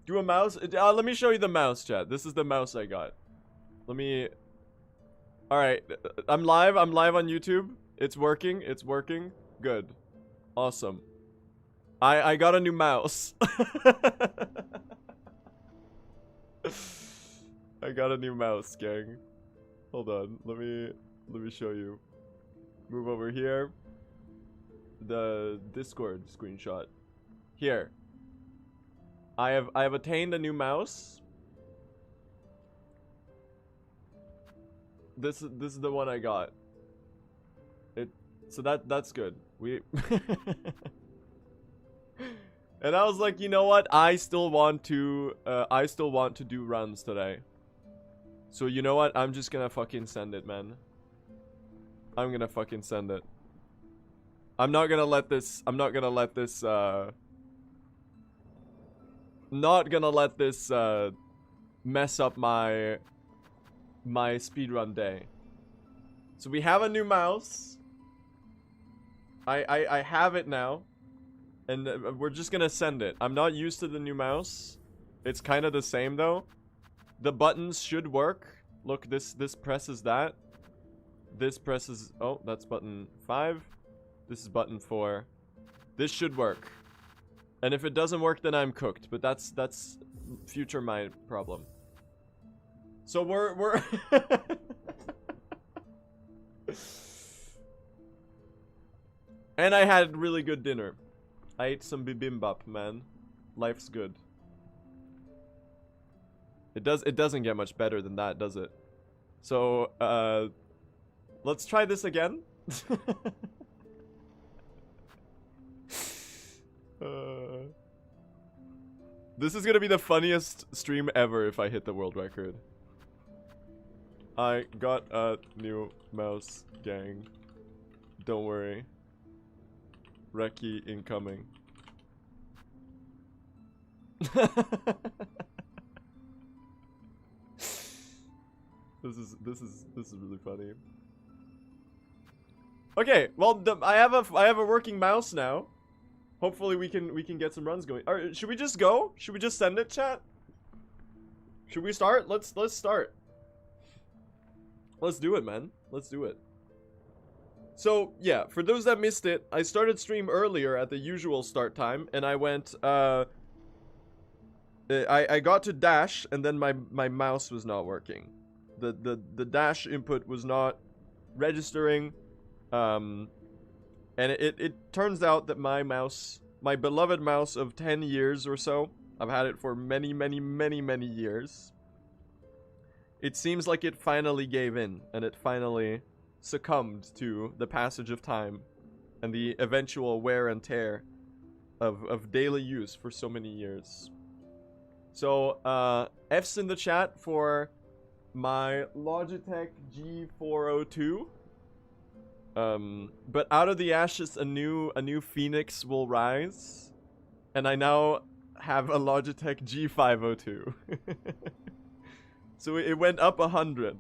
Do a mouse. Let me show you the mouse, chat. This is the mouse I got. Let me. All right, I'm live. I'm live on YouTube. It's working. It's working. Good. Awesome. I got a new mouse. I got a new mouse, gang. Hold on. Let me show you. Move over here. The Discord screenshot. Here. I have attained a new mouse. This is the one I got. So that's good. And I was like, you know what? I still want to do runs today. So you know what? I'm just gonna fucking send it, man. I'm gonna fucking send it. I'm not gonna let this mess up my speedrun day. So we have a new mouse. I have it now. And we're just gonna send it. I'm not used to the new mouse. It's kind of the same though. The buttons should work. Look, this presses that. This presses, oh, that's button 5. This is button 4. This should work. And if it doesn't work, then I'm cooked. But that's future my problem. So we're And I had really good dinner. I ate some bibimbap, man. Life's good. It doesn't get much better than that, does it? So, let's try this again. This is gonna be the funniest stream ever if I hit the world record. I got a new mouse, gang. Don't worry. Recce incoming. This is really funny. Okay, well I have a working mouse now. Hopefully we can get some runs going. All right, should we just go? Should we just send it, chat? Should we start? Let's start. Let's do it, man. Let's do it. So, yeah, for those that missed it, I started stream earlier at the usual start time, and I went, I got to dash, and then my mouse was not working. The dash input was not registering, and it turns out that my mouse, my beloved mouse of 10 years or so, I've had it for many years. It seems like it finally gave in, and it finally succumbed to the passage of time and the eventual wear and tear of daily use for so many years. So, F's in the chat for my Logitech G402. But out of the ashes, a new phoenix will rise, and I now have a Logitech G502. So it went up 100.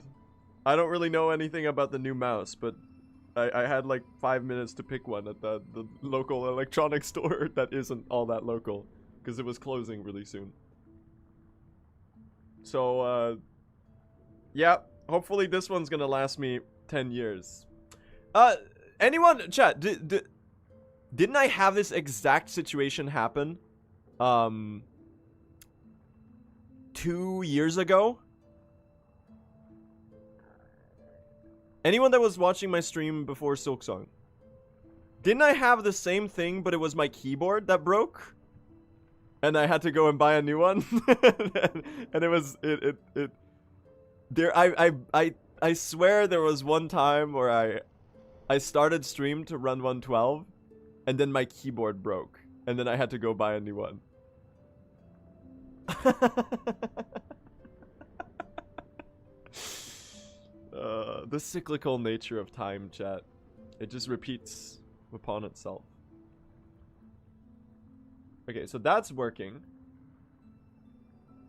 I don't really know anything about the new mouse, but I had like 5 minutes to pick one at the local electronics store that isn't all that local, because it was closing really soon. So, yeah, hopefully this one's gonna last me 10 years. Anyone, chat, didn't I have this exact situation happen, 2 years ago? Anyone that was watching my stream before Silksong, didn't I have the same thing, but it was my keyboard that broke? And I had to go and buy a new one? And it was, I swear there was one time where I started stream to run 112, and then my keyboard broke, and then I had to go buy a new one. The cyclical nature of time, chat. It just repeats upon itself. Okay, so that's working.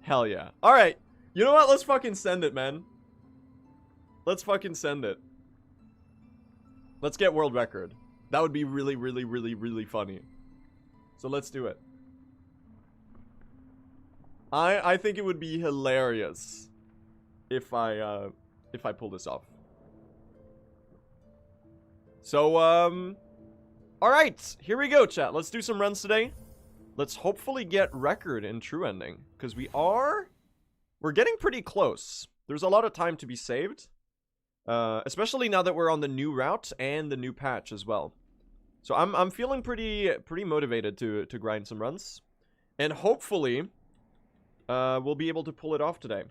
Hell yeah. Alright, you know what? Let's fucking send it, man. Let's fucking send it. Let's get world record. That would be really funny. So let's do it. I think it would be hilarious if I pull this off. So, alright, here we go, chat. Let's do some runs today. Let's hopefully get record in true ending, because we're getting pretty close. There's a lot of time to be saved, especially now that we're on the new route and the new patch as well. So I'm feeling pretty motivated to grind some runs, and hopefully we'll be able to pull it off today.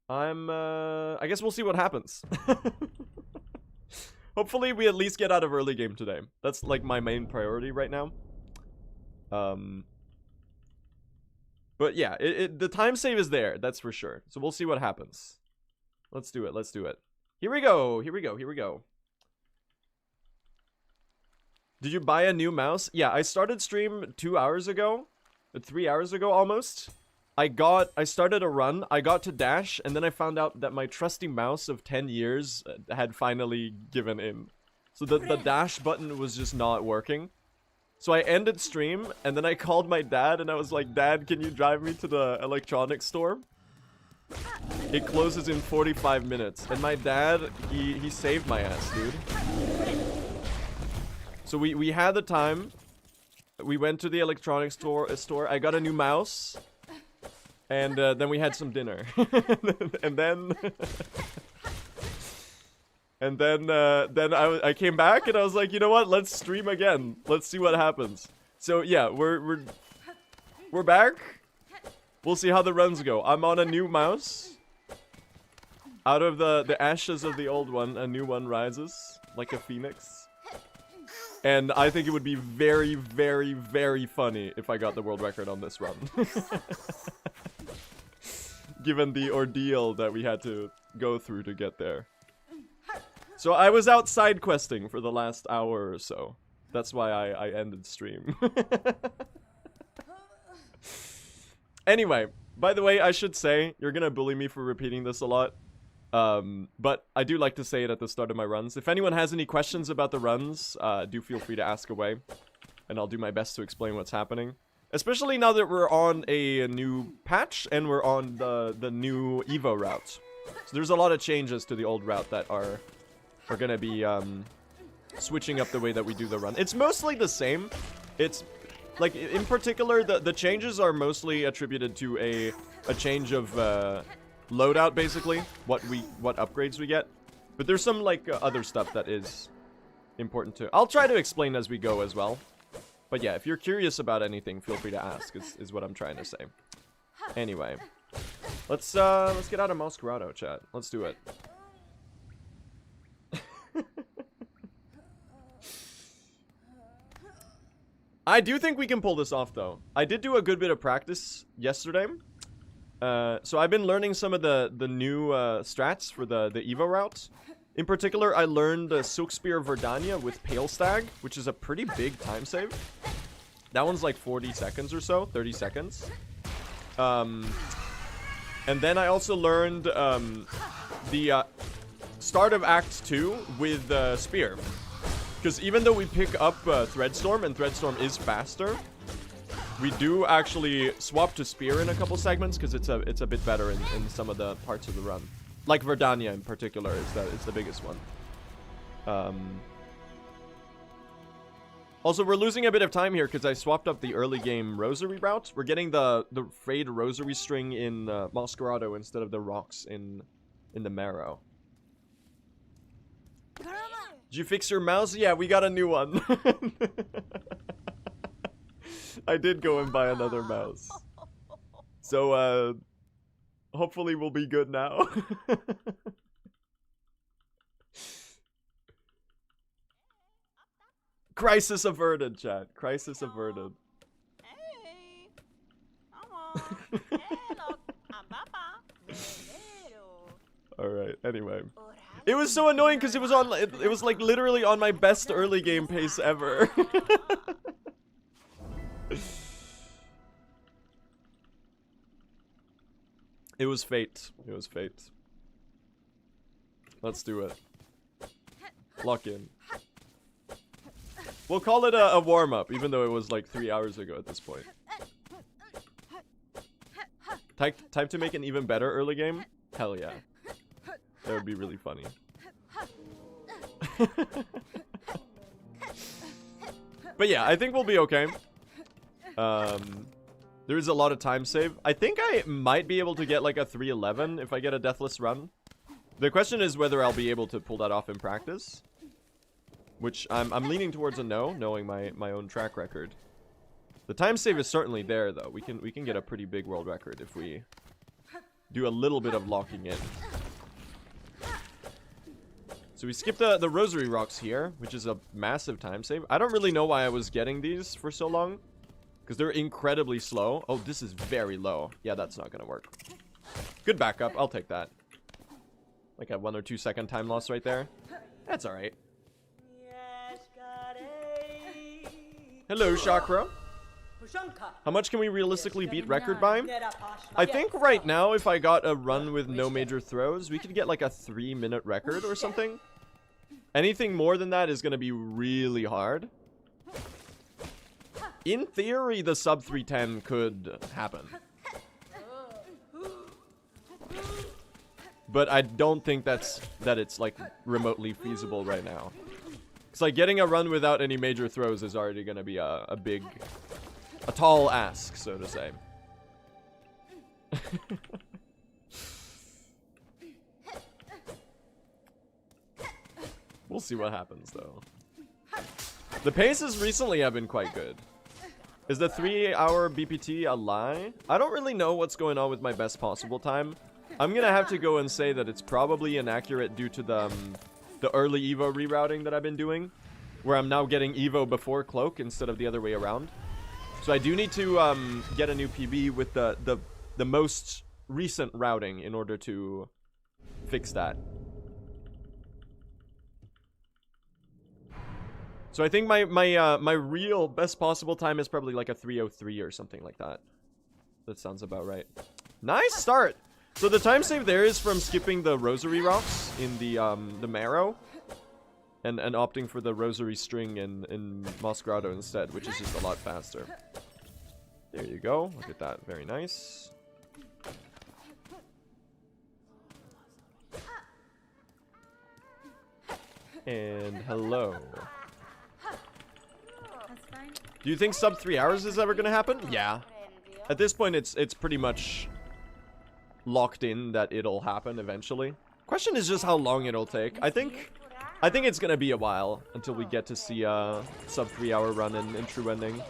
I guess we'll see what happens. Hopefully we at least get out of early game today. That's like my main priority right now. But yeah, the time save is there, that's for sure. So we'll see what happens. Let's do it, let's do it. Here we go, here we go, here we go. Did you buy a new mouse? Yeah, I started stream 2 hours ago. 3 hours ago almost. I started a run, I got to dash, and then I found out that my trusty mouse of 10 years had finally given in. So the dash button was just not working. So I ended stream, and then I called my dad, and I was like, Dad, can you drive me to the electronics store? It closes in 45 minutes. And my dad, he saved my ass, dude. So we had the time. We went to the electronics store. I got a new mouse. And then we had some dinner. and then I came back and I was like, you know what? Let's stream again. Let's see what happens. So yeah, we're back. We'll see how the runs go. I'm on a new mouse. Out of the ashes of the old one, a new one rises like a phoenix. And I think it would be very, very, very funny if I got the world record on this run. Given the ordeal that we had to go through to get there. So I was out side questing for the last hour or so. That's why I ended stream. Anyway, by the way, I should say, you're gonna bully me for repeating this a lot. But I do like to say it at the start of my runs. If anyone has any questions about the runs, do feel free to ask away. And I'll do my best to explain what's happening. Especially now that we're on a new patch and we're on the new Evo route. So there's a lot of changes to the old route that are gonna be switching up the way that we do the run. It's mostly the same. It's like, in particular, the changes are mostly attributed to a change of loadout, basically, what upgrades we get. But there's some like other stuff that is important too. I'll try to explain as we go as well. But yeah, if you're curious about anything, feel free to ask, is what I'm trying to say. Anyway, let's get out of Masquerado, chat. Let's do it. I do think we can pull this off, though. I did do a good bit of practice yesterday. So I've been learning some of the new strats for the Evo route. In particular, I learned Silk Spear Verdania with Pale Stag, which is a pretty big time save. That one's like 40 seconds or so, 30 seconds. And then I also learned the start of Act 2 with Spear. Because even though we pick up Threadstorm, and Threadstorm is faster, we do actually swap to Spear in a couple segments, because it's a bit better in some of the parts of the run. Like Verdania in particular is the biggest one. Also, we're losing a bit of time here because I swapped up the early game Rosary route. We're getting the Frayed Rosary string in Masquerado instead of the rocks in the Marrow. Did you fix your mouse? Yeah, we got a new one. I did go and buy another mouse. So, hopefully we'll be good now. Crisis averted, chat. Crisis averted. Alright, anyway. It was so annoying because it was like literally on my best early game pace ever. It was fate. It was fate. Let's do it. Lock in. We'll call it a warm-up, even though it was like 3 hours ago at this point. Type to make an even better early game? Hell yeah. That would be really funny. But yeah, I think we'll be okay. There is a lot of time save. I think I might be able to get like a 311 if I get a deathless run. The question is whether I'll be able to pull that off in practice. Which I'm leaning towards a no, knowing my own track record. The time save is certainly there though. We can get a pretty big world record if we do a little bit of locking in. So we skip the rosary rocks here, which is a massive time save. I don't really know why I was getting these for so long. Because they're incredibly slow. Oh, this is very low. Yeah, that's not going to work. Good backup. I'll take that. Like a 1 or 2 second time loss right there. That's alright. Hello, Chakra. How much can we realistically beat record by? I think right now, if I got a run with no major throws, we could get like a 3-minute record or something. Anything more than that is going to be really hard. In theory, the sub 310 could happen. But I don't think that it's like remotely feasible right now. It's like getting a run without any major throws is already going to be a tall ask, so to say. We'll see what happens though. The paces recently have been quite good. Is the 3-hour BPT a lie? I don't really know what's going on with my best possible time. I'm gonna have to go and say that it's probably inaccurate due to the early Evo rerouting that I've been doing, where I'm now getting Evo before Cloak instead of the other way around. So I do need to get a new PB with the most recent routing in order to fix that. So I think my real best possible time is probably like a 3:03 or something like that. That sounds about right. Nice start. So the time save there is from skipping the rosary rocks in the marrow, and opting for the rosary string in Moss Grotto instead, which is just a lot faster. There you go. Look at that. Very nice. And hello. Do you think sub 3 hours is ever gonna happen? Yeah. At this point, it's pretty much locked in that it'll happen eventually. Question is just how long it'll take. I think it's gonna be a while until we get to see a sub 3 hour run in True Ending.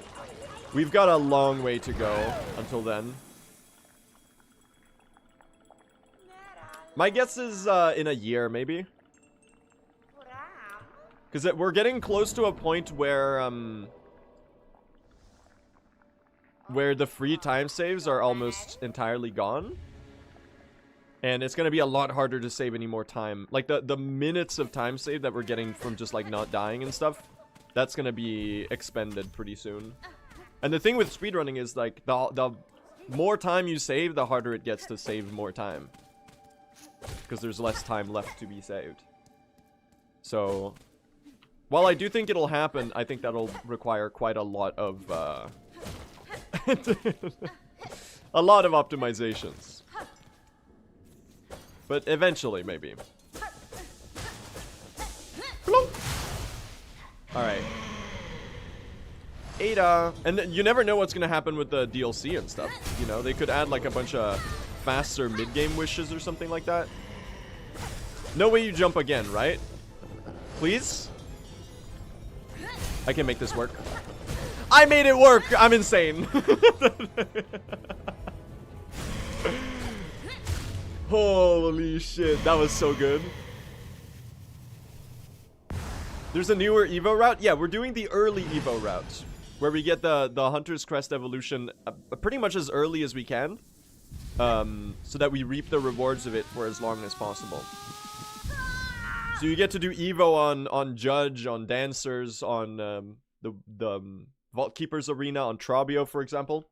We've got a long way to go until then. My guess is in a year, maybe. Because we're getting close to a point where the free time saves are almost entirely gone. And it's going to be a lot harder to save any more time. Like, the minutes of time save that we're getting from just, like, not dying and stuff, that's going to be expended pretty soon. And the thing with speedrunning is, like, the more time you save, the harder it gets to save more time. Because there's less time left to be saved. So, while I do think it'll happen, I think that'll require quite a lot of, a lot of optimizations. But eventually, maybe. Alright. Ada. And you never know what's gonna happen with the DLC and stuff. You know, they could add like a bunch of faster mid-game wishes or something like that. No way you jump again, right? Please? I can make this work. I made it work! I'm insane. Holy shit, that was so good. There's a newer Evo route? Yeah, we're doing the early Evo route, where we get the Hunter's Crest evolution pretty much as early as we can, so that we reap the rewards of it for as long as possible. So you get to do Evo on Judge, on Dancers, on the Vault Keeper's Arena, on Trabio, for example.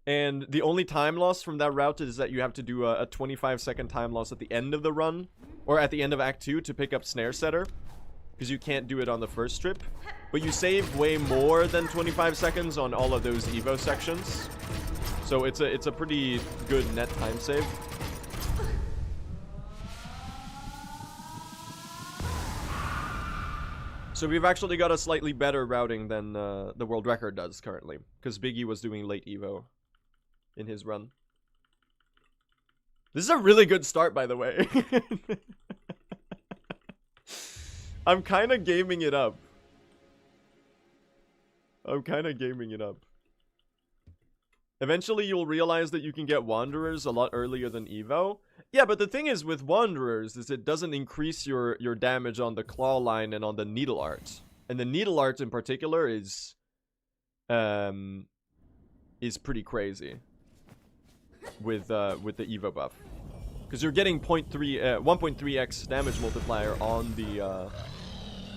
And the only time loss from that route is that you have to do a 25-second time loss at the end of the run, or at the end of Act 2 to pick up Snare Setter, because you can't do it on the first trip. But you save way more than 25 seconds on all of those Evo sections. So it's a pretty good net time save. So we've actually got a slightly better routing than the world record does currently, because Biggie was doing late Evo in his run. This is a really good start, by the way. I'm kind of gaming it up. Eventually you'll realize that you can get Wanderers a lot earlier than Evo. Yeah, but the thing is with Wanderers is it doesn't increase your damage on the claw line and on the needle art. And the needle art in particular is pretty crazy with the Evo buff. Because you're getting 1.3x damage multiplier on the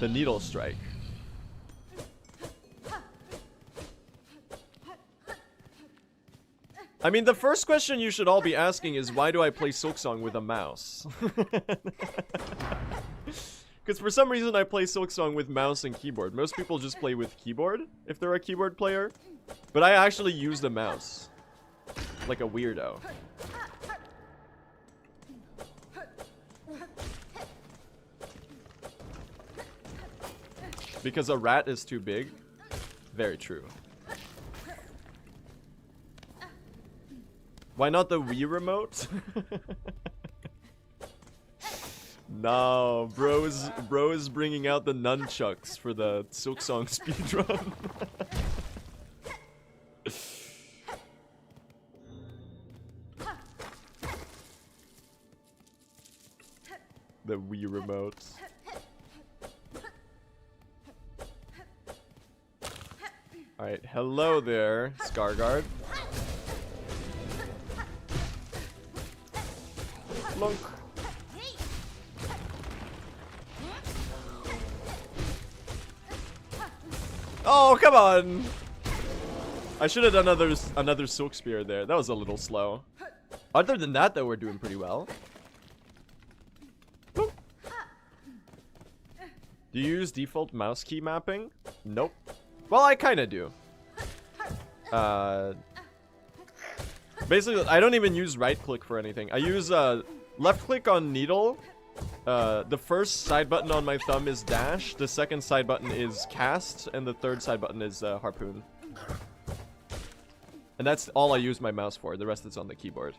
needle strike. I mean, the first question you should all be asking is, why do I play Silksong with a mouse? Because for some reason I play Silksong with mouse and keyboard. Most people just play with keyboard, if they're a keyboard player. But I actually use the mouse. Like a weirdo. Because a rat is too big? Very true. Why not the Wii remote? No, bro is bringing out the nunchucks for the Silksong speedrun. The Wii remote. Alright, hello there, Scarguard. Plunk. Oh, come on! I should have done another Silk Spear there. That was a little slow. Other than that, though, we're doing pretty well. Boop. Do you use default mouse key mapping? Nope. Well, I kind of do. Basically, I don't even use right click for anything. I use left click on needle. The first side button on my thumb is dash. The second side button is cast, and the third side button is harpoon. And that's all I use my mouse for. The rest is on the keyboard.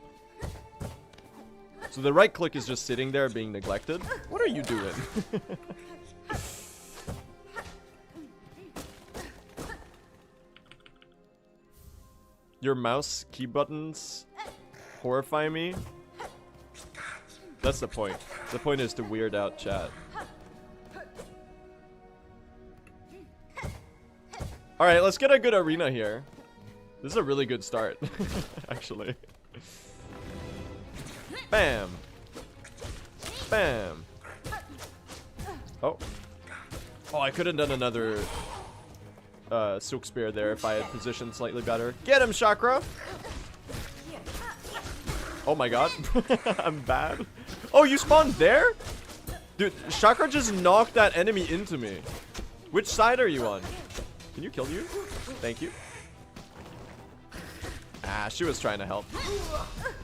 So the right click is just sitting there being neglected. What are you doing? Your mouse key buttons horrify me. That's the point. The point is to weird out chat. Alright, let's get a good arena here. This is a really good start, actually. Bam. Bam. Oh. Oh, I could have done another Silk Spear there if I had positioned slightly better. Get him, Chakra! Oh my god. I'm bad. Oh, you spawned there? Dude, Chakra just knocked that enemy into me. Which side are you on? Can you kill you? Thank you. Ah, she was trying to help.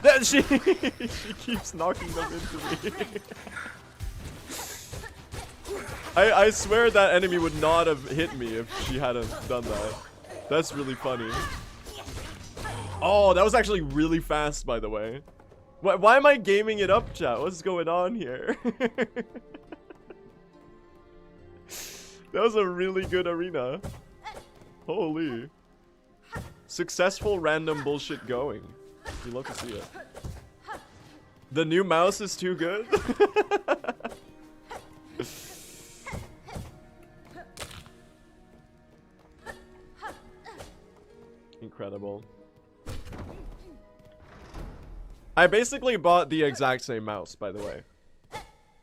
Then she keeps knocking them into me. I swear that enemy would not have hit me if she hadn't done that. That's really funny. Oh, that was actually really fast, by the way. Why am I gaming it up, chat? What's going on here? That was a really good arena. Holy. Successful random bullshit going. You love to see it. The new mouse is too good? Incredible. I basically bought the exact same mouse, by the way.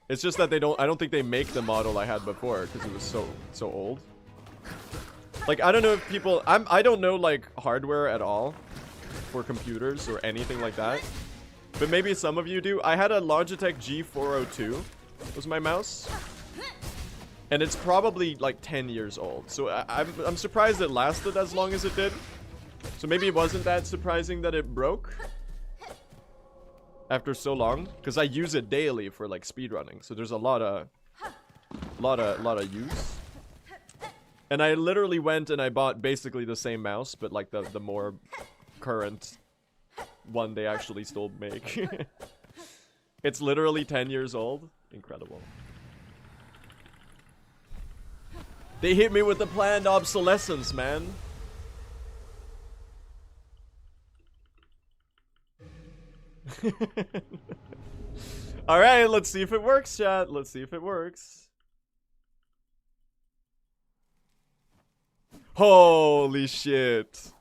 It's just that I don't think they make the model I had before because it was so old. Like, I don't know if people I don't know like hardware at all for computers or anything like that. But maybe some of you do. I had a Logitech G402 was my mouse. And it's probably like 10 years old. So I'm surprised it lasted as long as it did. So maybe it wasn't that surprising that it broke after so long, because I use it daily for like speedrunning. So there's a lot of use. And I literally went and I bought basically the same mouse, but like the more current one they actually still make. It's literally 10 years old. Incredible. They hit me with the planned obsolescence, man. Alright, let's see if it works, chat. Let's see if it works. Holy shit.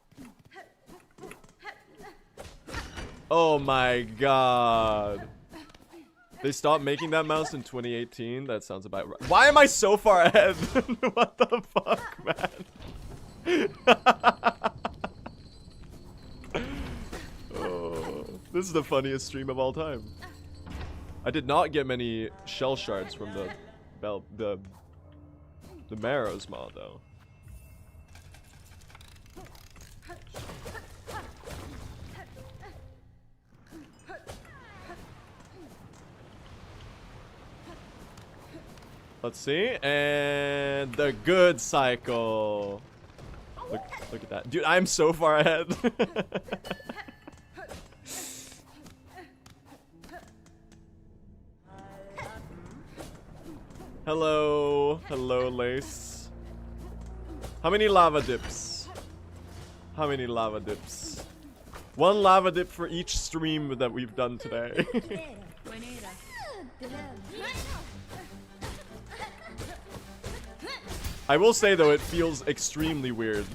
Oh my god. They stopped making that mouse in 2018? That sounds about right. Why am I so far ahead? What the fuck, man? Oh, this is the funniest stream of all time. I did not get many shell shards from the Marrows mod, though. Let's see, and the good cycle. Look at that, dude! I'm so far ahead. Hello, hello, Lace. How many lava dips? How many lava dips? One lava dip for each stream that we've done today. I will say though, it feels extremely weird.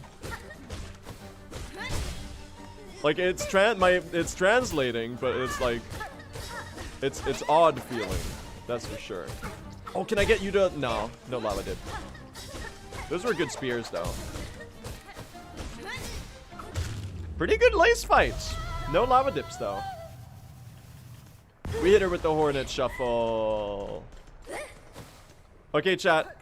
Like it's translating, but it's like it's odd feeling. That's for sure. Oh, can I get you to? No lava dip. Those were good spears though. Pretty good lace fights. No lava dips though. We hit her with the Hornet Shuffle. Okay, chat.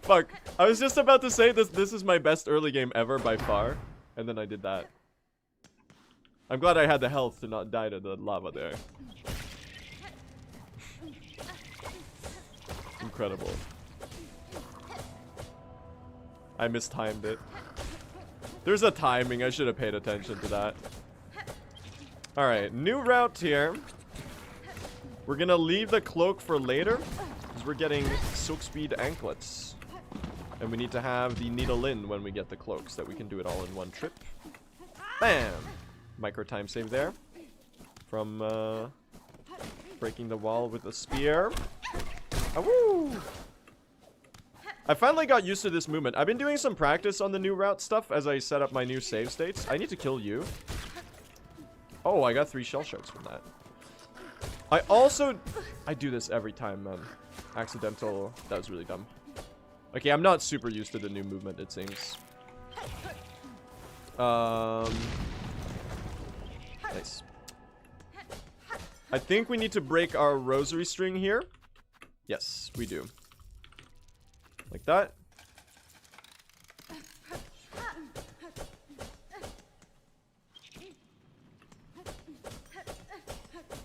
Fuck. I was just about to say this is my best early game ever by far. And then I did that. I'm glad I had the health to not die to the lava there. Incredible. I mistimed it. There's a timing. I should have paid attention to that. Alright, new route here. We're gonna leave the cloak for later, because we're getting silk speed anklets. And we need to have the needle in when we get the cloak, so that we can do it all in one trip. Bam! Micro time save there. From breaking the wall with a spear. Woo! I finally got used to this movement. I've been doing some practice on the new route stuff as I set up my new save states. I need to kill you. Oh, I got 3 shell shards from that. I do this every time, man. Accidental. That was really dumb. Okay, I'm not super used to the new movement, it seems. Nice. I think we need to break our rosary string here. Yes, we do. Like that.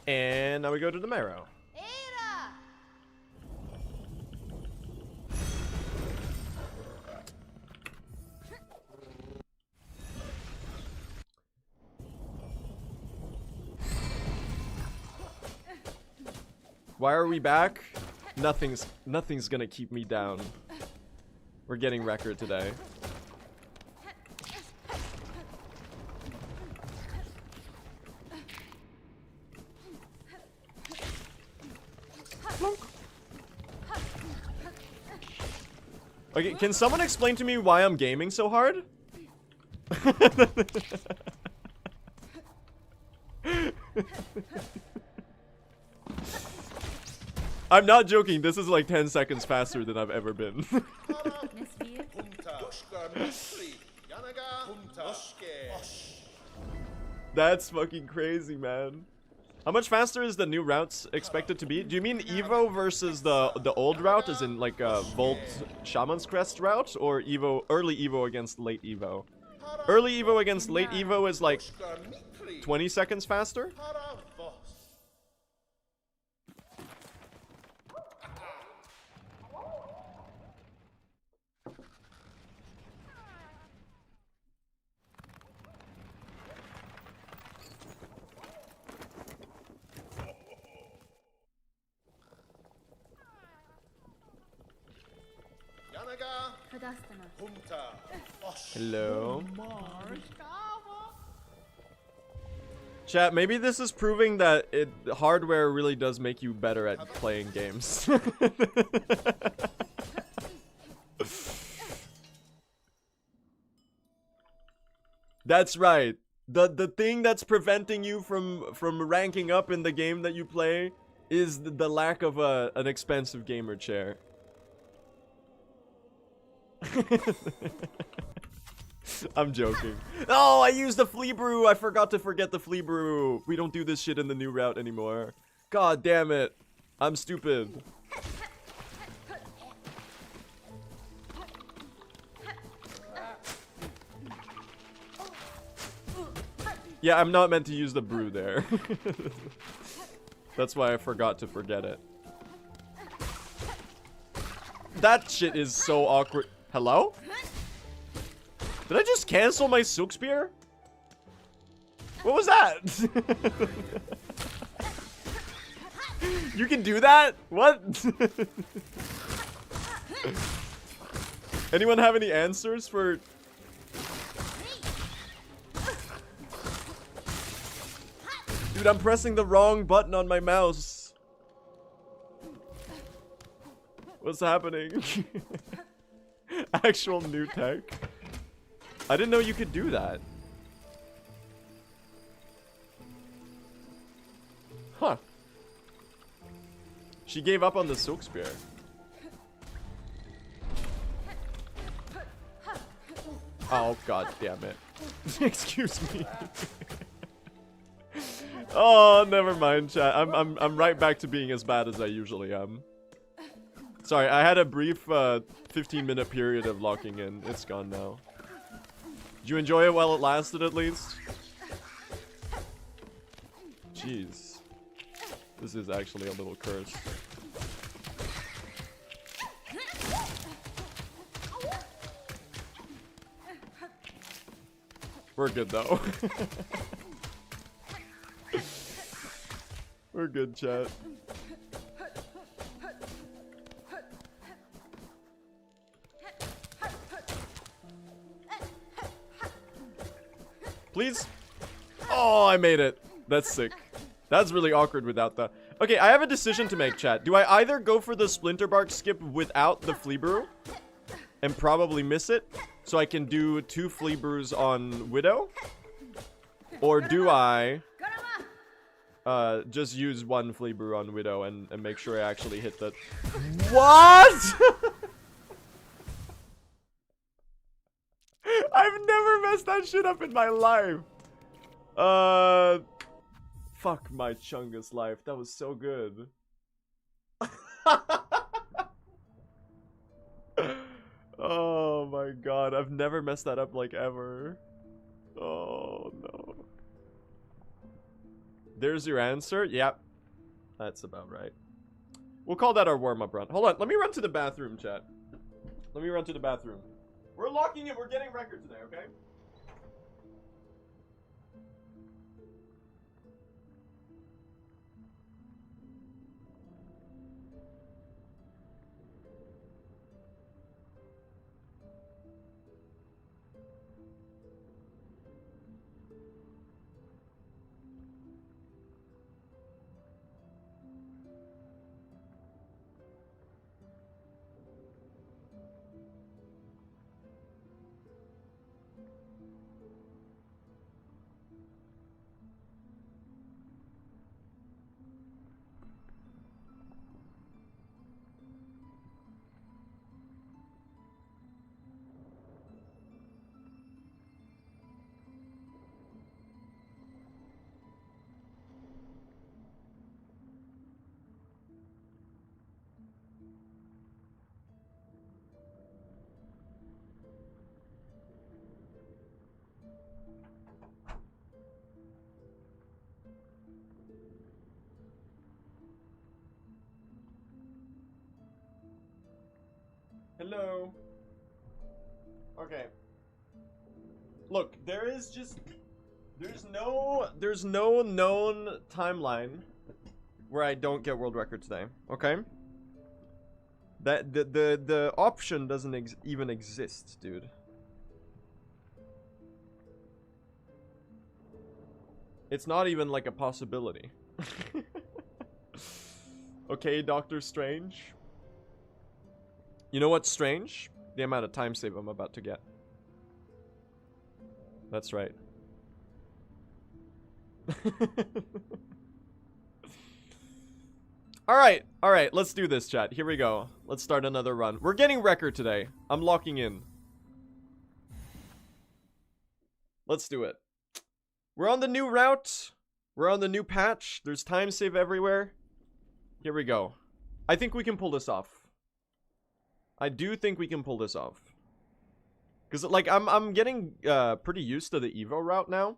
And now we go to the marrow. Why are we back? Nothing's gonna keep me down. We're getting record today. Okay, can someone explain to me why I'm gaming so hard? I'm not joking, this is like 10 seconds faster than I've ever been. That's fucking crazy, man. How much faster is the new routes expected to be? Do you mean Evo versus the old route, as in like a Volt Shaman's Crest route, or Evo early Evo against late Evo? Early Evo against late Evo is like 20 seconds faster? Hello. Chat, maybe this is proving that hardware really does make you better at playing games. That's right. The thing that's preventing you from ranking up in the game that you play is the lack of an expensive gamer chair. I'm joking. Oh, I used the flea brew. I forgot to forget the flea brew. We don't do this shit in the new route anymore. God damn it. I'm stupid. Yeah, I'm not meant to use the brew there. That's why I forgot to forget it. That shit is so awkward. Hello? Did I just cancel my Silk Spear? What was that? You can do that? What? Anyone have any answers for... Dude, I'm pressing the wrong button on my mouse. What's happening? Actual new tech. I didn't know you could do that. Huh. She gave up on the Silk Spear. Oh, god damn it. Excuse me. Oh, never mind, chat. I'm right back to being as bad as I usually am. Sorry, I had a brief 15-minute period of locking in. It's gone now. Did you enjoy it while it lasted, at least? Jeez. This is actually a little cursed. We're good, though. We're good, chat. Please? Oh, I made it. That's sick. That's really awkward without the... Okay, I have a decision to make, chat. Do I either go for the Splinter Bark skip without the Flea Brew and probably miss it, so I can do 2 Flea Brews on Widow? Or do I just use 1 Flea Brew on Widow and make sure I actually hit the... What?! I've never messed that shit up in my life. Fuck my Chungus life. That was so good. Oh my god. I've never messed that up like ever. Oh no. There's your answer. Yep. That's about right. We'll call that our warm-up run. Hold on. Let me run to the bathroom, chat. Let me run to the bathroom. We're locking it. We're getting record today, okay? Hello. Okay. Look, there's no known timeline where I don't get world record today. Okay? That the option doesn't even exist, dude. It's not even like a possibility. Okay, Doctor Strange. You know what's strange? The amount of time save I'm about to get. That's right. Alright, let's do this, chat. Here we go. Let's start another run. We're getting record today. I'm locking in. Let's do it. We're on the new route. We're on the new patch. There's time save everywhere. Here we go. I think we can pull this off. I do think we can pull this off. Because, like, I'm getting pretty used to the Evo route now.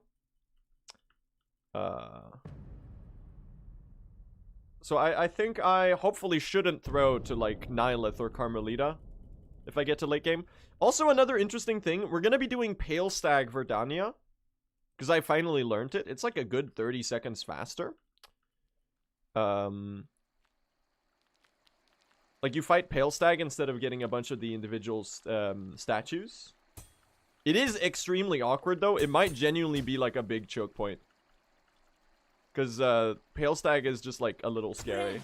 So I think I hopefully shouldn't throw to, like, Nihilith or Carmelita if I get to late game. Also, another interesting thing, we're going to be doing Pale Stag Verdania. Because I finally learned it. It's like a good 30 seconds faster. Like, you fight Pale Stag instead of getting a bunch of the individual statues. It is extremely awkward, though. It might genuinely be, like, a big choke point. Because Pale Stag is just, like, a little scary.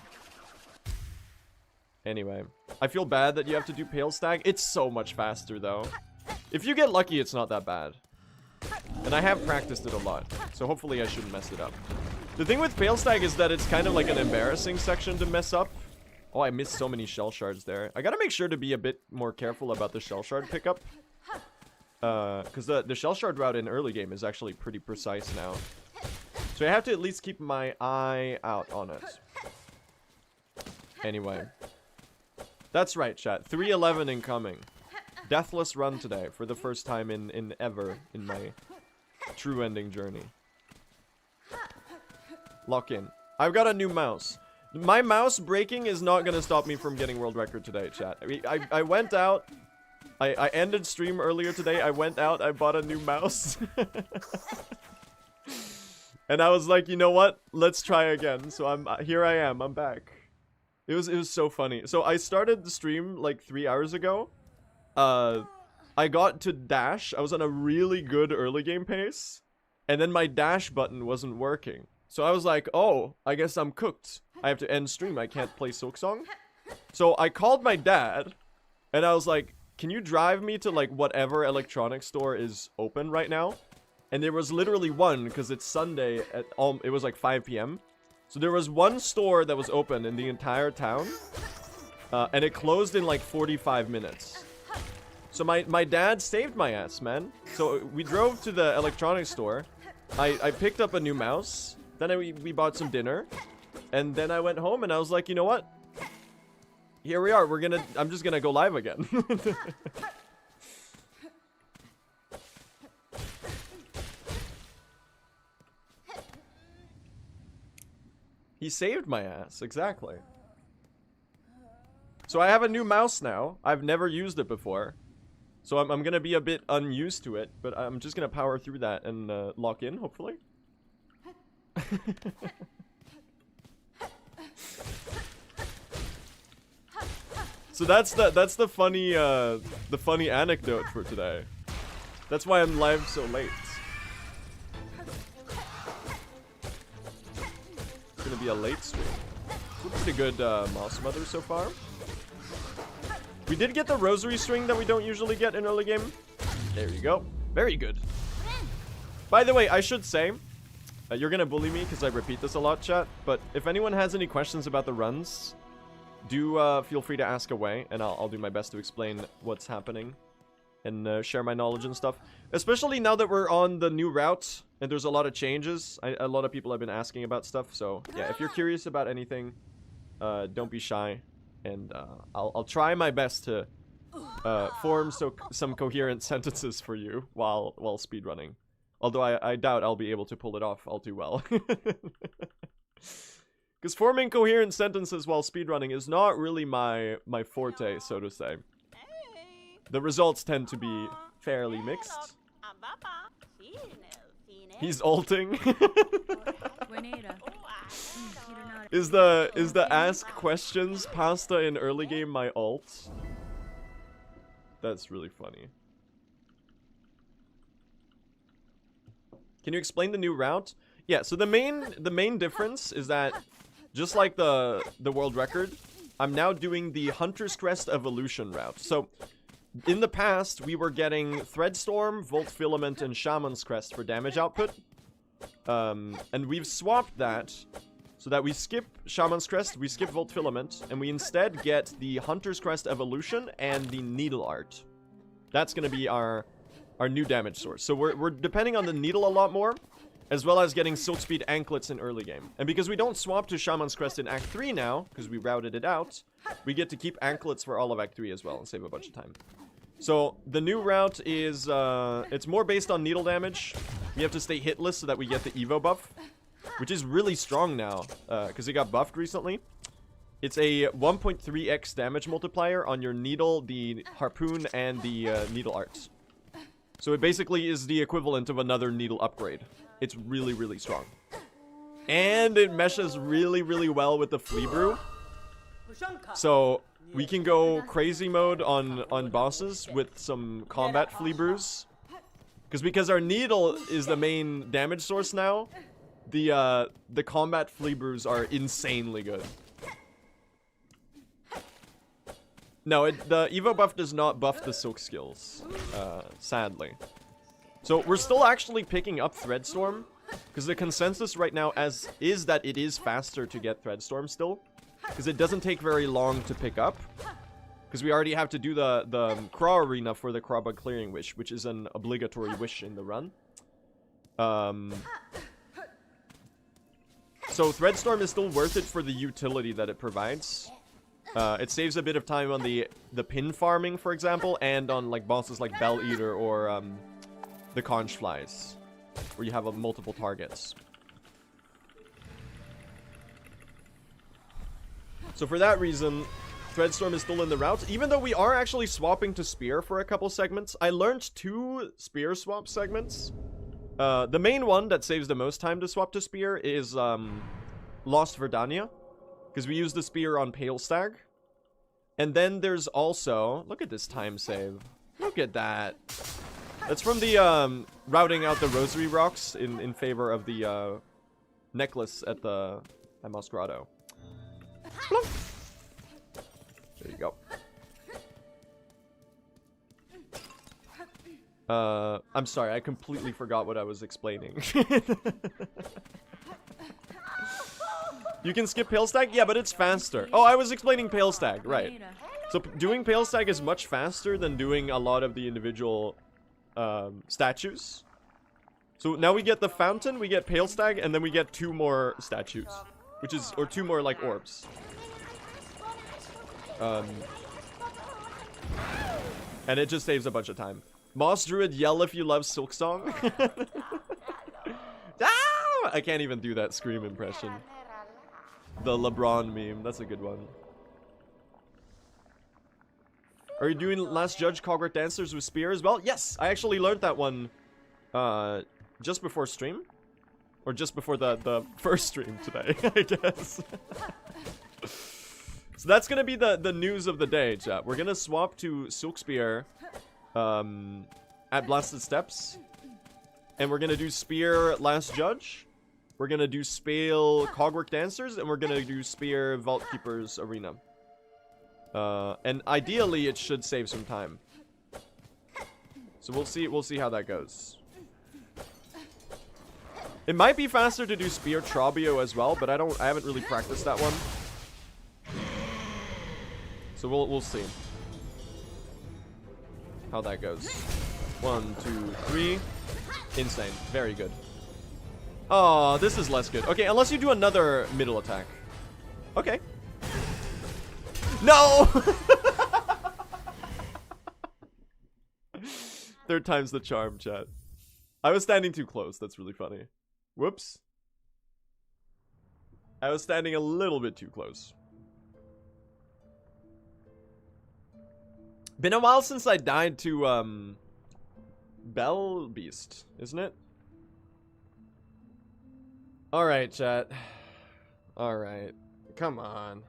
Anyway. I feel bad that you have to do Pale Stag. It's so much faster, though. If you get lucky, it's not that bad. And I have practiced it a lot. So hopefully I shouldn't mess it up. The thing with Pale Stag is that it's kind of like an embarrassing section to mess up. Oh, I missed so many shell shards there. I gotta make sure to be a bit more careful about the shell shard pickup. Because the shell shard route in early game is actually pretty precise now. So I have to at least keep my eye out on it. Anyway. That's right, chat. 3:11 incoming. Deathless run today for the first time in ever in my true ending journey. Lock in. I've got a new mouse. My mouse breaking is not going to stop me from getting world record today, chat. I went out. I ended stream earlier today. I went out. I bought a new mouse. And I was like, you know what? Let's try again. So here I am. I'm back. It was so funny. So I started the stream like 3 hours ago. I got to dash. I was on a really good early game pace. And then my dash button wasn't working. So I was like, oh, I guess I'm cooked. I have to end stream. I can't play Silksong. So I called my dad. And I was like, can you drive me to like whatever electronics store is open right now? And there was literally one because it's Sunday at it was like 5 p.m. So there was one store that was open in the entire town. And it closed in like 45 minutes. So my dad saved my ass, man. So we drove to the electronics store. I picked up a new mouse. Then we bought some dinner. And then I went home and I was like, you know what? Here we are. I'm just gonna go live again. He saved my ass, exactly. So I have a new mouse now. I've never used it before. So I'm gonna be a bit unused to it, but I'm just gonna power through that and lock in, hopefully. So that's the funny anecdote for today. That's why I'm live so late. It's gonna be a late stream. Pretty good mouse mother so far. We did get the rosary string that we don't usually get in early game. There you go. Very good. By the way, I should say, you're gonna bully me because I repeat this a lot, chat. But if anyone has any questions about the runs, do feel free to ask away, and I'll do my best to explain what's happening and share my knowledge and stuff. Especially now that we're on the new route and there's a lot of changes. A lot of people have been asking about stuff. So yeah, if you're curious about anything, don't be shy. And I'll try my best to form some coherent sentences for you while speedrunning. Although I doubt I'll be able to pull it off all too well. Because forming coherent sentences while speedrunning is not really my forte, so to say. the results tend to be fairly mixed. He's ulting. Is the ask questions pasta in early game my ult? That's really funny. Can you explain the new route? Yeah, so the main difference is that just like the world record, I'm now doing the Hunter's Crest evolution route. So in the past, we were getting Threadstorm, Volt Filament, and Shaman's Crest for damage output. And we've swapped that so that we skip Shaman's Crest, we skip Volt Filament, and we instead get the Hunter's Crest evolution and the Needle Art. That's going to be our new damage source. So we're depending on the Needle a lot more, as well as getting Silk Speed Anklets in early game. And because we don't swap to Shaman's Crest in Act 3 now, because we routed it out, we get to keep Anklets for all of Act 3 as well and save a bunch of time. So the new route is, it's more based on needle damage. We have to stay hitless so that we get the Evo buff, which is really strong now, because it got buffed recently. It's a 1.3x damage multiplier on your needle, the harpoon, and the needle arts. So it basically is the equivalent of another needle upgrade. It's really, really strong. And it meshes really, really well with the Flea Brew. So we can go crazy mode on bosses with some combat Flea Brews. Because our needle is the main damage source now, the combat Flea Brews are insanely good. No, the Evo buff does not buff the Silk skills, sadly. So we're still actually picking up Threadstorm, because the consensus right now is that it is faster to get Threadstorm still, because it doesn't take very long to pick up, because we already have to do the Craw Arena for the Crawbug Clearing Wish, which is an obligatory wish in the run. So Threadstorm is still worth it for the utility that it provides. It saves a bit of time on the pin farming, for example, and on like bosses like Bell Eater or the Conch Flies, where you have multiple targets. So for that reason, Threadstorm is still in the route, even though we are actually swapping to Spear for a couple segments. I learned 2 Spear swap segments. The main one that saves the most time to swap to Spear is Lost Verdania, because we use the Spear on Pale Stag. And then there's also, look at this time save. Look at that. That's from the routing out the Rosary Rocks in favor of the necklace at Moss Grotto. There you go. I'm sorry, I completely forgot what I was explaining. You can skip Pale Stag? Yeah, but it's faster. Oh, I was explaining Pale Stag, right. So doing Pale Stag is much faster than doing a lot of the individual statues. So now we get the fountain, we get Pale Stag, and then we get 2 more statues. Or 2 more, like, orbs. And it just saves a bunch of time. Moss Druid, yell if you love Silksong. Ah! I can't even do that scream impression. The LeBron meme, that's a good one. Are you doing Last Judge Cogworth Dancers with Spear as well? Yes, I actually learned that one just before stream. Or just before the first stream today, I guess. So that's gonna be the news of the day, chat. We're gonna swap to Silk Spear at Blasted Steps. And we're gonna do Spear Last Judge. We're gonna do Spale Cogwork Dancers, and we're gonna do Spear Vault Keepers Arena. And ideally, it should save some time. So we'll see how that goes. It might be faster to do Spear Trobio as well, but I haven't really practiced that one. So we'll see how that goes. 1, 2, 3. Insane. Very good. Oh, this is less good. Okay, unless you do another middle attack. Okay. No! Third time's the charm, chat. I was standing too close. That's really funny. Whoops. I was standing a little bit too close. Been a while since I died to, Bell Beast, isn't it? Alright, chat. Alright. Come on.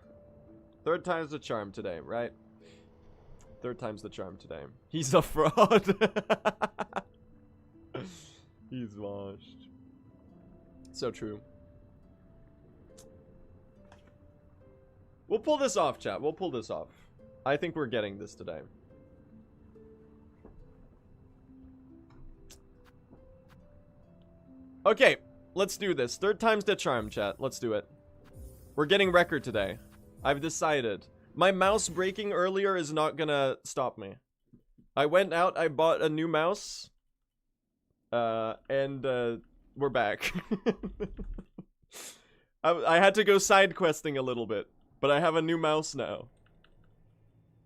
Third time's the charm today, right? Third time's the charm today. He's a fraud. He's washed. So true. We'll pull this off, chat. We'll pull this off. I think we're getting this today. Okay, let's do this. Third time's the charm, chat. Let's do it. We're getting record today. I've decided. My mouse breaking earlier is not gonna stop me. I went out, I bought a new mouse. And we're back. I had to go side questing a little bit, but I have a new mouse now.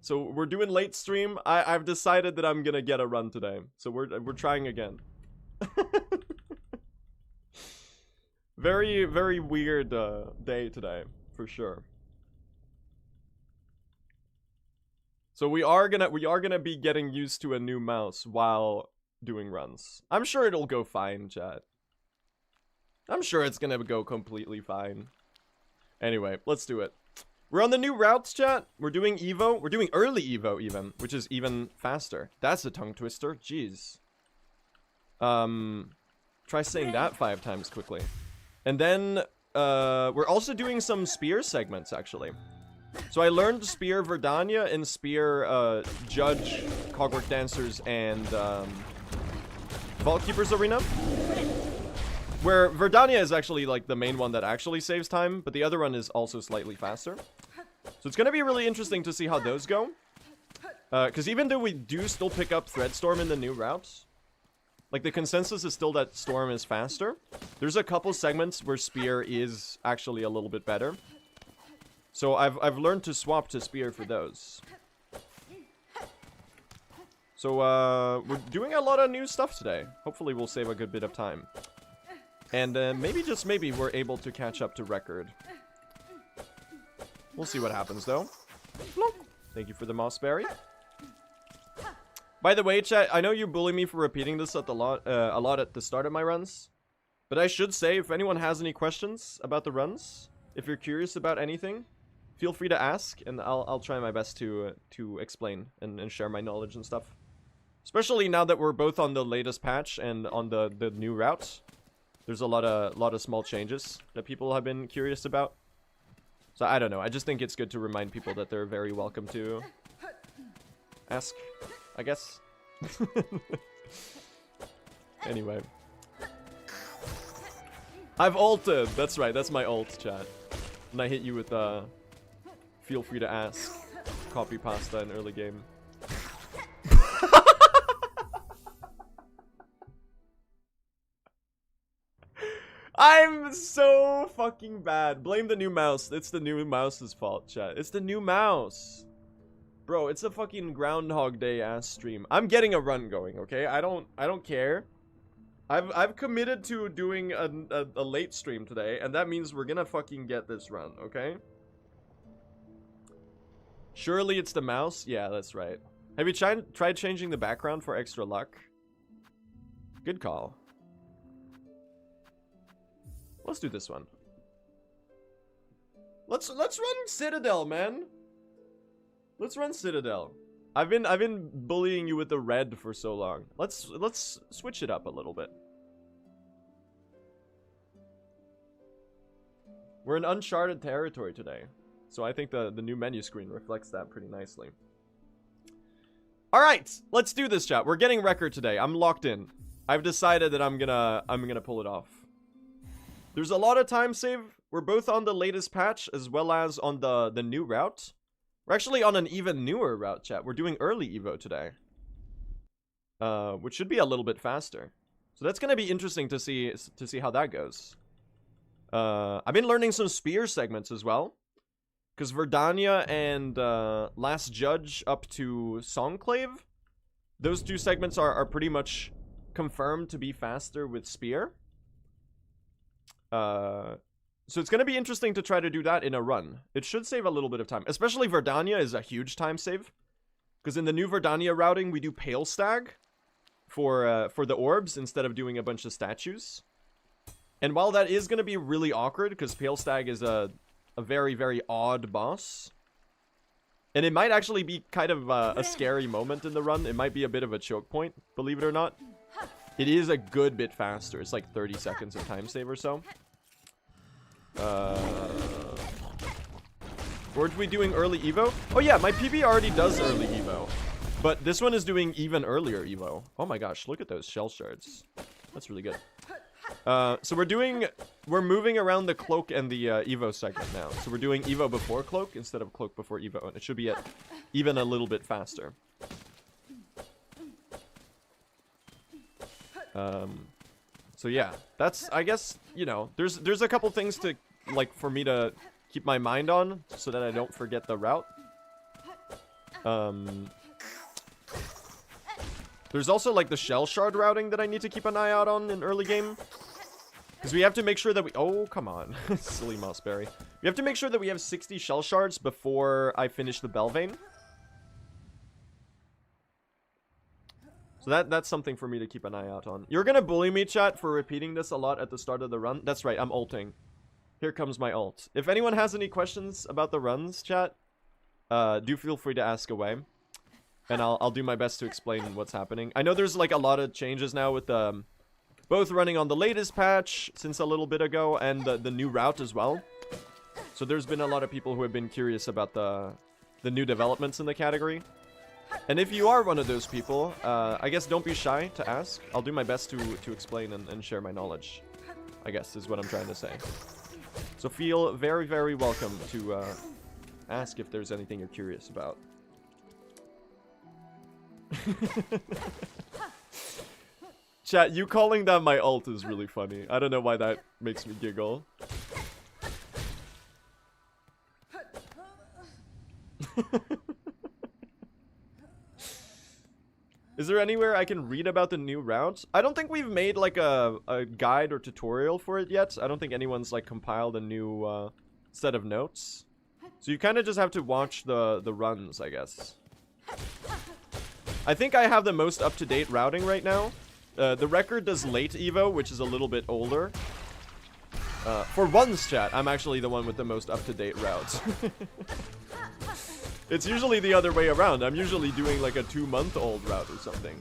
So we're doing late stream. I've decided that I'm gonna get a run today. So we're trying again. Very, very weird day today, for sure. So we are gonna be getting used to a new mouse while doing runs. I'm sure it'll go fine, chat. I'm sure it's gonna go completely fine. Anyway, let's do it. We're on the new routes, chat. We're doing Evo. We're doing early Evo even, which is even faster. That's a tongue twister. Jeez. Try saying that 5 times quickly. And then, we're also doing some spear segments, actually. So I learned Spear Verdania and Spear, Judge, Cogwork Dancers, and, Vault Keepers Arena. Where Verdania is actually, like, the main one that actually saves time, but the other one is also slightly faster. So it's gonna be really interesting to see how those go. Because even though we do still pick up Threadstorm in the new routes, like, the consensus is still that Storm is faster. There's a couple segments where Spear is actually a little bit better. So I've learned to swap to Spear for those. So, we're doing a lot of new stuff today. Hopefully we'll save a good bit of time. And, maybe, just maybe, we're able to catch up to record. We'll see what happens, though. Thank you for the Mossberry. By the way, chat, I know you bully me for repeating this at a lot at the start of my runs. But I should say, if anyone has any questions about the runs, if you're curious about anything, feel free to ask, and I'll try my best to explain and share my knowledge and stuff. Especially now that we're both on the latest patch and on the new route. There's a lot of small changes that people have been curious about. So I don't know. I just think it's good to remind people that they're very welcome to ask, I guess. Anyway. I've ulted. That's right. That's my ult, chat. And I hit you with feel free to ask. Copy pasta in early game. I'm so fucking bad. Blame the new mouse. It's the new mouse's fault, chat. It's the new mouse. Bro, it's a fucking Groundhog Day ass stream. I'm getting a run going, okay? I don't care. I've committed to doing a late stream today, and that means we're gonna fucking get this run, okay? Surely it's the mouse? Yeah, that's right. Have you tried changing the background for extra luck? Good call. Let's do this one. Let's run Citadel, man. Let's run Citadel. I've been bullying you with the red for so long. Let's switch it up a little bit. We're in uncharted territory today. So I think the new menu screen reflects that pretty nicely. Alright, let's do this, chat. We're getting record today. I'm locked in. I've decided that I'm gonna pull it off. There's a lot of time save. We're both on the latest patch as well as on the new route. We're actually on an even newer route, chat. We're doing early Evo today. Which should be a little bit faster. So that's gonna be interesting to see how that goes. I've been learning some spear segments as well. Because Verdania and Last Judge up to Songclave, those two segments are pretty much confirmed to be faster with spear. So it's going to be interesting to try to do that in a run. It should save a little bit of time. Especially Verdania is a huge time save. Because in the new Verdania routing, we do Pale Stag for the orbs instead of doing a bunch of statues. And while that is going to be really awkward, because Pale Stag is a very, very odd boss, and it might actually be kind of a scary moment in the run. It might be a bit of a choke point, believe it or not. It is a good bit faster. It's like 30 seconds of time save or so. Weren't we doing early Evo? Oh yeah, my PB already does early Evo. But this one is doing even earlier Evo. Oh my gosh, look at those shell shards. That's really good. So we're moving around the cloak and the Evo segment now. So we're doing Evo before cloak instead of cloak before Evo. And it should be at even a little bit faster. So yeah, that's, I guess, you know, there's a couple things to, like, for me to keep my mind on so that I don't forget the route. There's also, like, the shell shard routing that I need to keep an eye out on in early game. Because we have to make sure that we... Oh, come on. Silly Mossberry. We have to make sure that we have 60 shell shards before I finish the Belvane. So that's something for me to keep an eye out on. You're gonna bully me, chat, for repeating this a lot at the start of the run. That's right, I'm ulting. Here comes my ult. If anyone has any questions about the runs, chat, do feel free to ask away. And I'll do my best to explain what's happening. I know there's like a lot of changes now with both running on the latest patch since a little bit ago and the new route as well. So there's been a lot of people who have been curious about the new developments in the category. And if you are one of those people, I guess don't be shy to ask. I'll do my best to explain and share my knowledge, I guess is what I'm trying to say. So feel very, very welcome to ask if there's anything you're curious about. Chat, you calling that my ult is really funny. I don't know why that makes me giggle. Is there anywhere I can read about the new route? I don't think we've made like a guide or tutorial for it yet. I don't think anyone's like compiled a new set of notes. So you kind of just have to watch the runs, I guess. I think I have the most up-to-date routing right now. The record does late Evo, which is a little bit older. For once, chat, I'm actually the one with the most up-to-date routes. It's usually the other way around. I'm usually doing like a 2-month-old route or something.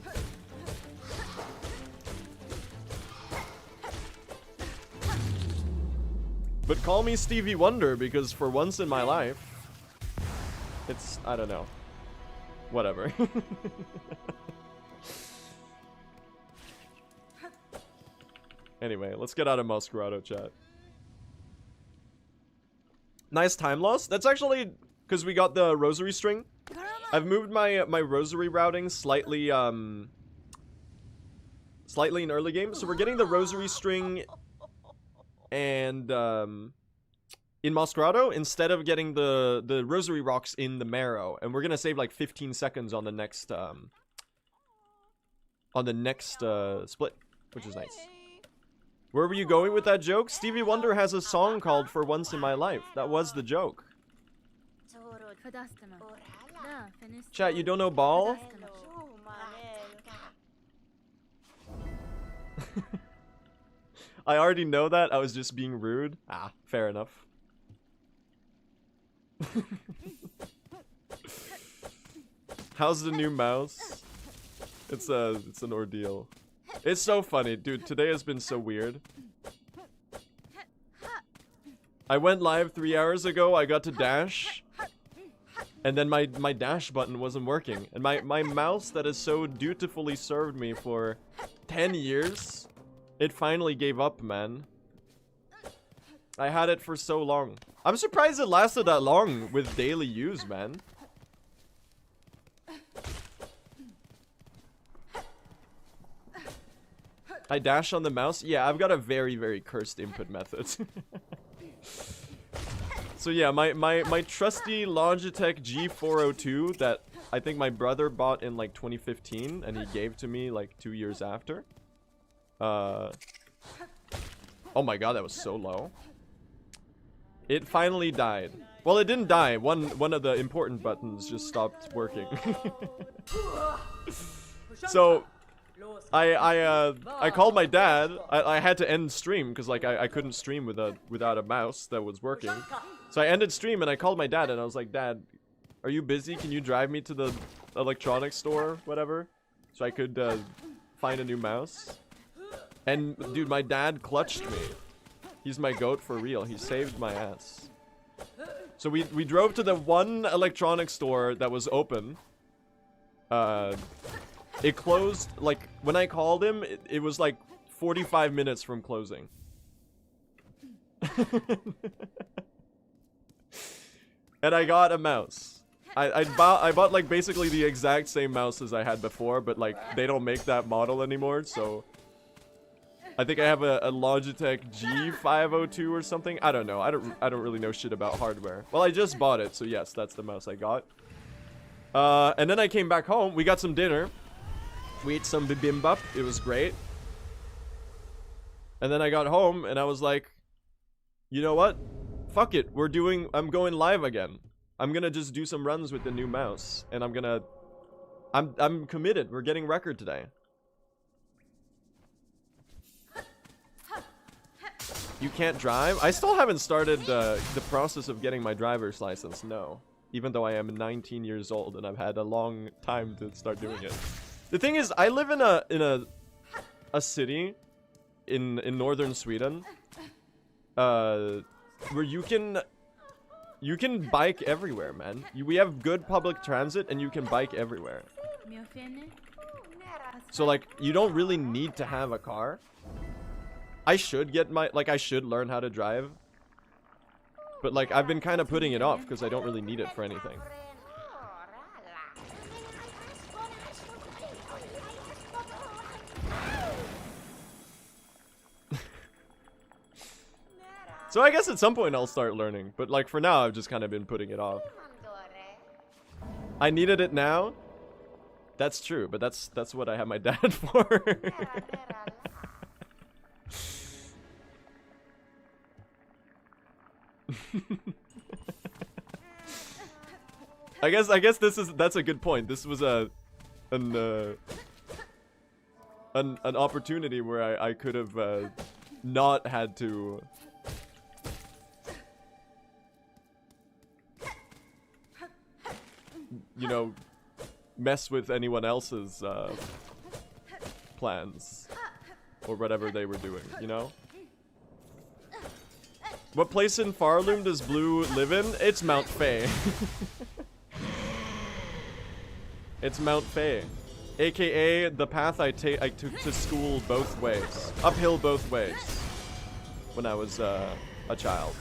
But call me Stevie Wonder, because for once in my life, it's, I don't know. Whatever. Anyway, let's get out of Masquerado, chat. Nice time loss. That's actually because we got the rosary string. I've moved my rosary routing slightly slightly in early game, so we're getting the rosary string and in Masquerado instead of getting the rosary rocks in the marrow, and we're gonna save like 15 seconds on the next split, which is nice. Where were you going with that joke? Stevie Wonder has a song called For Once in My Life. That was the joke. Chat, you don't know ball? I already know that. I was just being rude. Ah, fair enough. How's the new mouse? It's an ordeal. It's so funny, dude. Today has been so weird. I went live 3 hours ago. I got to dash, and then my dash button wasn't working. And my mouse that has so dutifully served me for 10 years, it finally gave up, man. I had it for so long. I'm surprised it lasted that long with daily use, man. I dash on the mouse? Yeah, I've got a very, very cursed input method. So yeah, my trusty Logitech G402 that I think my brother bought in like 2015 and he gave to me like 2 years after. Oh my god, that was so low. It finally died. Well, it didn't die. One of the important buttons just stopped working. So I called my dad. I had to end stream because like I couldn't stream without a mouse that was working. So I ended stream and I called my dad and I was like, Dad, are you busy? Can you drive me to the electronics store, whatever, so I could find a new mouse? And dude, my dad clutched me. He's my goat for real. He saved my ass. So we drove to the one electronics store that was open. It closed, like, when I called him, it was like 45 minutes from closing. And I got a mouse. I bought like basically the exact same mouse as I had before, but like they don't make that model anymore, so I think I have a Logitech G502 or something. I don't know. I don't really know shit about hardware. Well, I just bought it, so yes, that's the mouse I got. And then I came back home. We got some dinner. We ate some bibimbap. It was great. And then I got home and I was like, you know what? Fuck it. I'm going live again. I'm gonna just do some runs with the new mouse, and I'm committed. We're getting record today. You can't drive? I still haven't started the process of getting my driver's license, no. Even though I am 19 years old and I've had a long time to start doing it. The thing is, I live in a city in northern Sweden, where you can bike everywhere, man. We have good public transit and you can bike everywhere. So like, you don't really need to have a car. I should get I should learn how to drive. But like, I've been kind of putting it off because I don't really need it for anything. So I guess at some point I'll start learning, but like for now I've just kind of been putting it off. I needed it now. That's true, but that's what I have my dad for. I guess that's a good point. This was an opportunity where I could have not had to you know, mess with anyone else's plans or whatever they were doing, you know? What place in Farloom does Blue live in? It's Mount Faye. It's Mount Faye, aka the path I took to school both ways, uphill both ways, when I was a child.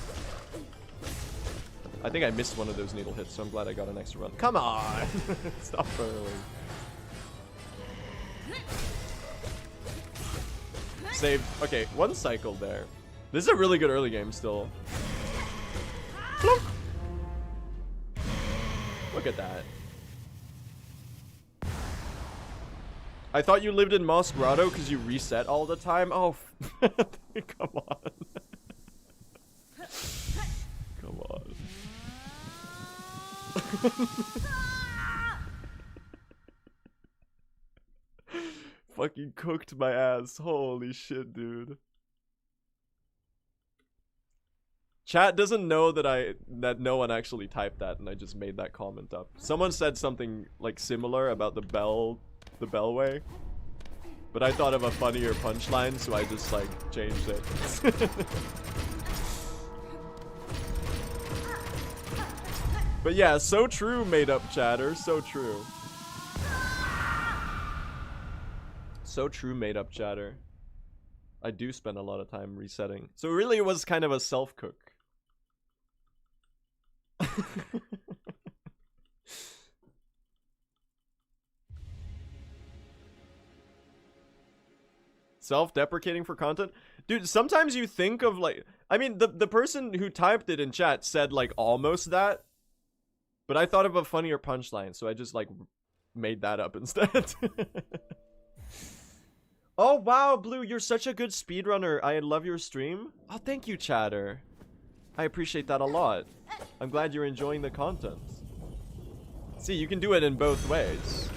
I think I missed one of those needle hits, so I'm glad I got an extra run. Come on! Stop furling. Saved. Okay, one cycle there. This is a really good early game still. Plunk. Look at that. I thought you lived in Moss Grotto because you reset all the time. Oh, come on. Come on. Fucking cooked my ass. Holy shit, dude. Chat doesn't know that no one actually typed that, and I just made that comment up. Someone said something like similar about the bellway, but I thought of a funnier punchline, so I just like changed it. But yeah, so true, made up chatter, so true. So true, made up chatter. I do spend a lot of time resetting. So it really was kind of a self-cook. Self-deprecating for content? Dude, sometimes you think of like... I mean, the person who typed it in chat said like almost that. But I thought of a funnier punchline, so I just like made that up instead. Oh wow, Blue, you're such a good speedrunner. I love your stream. Oh, thank you, chatter. I appreciate that a lot. I'm glad you're enjoying the content. See, you can do it in both ways.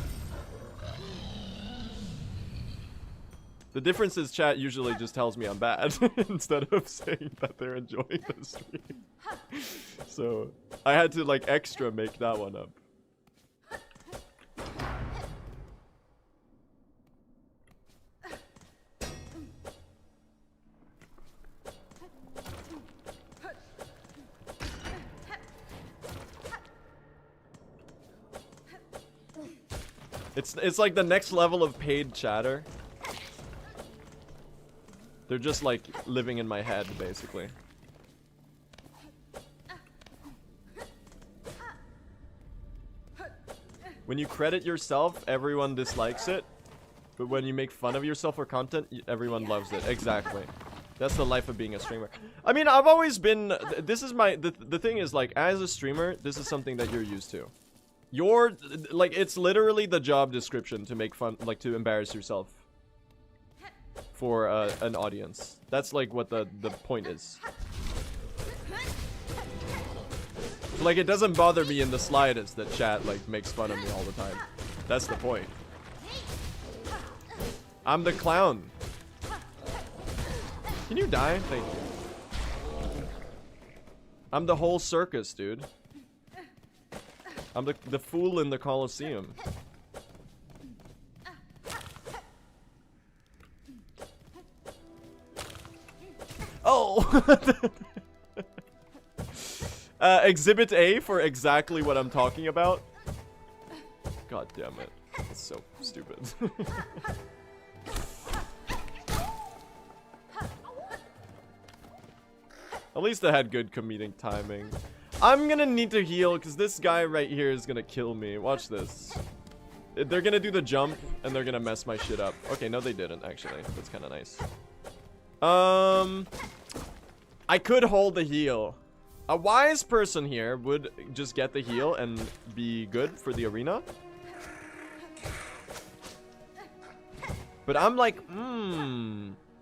The difference is chat usually just tells me I'm bad instead of saying that they're enjoying the stream. So I had to like extra make that one up. It's like the next level of paid chatter. They're just like living in my head, basically. When you credit yourself, everyone dislikes it. But when you make fun of yourself for content, everyone loves it. Exactly. That's the life of being a streamer. I mean, I've always been... This is my... The thing is, like, as a streamer, this is something that you're used to. You're... Like, it's literally the job description to make fun... Like, to embarrass yourself. For an audience. That's, like, what the point is. Like, it doesn't bother me in the slightest that chat, like, makes fun of me all the time. That's the point. I'm the clown. Can you die? Thank you. I'm the whole circus, dude. I'm the fool in the Colosseum. Oh! Exhibit A for exactly what I'm talking about. God damn it. That's so stupid. At least I had good comedic timing. I'm gonna need to heal because this guy right here is gonna kill me. Watch this. They're gonna do the jump and they're gonna mess my shit up. Okay, no they didn't actually. That's kind of nice. I could hold the heal. A wise person here would just get the heal and be good for the arena. But I'm like,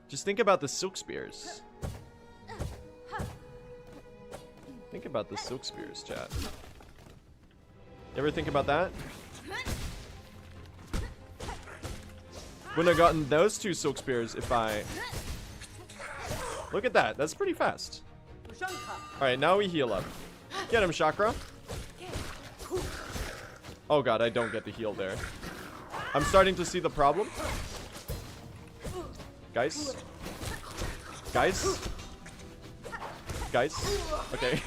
just think about the silk spears. Think about the silk spears, chat. You ever think about that? Wouldn't have gotten those two silk spears if I... Look at that. That's pretty fast. Alright, now we heal up. Get him, Chakra. Oh god, I don't get to heal there. I'm starting to see the problem. Guys. Guys. Guys. Okay.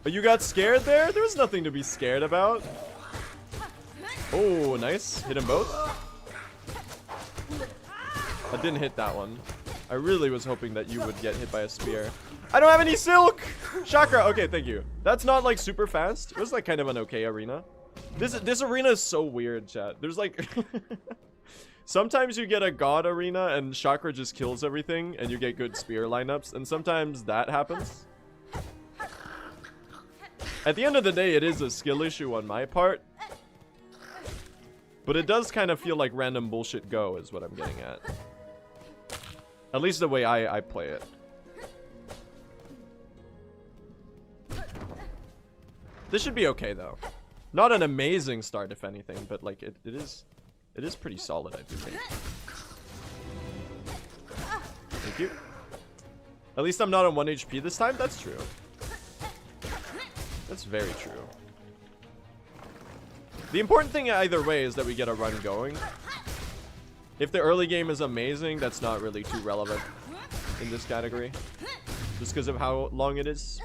But you got scared there? There was nothing to be scared about. Oh, nice. Hit them both. I didn't hit that one. I really was hoping that you would get hit by a spear. I don't have any silk! Chakra! Okay, thank you. That's not like super fast. It was like kind of an okay arena. This arena is so weird, chat. There's like... Sometimes you get a god arena and Chakra just kills everything and you get good spear lineups. And sometimes that happens. At the end of the day, it is a skill issue on my part. But it does kind of feel like random bullshit go is what I'm getting at. At least the way I play it. This should be okay though. Not an amazing start if anything, but like it is pretty solid, I do think. Thank you. At least I'm not on 1 HP this time. That's true. That's very true. The important thing either way is that we get a run going. If the early game is amazing, that's not really too relevant in this category. Just because of how long it is.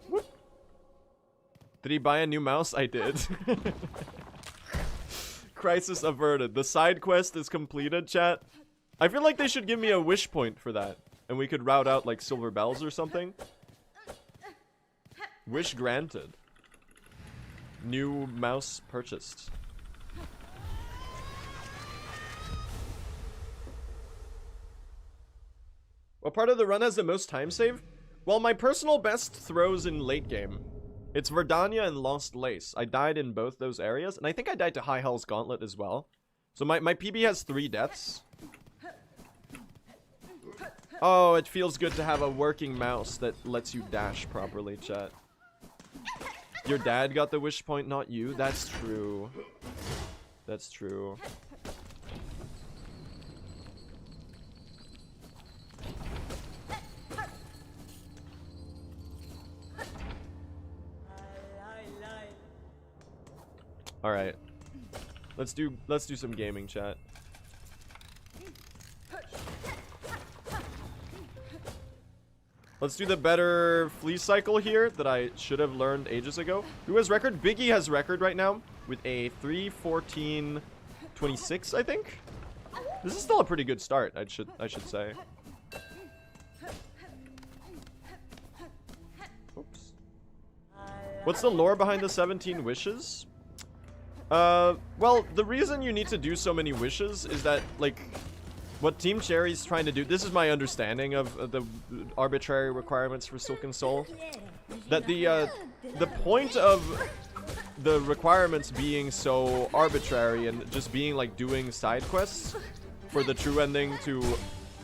Whoop. Did he buy a new mouse? I did. Crisis averted. The side quest is completed, chat. I feel like they should give me a wish point for that. And we could route out like silver bells or something. Wish granted. New mouse purchased. What part of the run has the most time save? Well, my personal best throws in late game. It's Verdania and Lost Lace. I died in both those areas, and I think I died to High Hell's Gauntlet as well. So my PB has 3 deaths. Oh, it feels good to have a working mouse that lets you dash properly, chat. Your dad got the wish point, not you. That's true. That's true. All right. Let's do some gaming, chat. Let's do the better flea cycle here that I should have learned ages ago. Who has record? Biggie has record right now with a 3:14:26, I think. This is still a pretty good start, I should say. Oops. What's the lore behind the 17 wishes? Well, the reason you need to do so many wishes is that, like, what Team Cherry's trying to do, this is my understanding of the arbitrary requirements for Silken Soul, that the point of the requirements being so arbitrary and just being like doing side quests for the true ending to,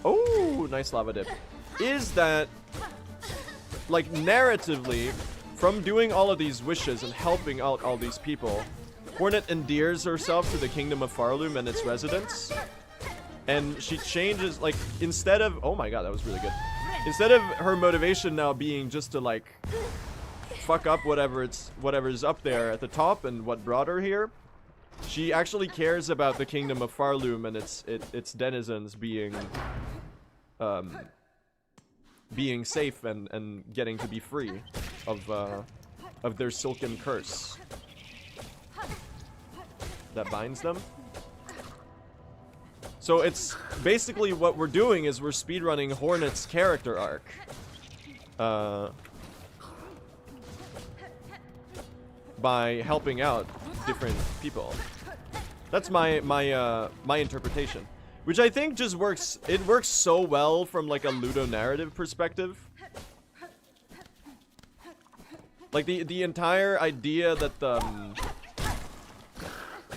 oh, nice lava dip, is that, like, narratively, from doing all of these wishes and helping out all these people, Hornet endears herself to the Kingdom of Farloom and its residents. And she changes, like, instead of, oh my god, that was really good. Instead of her motivation now being just to, like, fuck up whatever's up there at the top and what brought her here, she actually cares about the Kingdom of Farloom and its denizens being safe and getting to be free of their silken curse that binds them. So it's basically what we're doing is we're speedrunning Hornet's character arc. By helping out different people. That's my interpretation. Which I think just works, it works so well from like a ludonarrative perspective. Like the entire idea that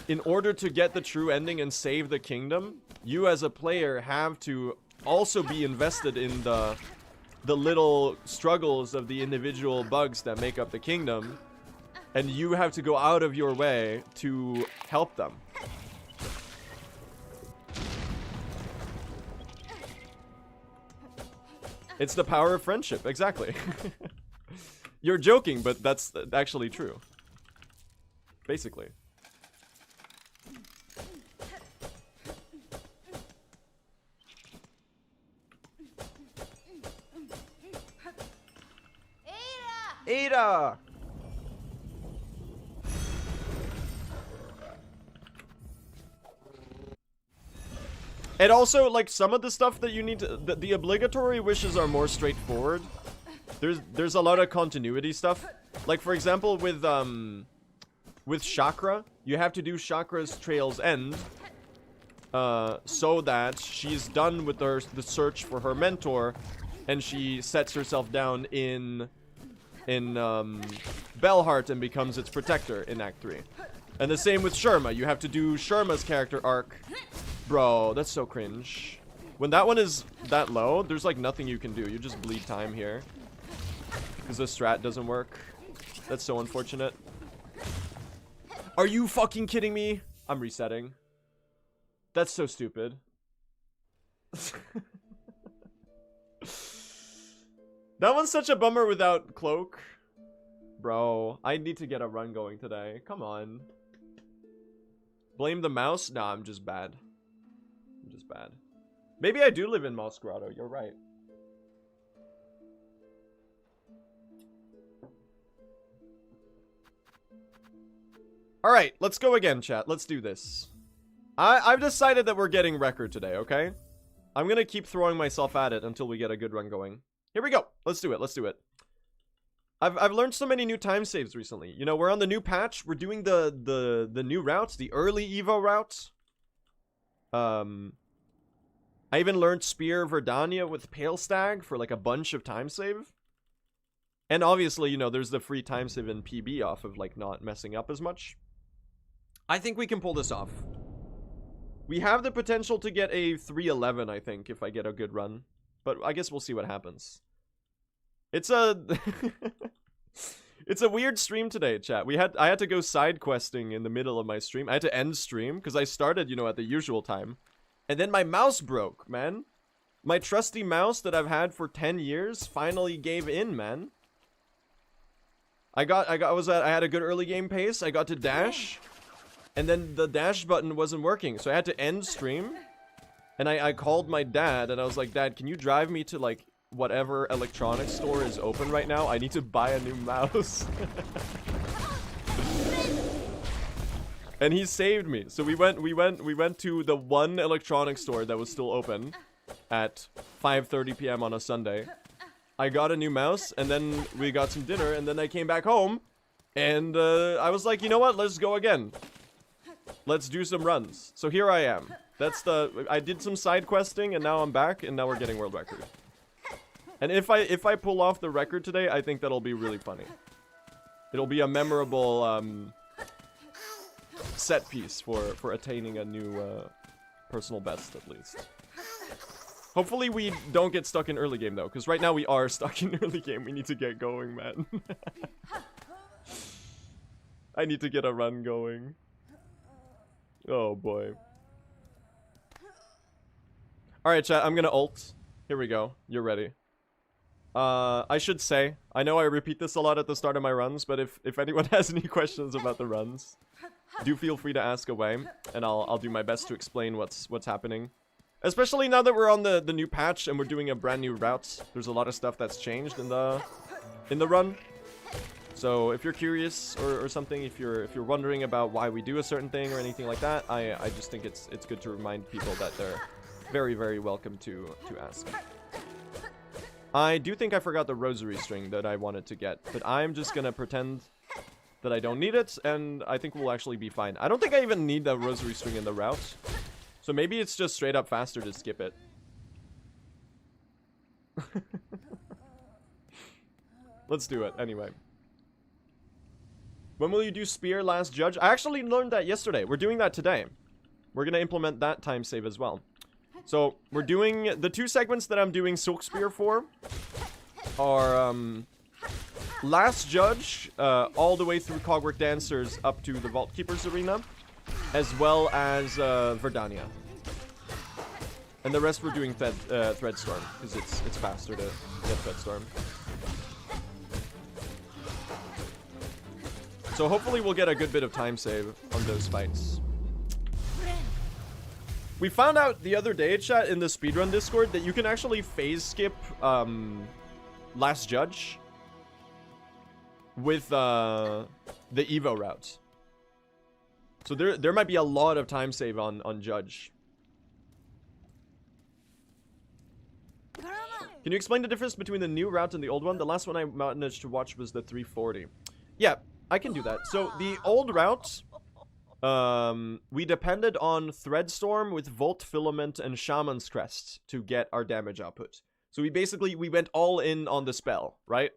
in order to get the true ending and save the kingdom, you as a player have to also be invested in the little struggles of the individual bugs that make up the kingdom, and you have to go out of your way to help them. It's the power of friendship, exactly. You're joking, but that's actually true. Basically. Ada! And also, like, some of the stuff that you need to... The obligatory wishes are more straightforward. There's a lot of continuity stuff. Like, for example, with Chakra, you have to do Chakra's Trail's End. So that she's done with the search for her mentor, and she sets herself down in Bellheart and becomes its protector in Act 3. And the same with Sherma. You have to do Sherma's character arc. Bro, that's so cringe. When that one is that low, there's like nothing you can do. You just bleed time here. Because the strat doesn't work. That's so unfortunate. Are you fucking kidding me? I'm resetting. That's so stupid. That one's such a bummer without Cloak. Bro, I need to get a run going today. Come on. Blame the mouse? Nah, I'm just bad. I'm just bad. Maybe I do live in Moss Grotto. You're right. Alright, let's go again, chat. Let's do this. I've decided that we're getting record today, okay? I'm gonna keep throwing myself at it until we get a good run going. Here we go. Let's do it. Let's do it. I've learned so many new time saves recently. You know, we're on the new patch. We're doing the new routes, the early Evo routes. I even learned Spear Verdania with Pale Stag for like a bunch of time save. And obviously, you know, there's the free time save in PB off of, like, not messing up as much. I think we can pull this off. We have the potential to get a 311, I think, if I get a good run. But I guess we'll see what happens. It's a... It's a weird stream today, chat. I had to go side questing in the middle of my stream. I had to end stream, because I started, you know, at the usual time. And then my mouse broke, man. My trusty mouse that I've had for 10 years finally gave in, man. I had a good early game pace. I got to dash, and then the dash button wasn't working, so I had to end stream. And I called my dad, and I was like, Dad, can you drive me to, like, whatever electronics store is open right now? I need to buy a new mouse. And he saved me. So we went to the one electronics store that was still open at 5:30 p.m. on a Sunday. I got a new mouse, and then we got some dinner, and then I came back home, and I was like, you know what? Let's go again. Let's do some runs. So here I am. I did some side questing, and now I'm back, and now we're getting world record. And if I pull off the record today, I think that'll be really funny. It'll be a memorable set piece for attaining a new personal best, at least. Hopefully we don't get stuck in early game, though, because right now we are stuck in early game. We need to get going, man. I need to get a run going. Oh, boy. Alright, chat, I'm gonna ult. Here we go. You're ready. I should say, I know I repeat this a lot at the start of my runs, but if anyone has any questions about the runs, do feel free to ask away, and I'll do my best to explain what's happening. Especially now that we're on the new patch and we're doing a brand new route. There's a lot of stuff that's changed in the run. So if you're curious or something, if you're wondering about why we do a certain thing or anything like that, I just think it's good to remind people that they're very, very welcome to ask. I do think I forgot the rosary string that I wanted to get, but I'm just gonna pretend that I don't need it, and I think we'll actually be fine. I don't think I even need the rosary string in the route. So maybe it's just straight up faster to skip it. Let's do it, anyway. When will you do Spear Last Judge? I actually learned that yesterday. We're doing that today. We're gonna implement that time save as well. So, we're doing... The two segments that I'm doing Silk Spear for are, Last Judge, all the way through Cogwork Dancers up to the Vault Keeper's Arena, as well as, Verdania. And the rest we're doing Threadstorm, because it's faster to get Threadstorm. So hopefully we'll get a good bit of time save on those fights. We found out the other day, chat, in the speedrun Discord, that you can actually phase skip Last Judge with the Evo route. So there might be a lot of time save on Judge. Can you explain the difference between the new route and the old one? The last one I managed to watch was the 340. Yeah, I can do that. So the old route, we depended on Threadstorm with Volt Filament and Shaman's Crest to get our damage output. So we went all in on the spell, right?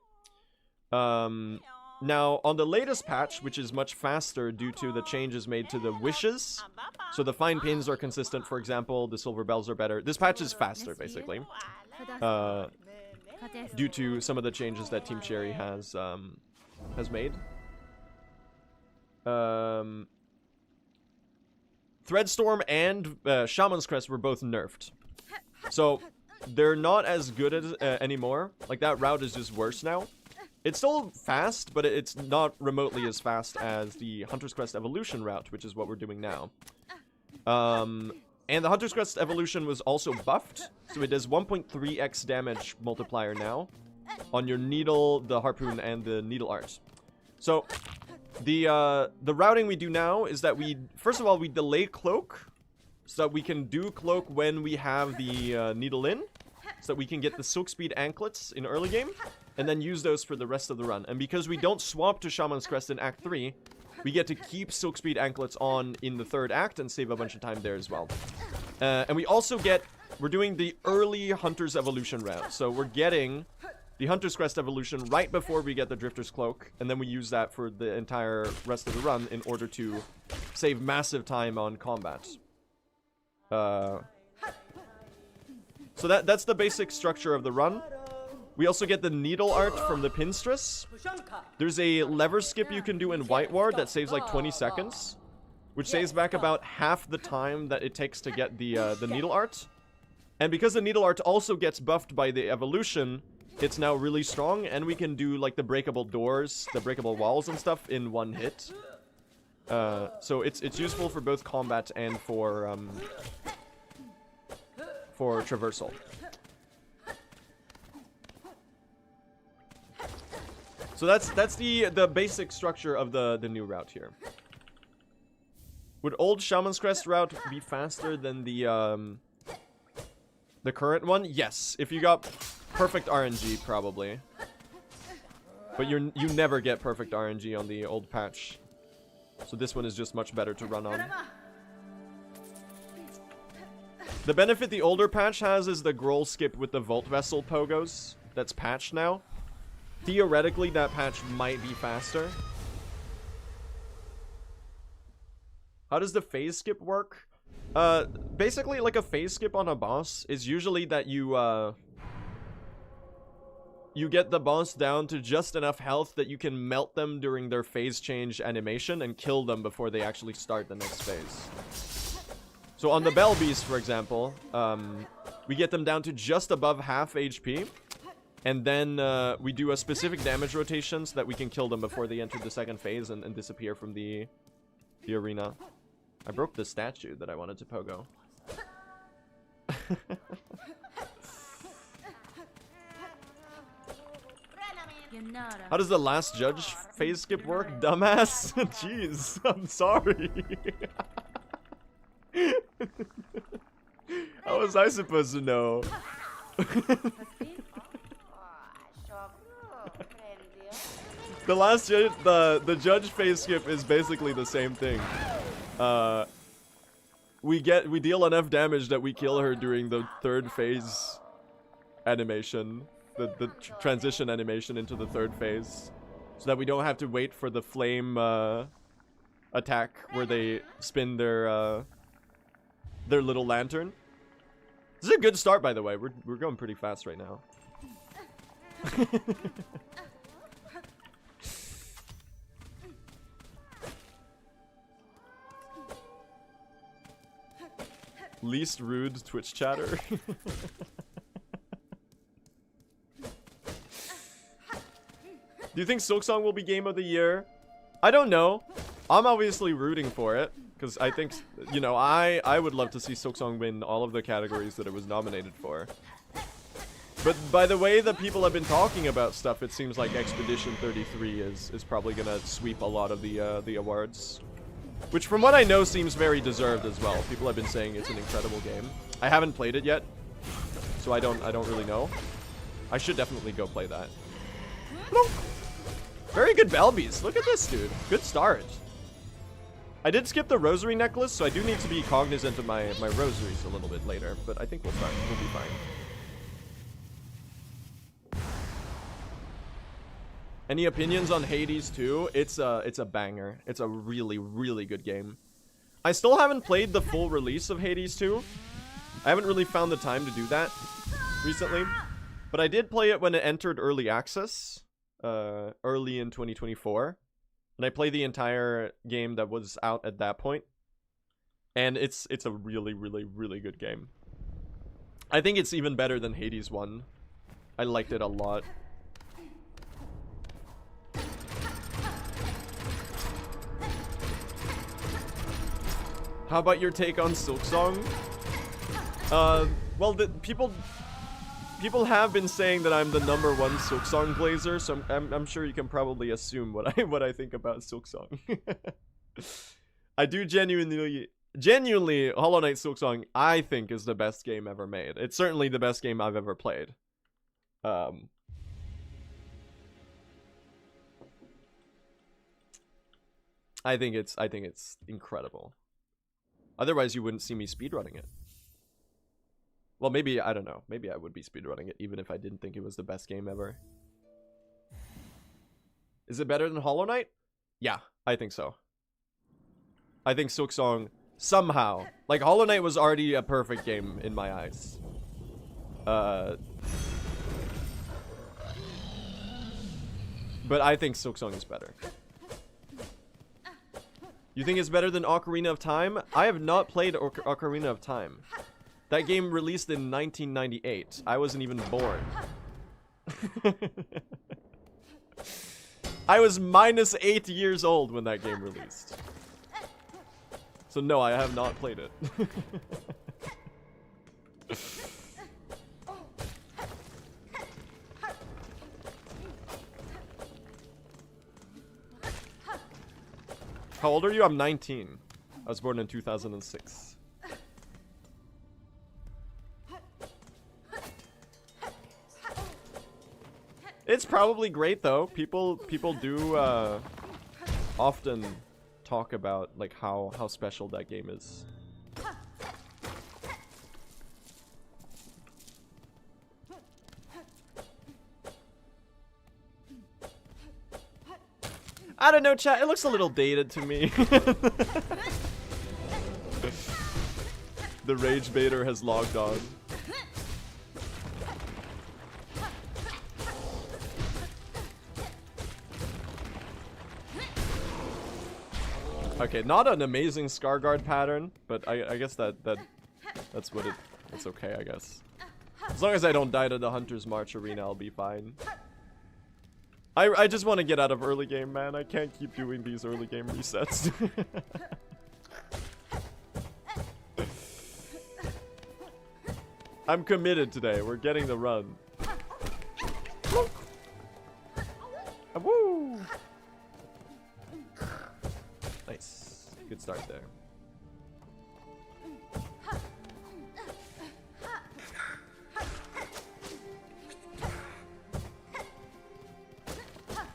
Now, on the latest patch, which is much faster due to the changes made to the wishes, so the fine pins are consistent, for example, the silver bells are better. This patch is faster, basically, due to some of the changes that Team Cherry has made. Threadstorm and Shaman's Crest were both nerfed, so they're not as good as anymore. Like, that route is just worse now. It's still fast, but it's not remotely as fast as the Hunter's Crest Evolution route, which is what we're doing now. And the Hunter's Crest Evolution was also buffed, so it does 1.3x damage multiplier now on your Needle, the Harpoon, and the Needle Art. So, the routing we do now is that first of all, we delay Cloak, so that we can do Cloak when we have the Needle in, so that we can get the Silk Speed Anklets in early game, and then use those for the rest of the run. And because we don't swap to Shaman's Crest in Act 3, we get to keep Silk Speed Anklets on in the third act and save a bunch of time there as well. And we also we're doing the early Hunter's Evolution route. So we're getting the Hunter's Crest evolution right before we get the Drifter's Cloak, and then we use that for the entire rest of the run in order to save massive time on combat. So that's the basic structure of the run. We also get the needle art from the Pinstress. There's a lever skip you can do in White Ward that saves like 20 seconds, which saves back about half the time that it takes to get the needle art. And because the needle art also gets buffed by the evolution, it's now really strong, and we can do like the breakable doors, the breakable walls and stuff in one hit. So it's useful for both combat and for traversal. So that's the basic structure of the new route here. Would old Shaman's Crest route be faster than the current one? Yes, if you got perfect RNG, probably. But you never get perfect RNG on the old patch. So this one is just much better to run on. The benefit the older patch has is the Groll skip with the Vault Vessel pogos. That's patched now. Theoretically, that patch might be faster. How does the phase skip work? Basically, like a phase skip on a boss is usually that you get the boss down to just enough health that you can melt them during their phase change animation and kill them before they actually start the next phase. So on the Bell Beast, for example, we get them down to just above half HP, and then we do a specific damage rotation so that we can kill them before they enter the second phase and disappear from the arena. I broke the statue that I wanted to pogo. How does the last judge phase skip work, dumbass? Jeez, I'm sorry. How was I supposed to know? The last judge, the judge phase skip is basically the same thing. We deal enough damage that we kill her during the third phase animation, the transition animation into the third phase, so that we don't have to wait for the flame attack where they spin their little lantern. This is a good start, by the way. We're going pretty fast right now. Least rude Twitch chatter. Do you think Silksong will be game of the year? I don't know. I'm obviously rooting for it, because I think, you know, I would love to see Silksong win all of the categories that it was nominated for. But by the way that people have been talking about stuff, it seems like Expedition 33 is probably gonna sweep a lot of the awards. Which, from what I know, seems very deserved as well. People have been saying it's an incredible game. I haven't played it yet, so I don't really know. I should definitely go play that. Very good Belbies. Look at this, dude. Good start. I did skip the rosary necklace, so I do need to be cognizant of my rosaries a little bit later, but I think we'll be fine. Any opinions on Hades 2? It's a banger. It's a really, really good game. I still haven't played the full release of Hades 2. I haven't really found the time to do that recently. But I did play it when it entered early access, early in 2024. And I played the entire game that was out at that point. And it's a really, really, really good game. I think it's even better than Hades 1. I liked it a lot. How about your take on Silksong? Well, people have been saying that I'm the #1 Silksong blazer, so I'm sure you can probably assume what I think about Silksong. I do genuinely Hollow Knight Silksong I think is the best game ever made. It's certainly the best game I've ever played. I think it's incredible. Otherwise, you wouldn't see me speedrunning it. Well, maybe, I don't know. Maybe I would be speedrunning it even if I didn't think it was the best game ever. Is it better than Hollow Knight? Yeah, I think so. I think Silksong somehow, like Hollow Knight was already a perfect game in my eyes. But I think Silksong is better. You think it's better than Ocarina of Time? I have not played Ocarina of Time. That game released in 1998. I wasn't even born. I was minus 8 years old when that game released. So no, I have not played it. How old are you? I'm 19. I was born in 2006. It's probably great though. People do often talk about like how special that game is. I don't know, chat. It looks a little dated to me. The rage baiter has logged on. Okay, not an amazing Scarguard pattern, but I guess that's what it's okay, I guess. As long as I don't die to the Hunter's March arena, I'll be fine. I just want to get out of early game, man. I can't keep doing these early game resets. I'm committed today. We're getting the run. Woo! Nice. Good start there.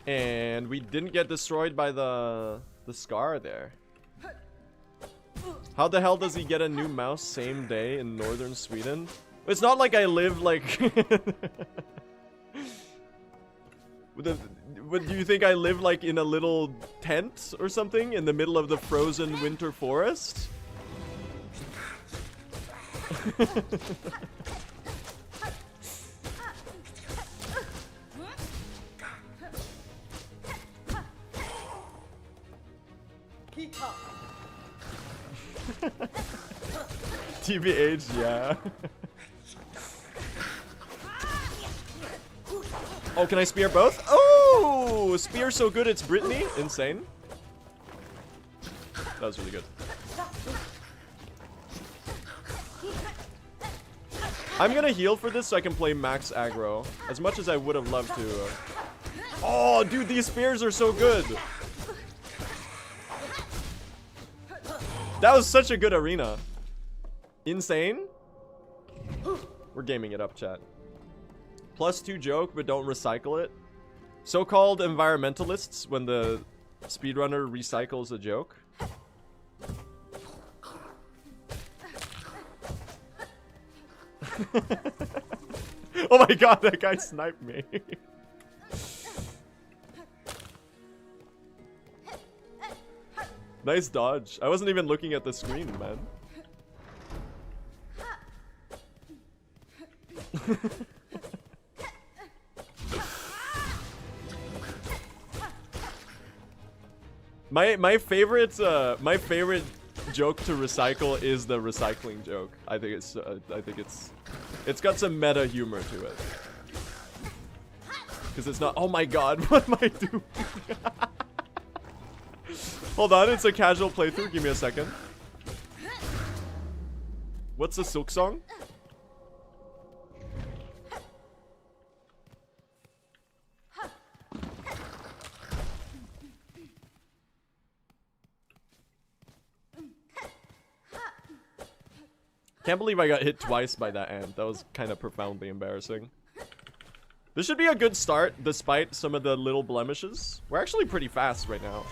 And we didn't get destroyed by the scar there. How the hell does he get a new mouse same day in northern Sweden? It's not like I live like... What do you think I live like in a little tent or something in the middle of the frozen winter forest? TBH, yeah. Oh, can I spear both? Oh, spear so good it's Brittany. Insane. That was really good. I'm gonna heal for this so I can play max aggro. As much as I would have loved to. Oh, dude, these spears are so good. That was such a good arena. Insane. We're gaming it up, chat. +2 joke, but don't recycle it. So-called environmentalists when the speedrunner recycles a joke. Oh my god, that guy sniped me. Nice dodge. I wasn't even looking at the screen, man. My favorite joke to recycle is the recycling joke. I think it's got some meta humor to it. Because it's not, oh my god, what am I doing? Hold on, it's a casual playthrough. Give me a second. What's the Silksong? Can't believe I got hit twice by that ant. That was kind of profoundly embarrassing. This should be a good start, despite some of the little blemishes. We're actually pretty fast right now.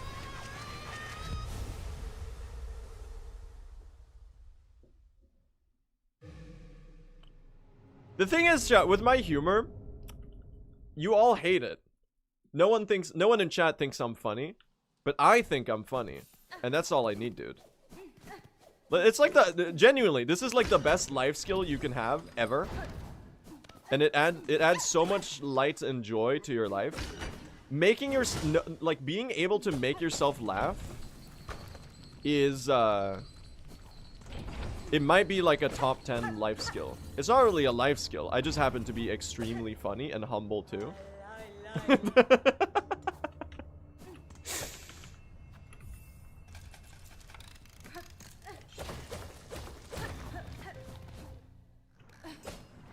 The thing is, chat, with my humor, you all hate it. No one in chat thinks I'm funny, but I think I'm funny. And that's all I need, dude. It's like genuinely, this is like the best life skill you can have ever. And it adds so much light and joy to your life. Making like being able to make yourself laugh is it might be like a top 10 life skill. It's not really a life skill. I just happen to be extremely funny and humble too.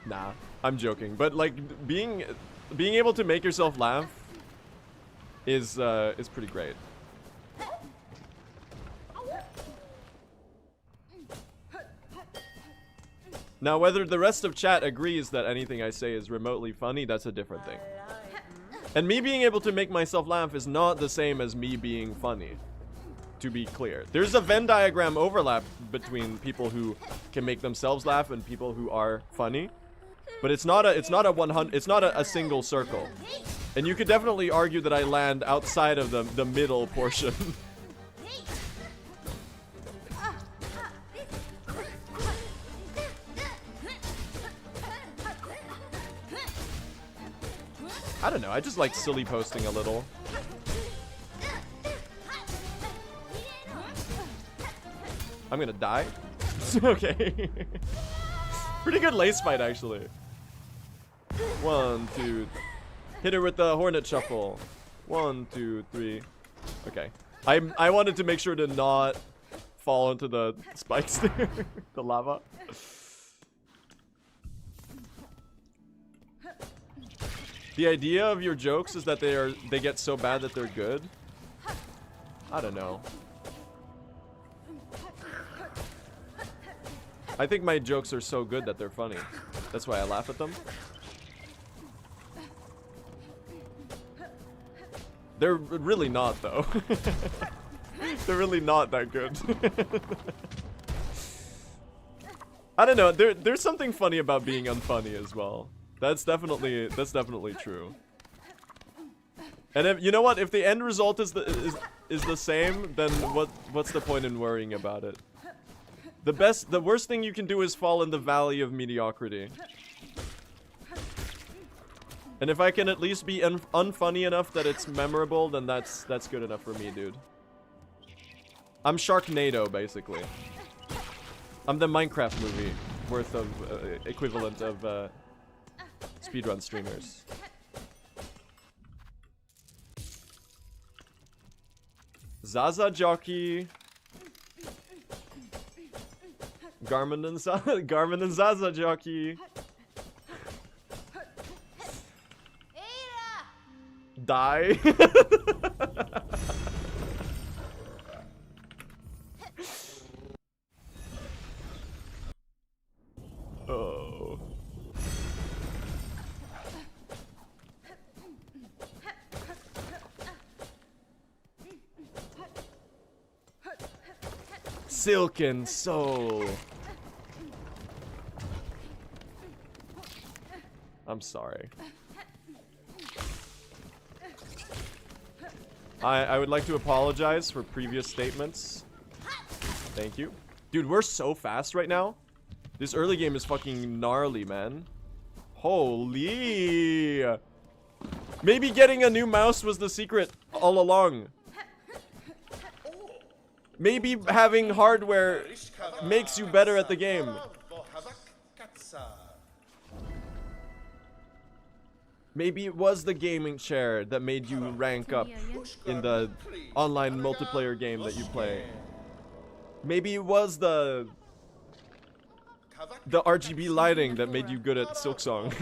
Nah, I'm joking. But like being able to make yourself laugh is pretty great. Now, whether the rest of chat agrees that anything I say is remotely funny, that's a different thing. And me being able to make myself laugh is not the same as me being funny. To be clear, there's a Venn diagram overlap between people who can make themselves laugh and people who are funny, but it's not a single circle. And you could definitely argue that I land outside of the middle portion. I don't know, I just like silly posting a little. I'm gonna die. Okay. Pretty good lace fight, actually. 1, 2. Hit her with the hornet shuffle. 1, 2, 3. Okay. I wanted to make sure to not fall into the spikes there. The lava. The idea of your jokes is that they get so bad that they're good. I don't know. I think my jokes are so good that they're funny. That's why I laugh at them. They're really not, though. They're really not that good. I don't know. There's something funny about being unfunny as well. That's definitely true. And if, you know what? If the end result is the same, then what's the point in worrying about it? The worst thing you can do is fall in the valley of mediocrity. And if I can at least be unfunny enough that it's memorable, then that's good enough for me, dude. I'm Sharknado, basically. I'm the Minecraft movie worth of equivalent of speedrun streamers. Zaza Jockey. Garmin and Zaza Jockey. Die. Oh. Silken Soul. I'm sorry. I would like to apologize for previous statements. Thank you. Dude, we're so fast right now. This early game is fucking gnarly, man. Holy. Maybe getting a new mouse was the secret all along. Maybe having hardware makes you better at the game. Maybe it was the gaming chair that made you rank up in the online multiplayer game that you play. Maybe it was the RGB lighting that made you good at Silksong.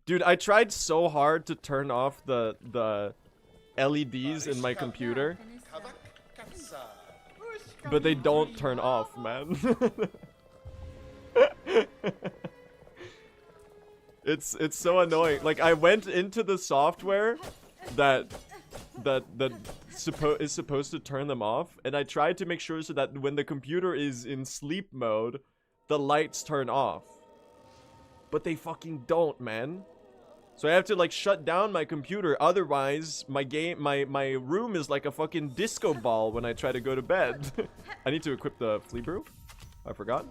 Dude, I tried so hard to turn off the LEDs in my computer, but they don't turn off, man. It's so annoying. Like, I went into the software that is supposed to turn them off, and I tried to make sure so that when the computer is in sleep mode, the lights turn off. But they fucking don't, man. So I have to like shut down my computer, otherwise my room is like a fucking disco ball when I try to go to bed. I need to equip the flea brew. I forgot.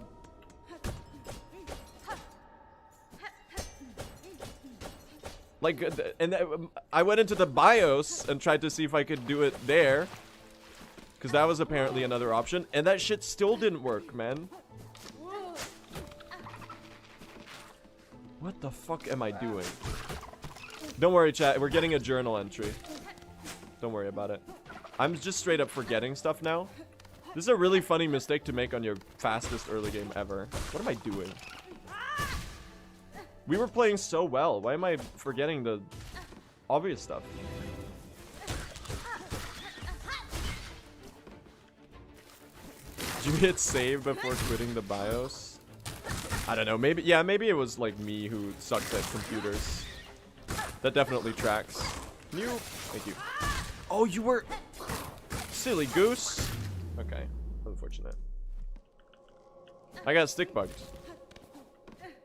Like, and I went into the BIOS and tried to see if I could do it there, because that was apparently another option, and that shit still didn't work, man. What the fuck am I doing? Don't worry, chat. We're getting a journal entry. Don't worry about it. I'm just straight up forgetting stuff now. This is a really funny mistake to make on your fastest early game ever. What am I doing? We were playing so well. Why am I forgetting the obvious stuff? Did you hit save before quitting the BIOS? I don't know. Maybe, yeah, maybe it was like me who sucked at computers. That definitely tracks. Thank you. Oh, you were... Silly goose. Okay. Unfortunate. I got stick bugged.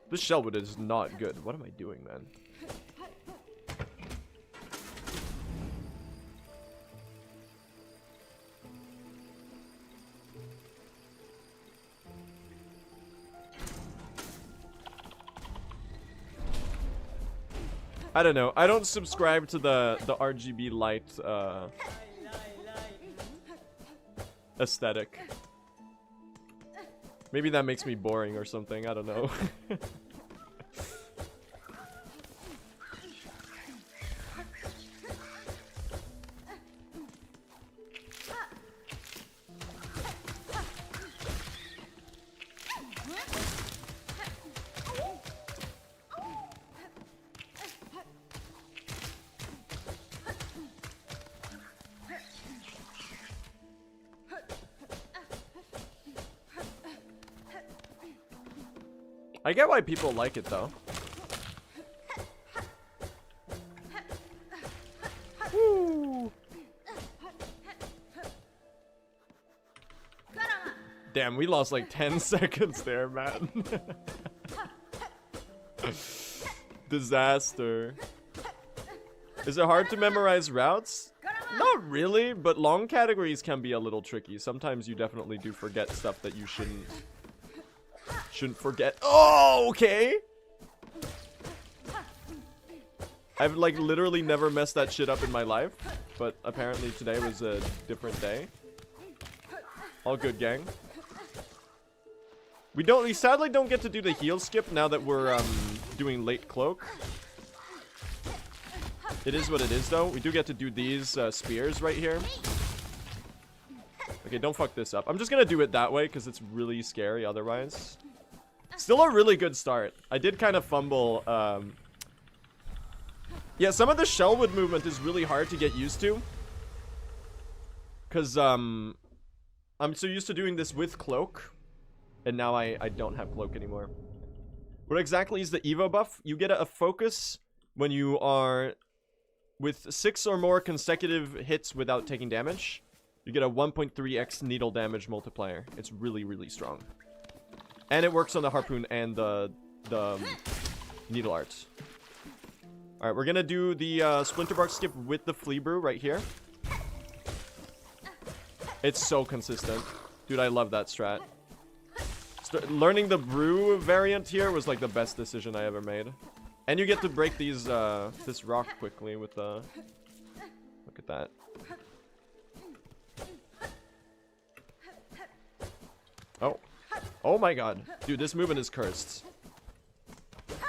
This shellwood is not good. What am I doing, man? I don't know. I don't subscribe to the RGB light aesthetic. Maybe that makes me boring or something. I don't know. I get why people like it though. Woo. Damn, we lost like 10 seconds there, man. Disaster. Is it hard to memorize routes? Not really, but long categories can be a little tricky. Sometimes you definitely do forget stuff that you shouldn't forget. Oh, okay. I've like literally never messed that shit up in my life, but apparently today was a different day. All good, gang. We sadly don't get to do the heal skip now that we're doing late cloak. It is what it is though. We do get to do these spears right here. Okay, don't fuck this up. I'm just gonna do it that way because it's really scary otherwise. Still a really good start. I did kind of fumble. Yeah, some of the shellwood movement is really hard to get used to. Because I'm so used to doing this with cloak. And now I don't have cloak anymore. What exactly is the Evo buff? You get a focus when you are with 6 or more consecutive hits without taking damage. You get a 1.3x needle damage multiplier. It's really, really strong. And it works on the harpoon and the needle arts. Alright, we're gonna do the splinter bark skip with the flea brew right here. It's so consistent. Dude, I love that strat. Learning the brew variant here was like the best decision I ever made. And you get to break these this rock quickly with the... Look at that. Oh. Oh my god. Dude, this movement is cursed.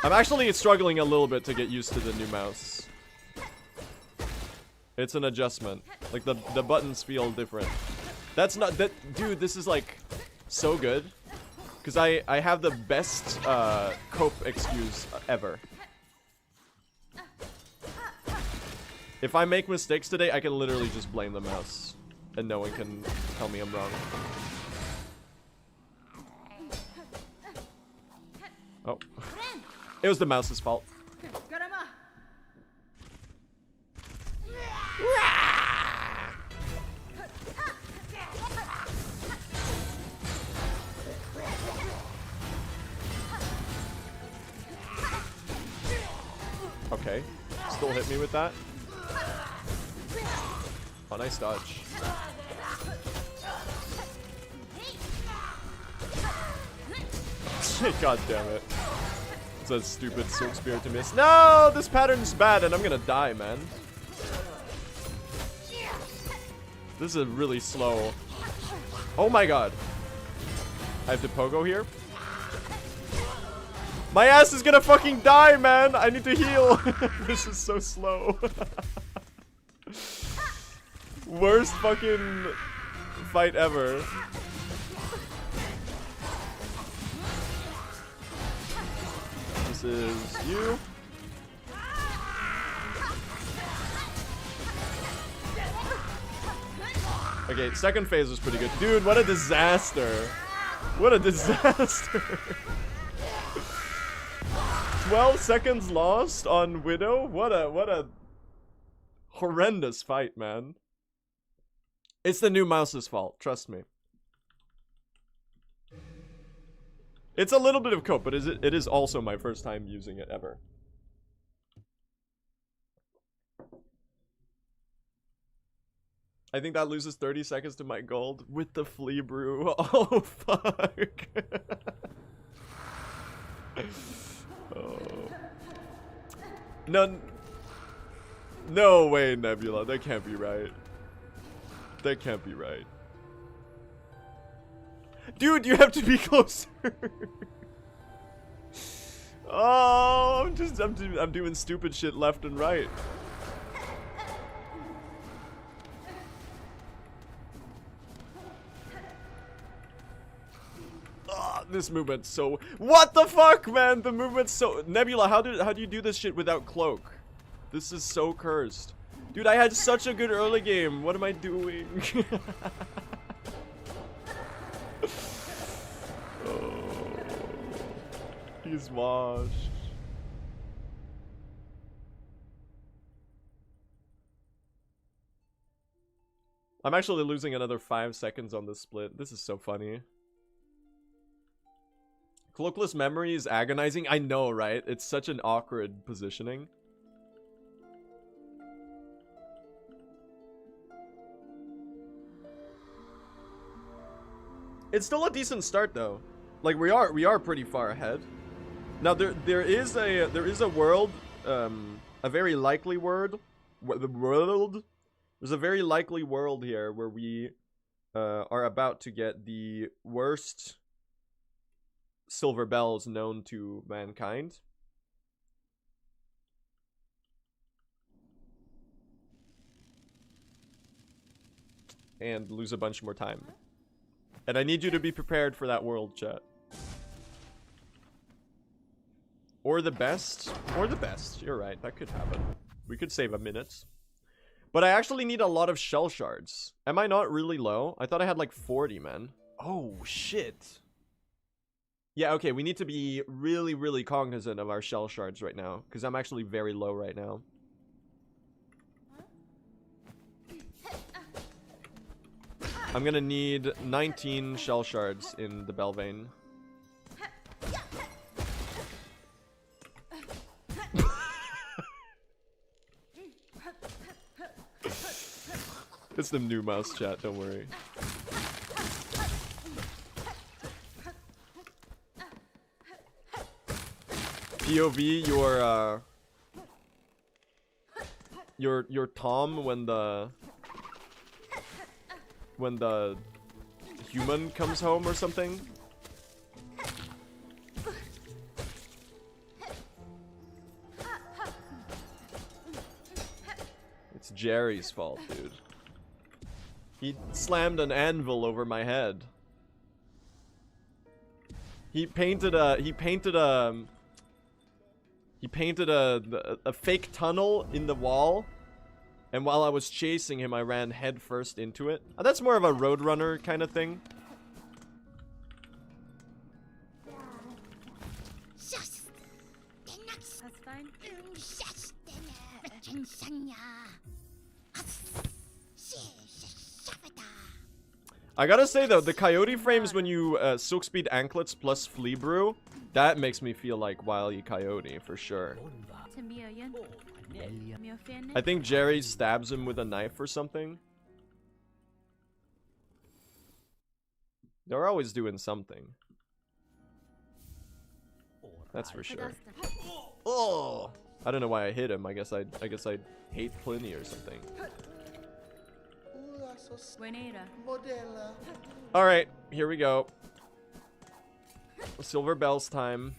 I'm actually struggling a little bit to get used to the new mouse. It's an adjustment. Like, the buttons feel different. That's not... that. Dude, this is, like, so good. Because I have the best cope excuse ever. If I make mistakes today, I can literally just blame the mouse. And no one can tell me I'm wrong. Oh. It was the mouse's fault. Okay. Still hit me with that. Oh, nice dodge. God damn it. It's a stupid Silk Spear to miss. No! This pattern's bad and I'm gonna die, man. This is really slow. Oh my god. I have to pogo here. My ass is gonna fucking die, man. I need to heal. This is so slow. Worst fucking fight ever. This is you. Okay, second phase was pretty good. Dude, what a disaster. What a disaster. 12 seconds lost on Widow? What a horrendous fight, man. It's the new mouse's fault, trust me. It's a little bit of cope, but it is also my first time using it ever. I think that loses 30 seconds to my gold with the flea brew. Oh, fuck. Oh. No way, Nebula. That can't be right. That can't be right. Dude, you have to be closer. Oh, I'm doing stupid shit left and right. Oh, this movement's so... What the fuck, man? The movement's so... Nebula, how do you do this shit without cloak? This is so cursed. Dude, I had such a good early game. What am I doing? Oh, he's washed. I'm actually losing another 5 seconds on this split. This is so funny. Cloakless memory is agonizing. I know, right? It's such an awkward positioning. It's still a decent start though. Like we are pretty far ahead. Now there is a world, a very likely world. There's a very likely world here where we are about to get the worst silver bells known to mankind. And lose a bunch more time. And I need you to be prepared for that world, chat. Or the best. Or the best. You're right. That could happen. We could save a minute. But I actually need a lot of shell shards. Am I not really low? I thought I had like 40, man. Oh, shit. Yeah, okay. We need to be really, really cognizant of our shell shards right now. Because I'm actually very low right now. I'm gonna need 19 shell shards in the Belvane. It's the new mouse chat, don't worry. POV, your Tom when the human comes home or something. It's Jerry's fault, dude. He slammed an anvil over my head. He painted a fake tunnel in the wall. And while I was chasing him, I ran head first into it. That's more of a Roadrunner kind of thing. I gotta say though, the coyote frames when you silk speed anklets plus flea brew, that makes me feel like Wile E. Coyote for sure. I think Jerry stabs him with a knife or something. They're always doing something. That's for sure. Oh, I don't know why I hit him. I guess I hate Pliny or something. All right, here we go. Silver bells time.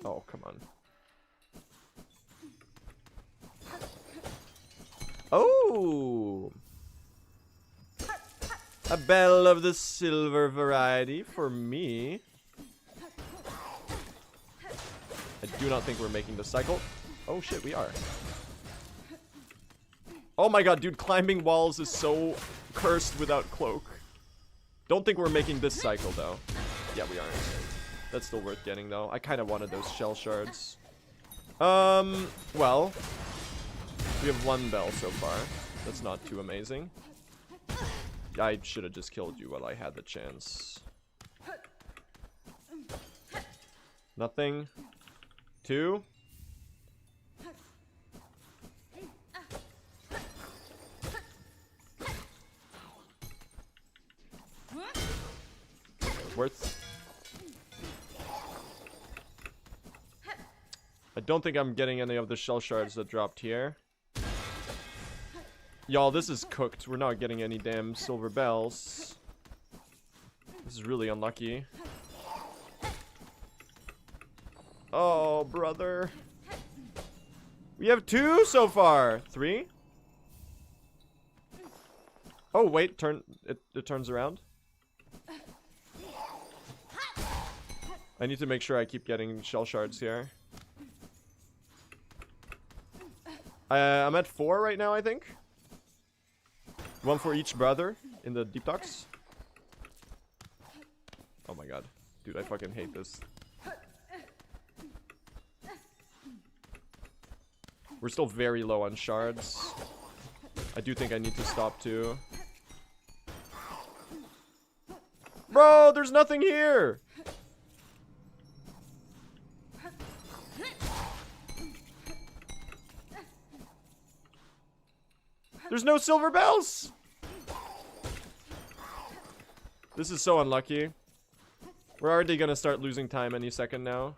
Oh, come on. Oh! A bell of the silver variety for me. I do not think we're making the cycle. Oh shit, we are. Oh my god, dude, climbing walls is so cursed without cloak. Don't think we're making this cycle though. Yeah, we aren't. That's still worth getting though. I kind of wanted those shell shards. Well, we have one bell so far. That's not too amazing. I should have just killed you while I had the chance. Nothing. 2. Worth. I don't think I'm getting any of the shell shards that dropped here. Y'all, this is cooked. We're not getting any damn silver bells. This is really unlucky. Oh, brother. We have 2 so far. 3? Oh, wait. It turns around. I need to make sure I keep getting shell shards here. I'm at 4 right now, I think. 1 for each brother in the deep docks. Oh my god. Dude, I fucking hate this. We're still very low on shards. I do think I need to stop too. Bro, there's nothing here! There's no silver bells! This is so unlucky. We're already gonna start losing time any second now.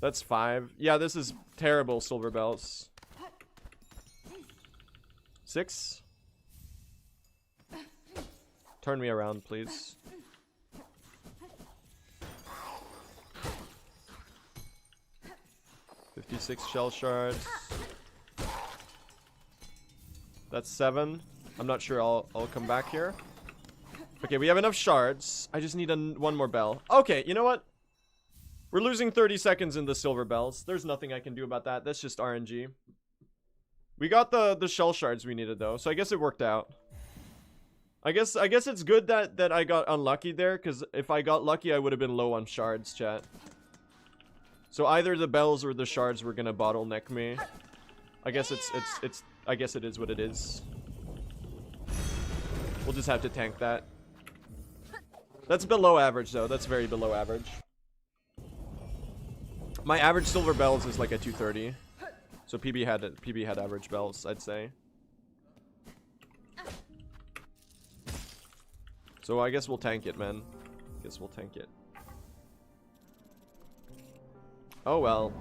That's 5. Yeah, this is terrible silver bells. 6. Turn me around, please. $56 shell shards. That's 7. I'm not sure I'll come back here. Okay, we have enough shards. I just need one more bell. Okay, you know what? We're losing 30 seconds in the silver bells. There's nothing I can do about that. That's just RNG. We got the shell shards we needed though, so I guess it worked out. I guess it's good that I got unlucky there, because if I got lucky, I would have been low on shards, chat. So either the bells or the shards were gonna bottleneck me. I guess I guess it is what it is. We'll just have to tank that. That's below average though. That's very below average. My average silver bells is like a 230. So PB had average bells, I'd say. So I guess we'll tank it, man. Guess we'll tank it. Oh well.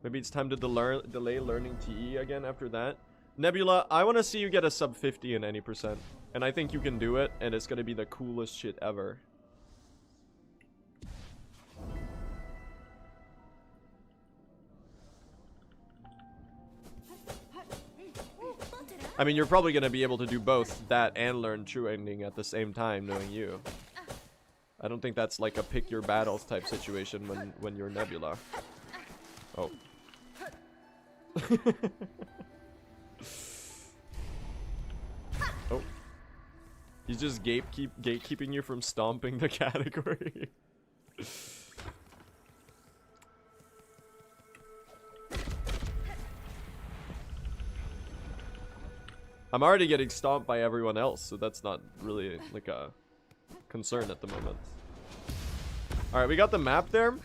Maybe it's time to delay learning TE again after that. Nebula, I want to see you get a sub 50 in any percent. And I think you can do it, and it's going to be the coolest shit ever. I mean, you're probably going to be able to do both that and learn true ending at the same time, knowing you. I don't think that's like a pick your battles type situation when you're Nebula. Oh. He's just gatekeeping you from stomping the category. I'm already getting stomped by everyone else, so that's not really like a concern at the moment. Alright, we got the map there.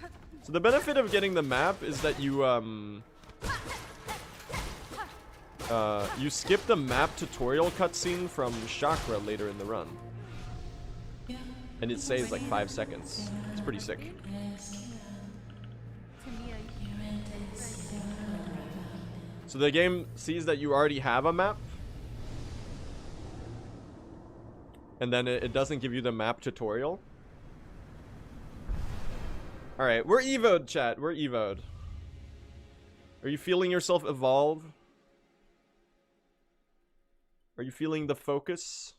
So the benefit of getting the map is that you you skip the map tutorial cutscene from Chakra later in the run. And it saves like 5 seconds. It's pretty sick. So the game sees that you already have a map. And then it doesn't give you the map tutorial. Alright, we're evoed, chat. We're evoed. Are you feeling yourself evolve? Are you feeling the focus?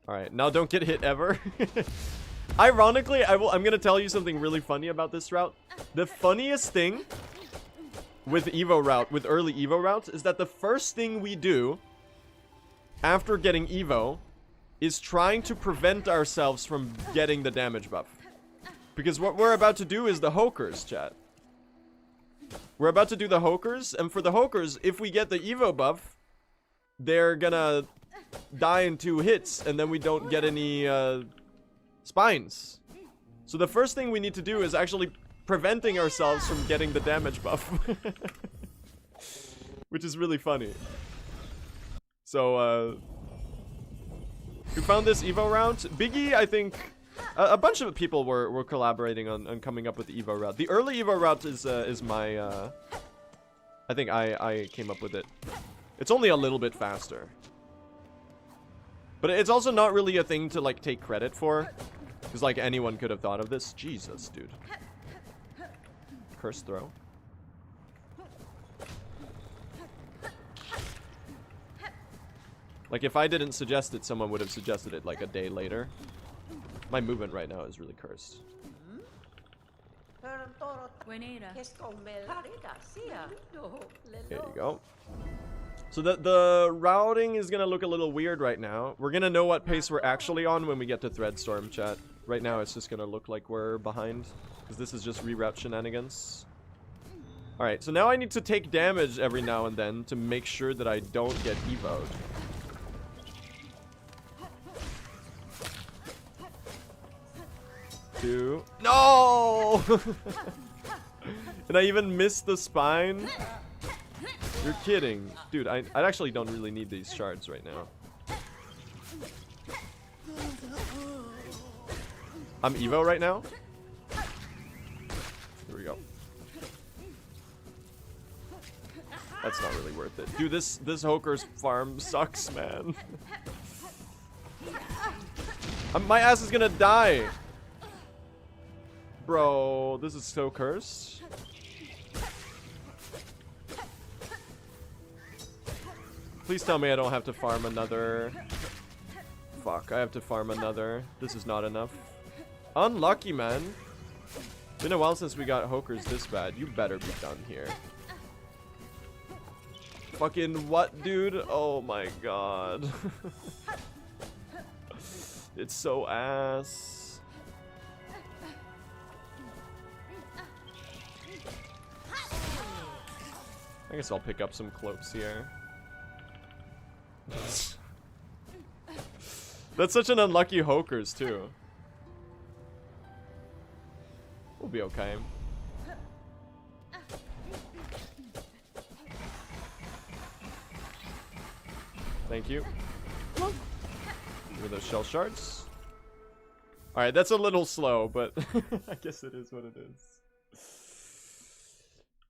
Alright, now don't get hit ever. Ironically, I'm gonna tell you something really funny about this route. The funniest thing with early Evo routes, is that the first thing we do after getting Evo is trying to prevent ourselves from getting the damage buff. Because what we're about to do is the Hokers, chat. We're about to do the Hokers, and for the Hokers, if we get the Evo buff, they're gonna die in 2 hits, and then we don't get any spines. So the first thing we need to do is actually preventing ourselves from getting the damage buff. Which is really funny. So, who found this Evo route? Biggie, I think, a bunch of people were collaborating on coming up with the Evo route. The early Evo route is my, I think I came up with it. It's only a little bit faster. But it's also not really a thing to, like, take credit for. Because, like, anyone could have thought of this. Jesus, dude. Curse throw. Like, if I didn't suggest it, someone would have suggested it, like, a day later. My movement right now is really cursed. There you go. So the routing is gonna look a little weird right now. We're gonna know what pace we're actually on when we get to Threadstorm, chat. Right now it's just gonna look like we're behind, because this is just reroute shenanigans. Alright, so now I need to take damage every now and then to make sure that I don't get evoed. Two. No! And I even missed the spine? You're kidding. Dude, I actually don't really need these shards right now. I'm Evo right now. Here we go. That's not really worth it. Dude, this Hoker's farm sucks, man. My ass is gonna die. Bro, this is so cursed. Please tell me I don't have to farm another. Fuck, I have to farm another. This is not enough. Unlucky, man. Been a while since we got Hokers this bad. You better be done here. Fucking what, dude? Oh my god. It's so ass. I guess I'll pick up some cloaks here. That's such an unlucky Hokers too. We'll be okay. Thank you. Give me those shell shards. Alright, that's a little slow, but I guess it is what it is.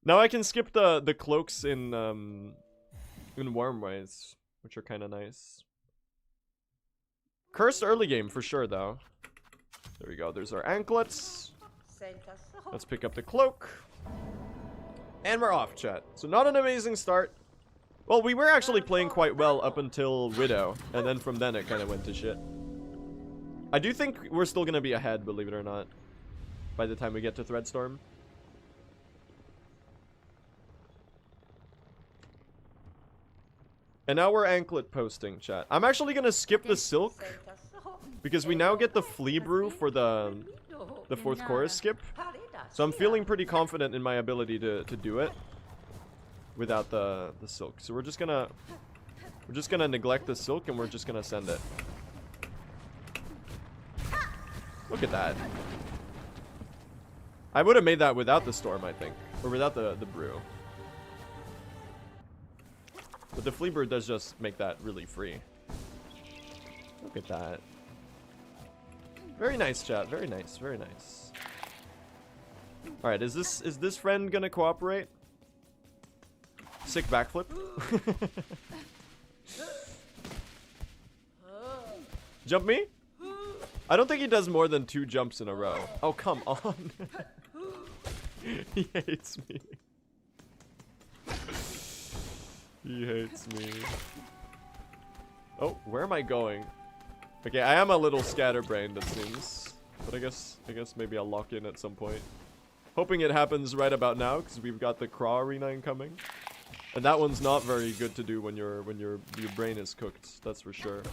Now I can skip the cloaks in warm ways, which are kind of nice. Cursed early game for sure, though. There we go. There's our anklets. Let's pick up the cloak. And we're off, chat. So not an amazing start. Well, we were actually playing quite well up until Widow. And then from then it kind of went to shit. I do think we're still gonna be ahead, believe it or not, by the time we get to Threadstorm. And now we're anklet posting, chat. I'm actually gonna skip the silk because we now get the flea brew for the fourth chorus skip. So I'm feeling pretty confident in my ability to do it without the silk. So we're just gonna neglect the silk and we're just gonna send it. Look at that. I would have made that without the storm, I think, or without the brew. But the flea brew does just make that really free. Look at that. Very nice, chat. Very nice. Very nice. All right, is this friend gonna cooperate? Sick backflip. Jump me? I don't think he does more than 2 jumps in a row. Oh, come on. He hates me. He hates me. Oh, where am I going? Okay, I am a little scatterbrained, it seems. But I guess maybe I'll lock in at some point. Hoping it happens right about now, because we've got the Craw Arena incoming. And that one's not very good to do when your brain is cooked, that's for sure.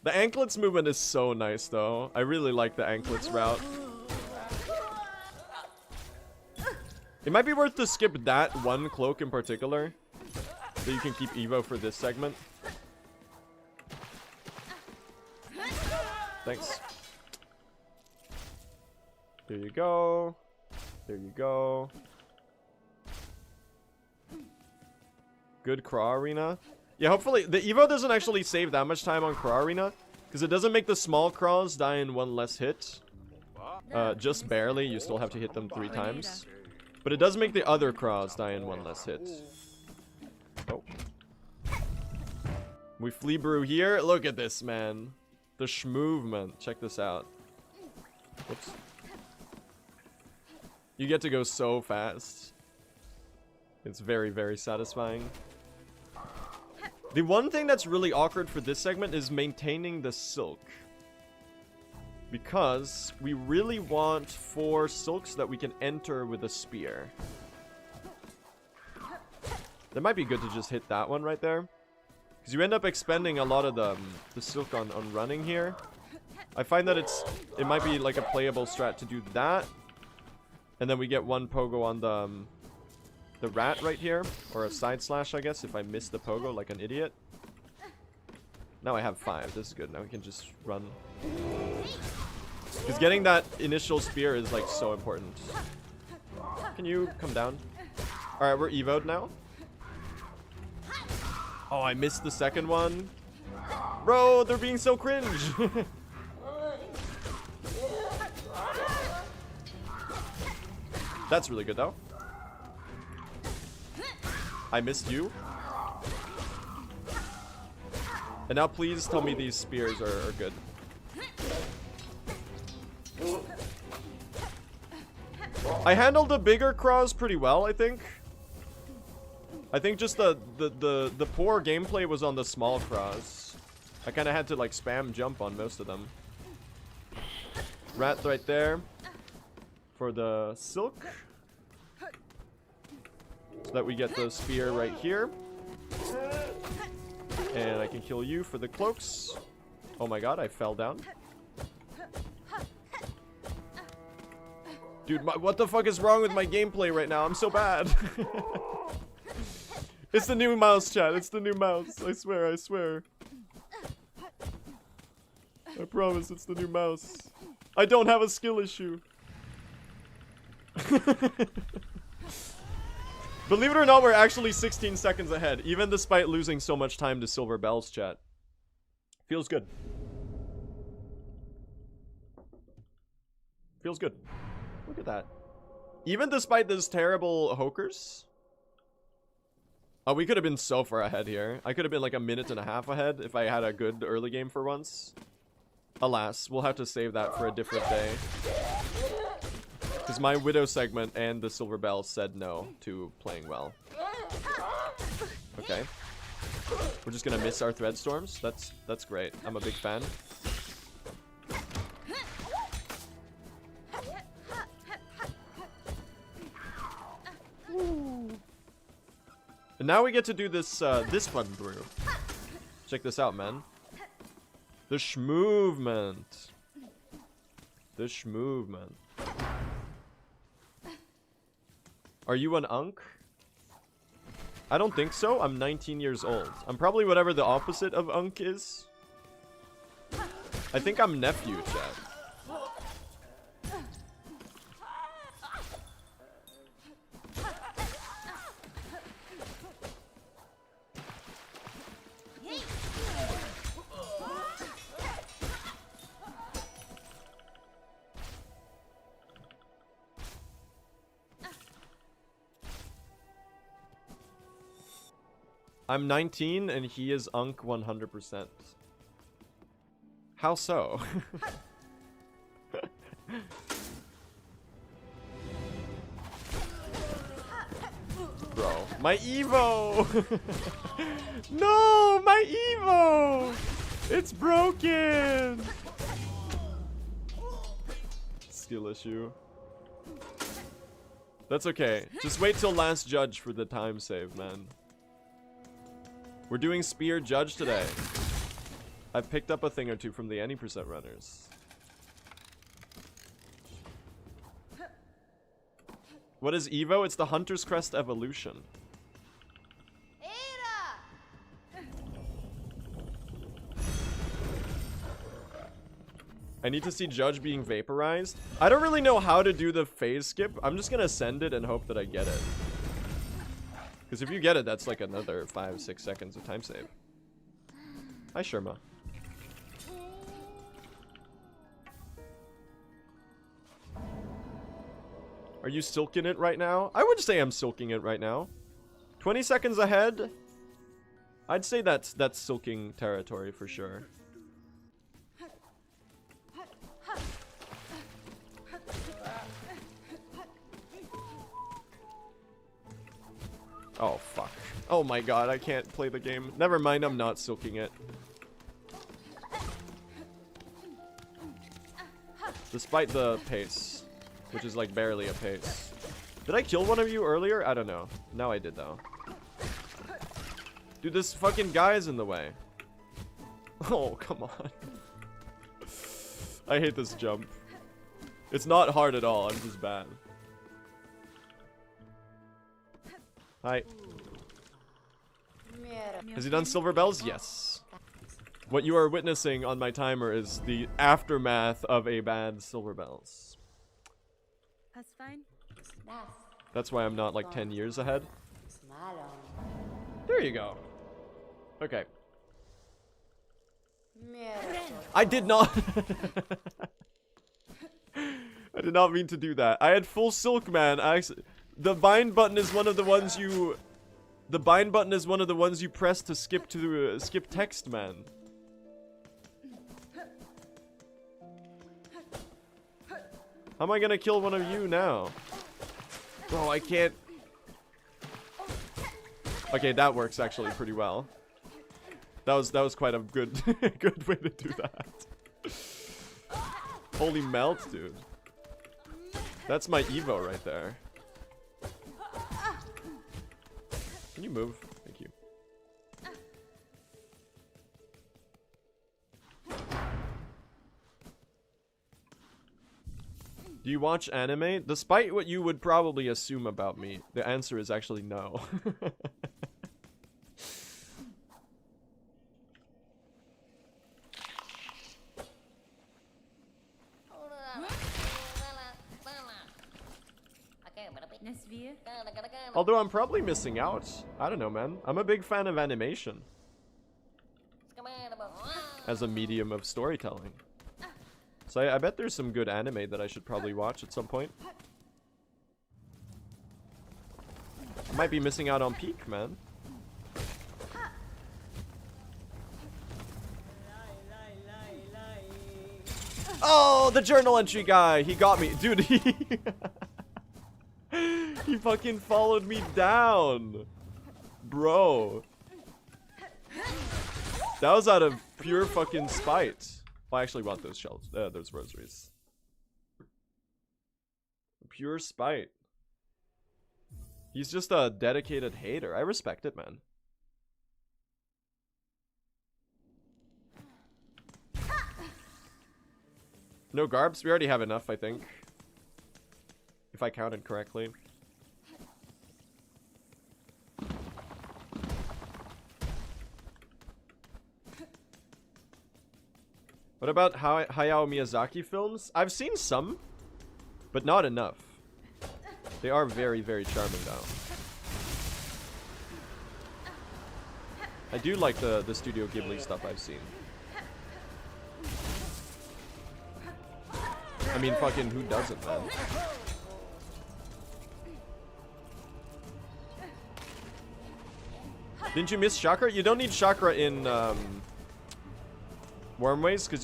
The anklets movement is so nice, though. I really like the anklets route. It might be worth to skip that one cloak in particular, so you can keep Evo for this segment. Thanks. There you go. There you go. Good Craw Arena. Yeah, hopefully the Evo doesn't actually save that much time on Craw Arena, because it doesn't make the small craws die in 1 less hit. Just barely. You still have to hit them 3 times. But it does make the other craws die in 1 less hit. Oh. We flea brew here. Look at this, man. The schmovement. Check this out. Whoops. You get to go so fast. It's very, very satisfying. The one thing that's really awkward for this segment is maintaining the silk. Because we really want 4 silks that we can enter with a spear. That might be good to just hit that one right there. Because you end up expending a lot of the silk on running here. I find that it might be like a playable strat to do that. And then we get 1 pogo on the rat right here. Or a side slash, I guess, if I miss the pogo like an idiot. Now I have 5. This is good. Now we can just run. Because getting that initial spear is like so important. Can you come down? Alright, we're evoed now. Oh, I missed the second one. Bro, they're being so cringe. That's really good though. I missed you. And now please tell me these spears are good. I handled the bigger craws pretty well, I think. I think just the poor gameplay was on the small craws. I kind of had to like spam jump on most of them. Rat right there for the silk. So that we get the spear right here. And I can kill you for the cloaks. Oh my god, I fell down. Dude, what the fuck is wrong with my gameplay right now? I'm so bad. It's the new mouse, chat. It's the new mouse. I swear, I swear. I promise it's the new mouse. I don't have a skill issue. Believe it or not, we're actually 16 seconds ahead, even despite losing so much time to Silver Bells, chat. Feels good. Feels good. Look at that. Even despite those terrible Hokers. Oh, we could have been so far ahead here. I could have been like 1.5 minutes ahead if I had a good early game for once. Alas, we'll have to save that for a different day. Because my Widow segment and the Silver Bell said no to playing well. Okay. We're just gonna miss our thread storms. That's great. I'm a big fan. And now we get to do this this fun brew. Check this out, man. The schmovement. The schmovement. Are you an unk? I don't think so. I'm 19 years old. I'm probably whatever the opposite of unk is. I think I'm nephew, chat. I'm 19 and he is unk 100%. How so? Bro, my Evo! No, my Evo! It's broken! Skill issue. That's okay. Just wait till last judge for the time save, man. We're doing spear judge today. I've picked up a thing or two from the any percent runners. What is Evo? It's the Hunter's Crest evolution. I need to see Judge being vaporized. I don't really know how to do the phase skip. I'm just gonna send it and hope that I get it. Because if you get it, that's like another 5-6 seconds of time save. Hi, Sherma. Are you silking it right now? I would say I'm silking it right now. 20 seconds ahead. I'd say that's silking territory for sure. Oh, fuck. Oh my god, I can't play the game. Never mind, I'm not silking it. Despite the pace, which is like barely a pace. Did I kill one of you earlier? I don't know. Now I did, though. Dude, this fucking guy is in the way. Oh, come on. I hate this jump. It's not hard at all, I'm just bad. Hi. Has he done silver bells? Yes. What you are witnessing on my timer is the aftermath of a bad silver bells. That's fine. That's why I'm not like 10 years ahead. There you go. Okay. I did not. I did not mean to do that. I had full silk, man. The bind button is one of the ones you. The bind button is one of the ones you press to skip skip text, man. How am I gonna kill one of you now? Bro, I can't. Okay, that works actually pretty well. That was quite a good good way to do that. Holy melt, dude. That's my Evo right there. Can you move? Thank you. Do you watch anime? Despite what you would probably assume about me, the answer is actually no. Although I'm probably missing out. I don't know, man. I'm a big fan of animation as a medium of storytelling. So I bet there's some good anime that I should probably watch at some point. I might be missing out on Peak, man. Oh, the journal entry guy. He got me. Dude, He fucking followed me down. Bro. That was out of pure fucking spite. I actually want those shells, those rosaries. Pure spite. He's just a dedicated hater. I respect it, man. No garbs? We already have enough, I think. If I counted correctly. What about Hayao Miyazaki films? I've seen some, but not enough. They are very, very charming though. I do like the Studio Ghibli stuff I've seen. I mean, fucking who doesn't, man? Didn't you miss chakra? You don't need chakra in Wormways because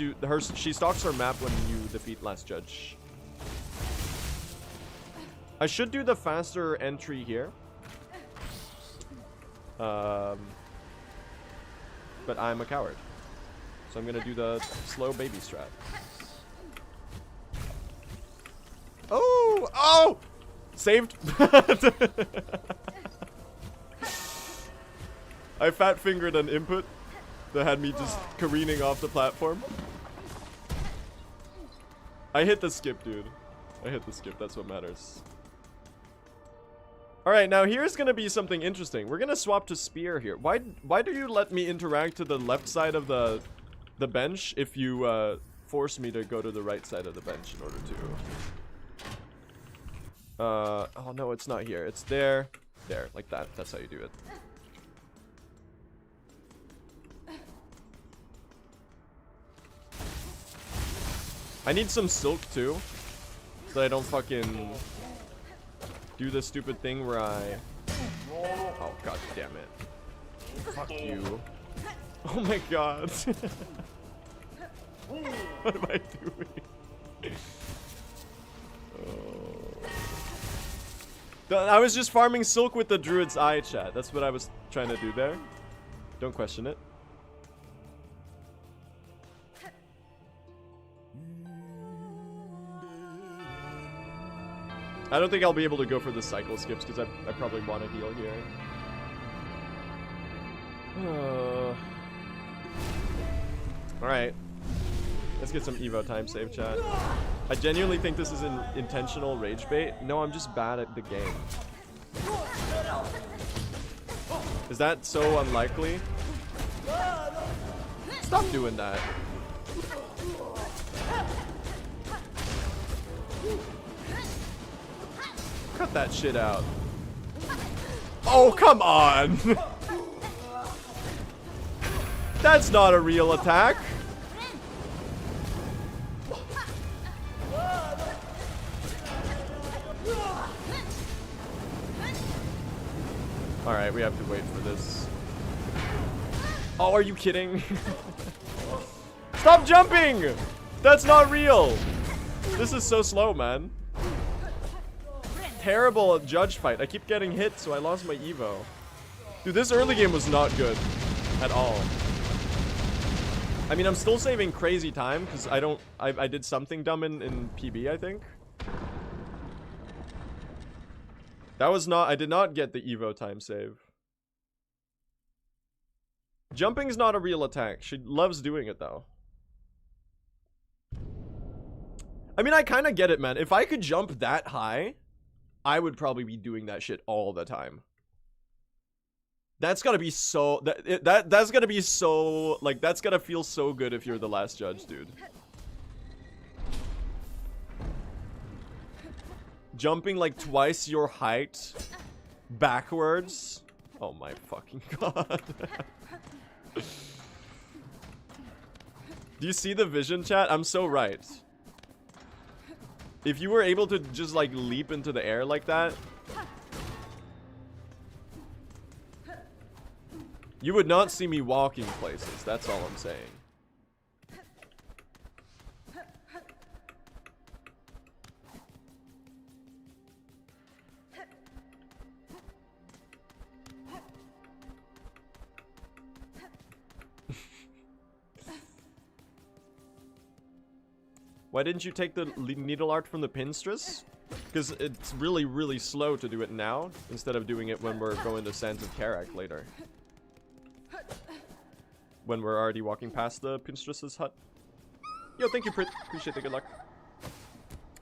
she stalks her map when you defeat Last Judge. I should do the faster entry here. But I'm a coward. So I'm gonna do the slow baby strat. Oh! Oh! Saved! I fat fingered an input that had me just careening off the platform. I hit the skip, dude. I hit the skip, that's what matters. Alright, now here's gonna be something interesting. We're gonna swap to spear here. Why do you let me interact to the left side of the bench if you force me to go to the right side of the bench in order to... oh no, it's not here. It's there. There, like that. That's how you do it. I need some silk too, so I don't fucking do the stupid thing where I... Oh, god damn it. Fuck you. Oh my god. What am I doing? I was just farming silk with the Druid's Eye, chat. That's what I was trying to do there. Don't question it. I don't think I'll be able to go for the cycle skips because I probably want to heal here. Alright. Let's get some Evo time save, chat. I genuinely think this is an intentional rage bait. No, I'm just bad at the game. Is that so unlikely? Stop doing that. Cut that shit out. Oh, come on! That's not a real attack. Alright, we have to wait for this. Oh, are you kidding? Stop jumping! That's not real! This is so slow, man. Terrible judge fight. I keep getting hit, so I lost my Evo. Dude, this early game was not good. At all. I mean, I'm still saving crazy time, because I did something dumb in PB, I think. That was not... I did not get the Evo time save. Jumping's not a real attack. She loves doing it, though. I mean, I kind of get it, man. If I could jump that high, I would probably be doing that shit all the time. That's gotta be so... That's gotta be so... Like, that's gotta feel so good if you're the last judge, dude. Jumping like twice your height backwards. Oh my fucking god. Do you see the vision, chat? I'm so right. If you were able to just like leap into the air like that, you would not see me walking places. That's all I'm saying. Why didn't you take the needle art from the pinstress? Because it's really, really slow to do it now, instead of doing it when we're going to Sands of Karak later. When we're already walking past the pinstress's hut. Yo, thank you, Prit. Appreciate the good luck.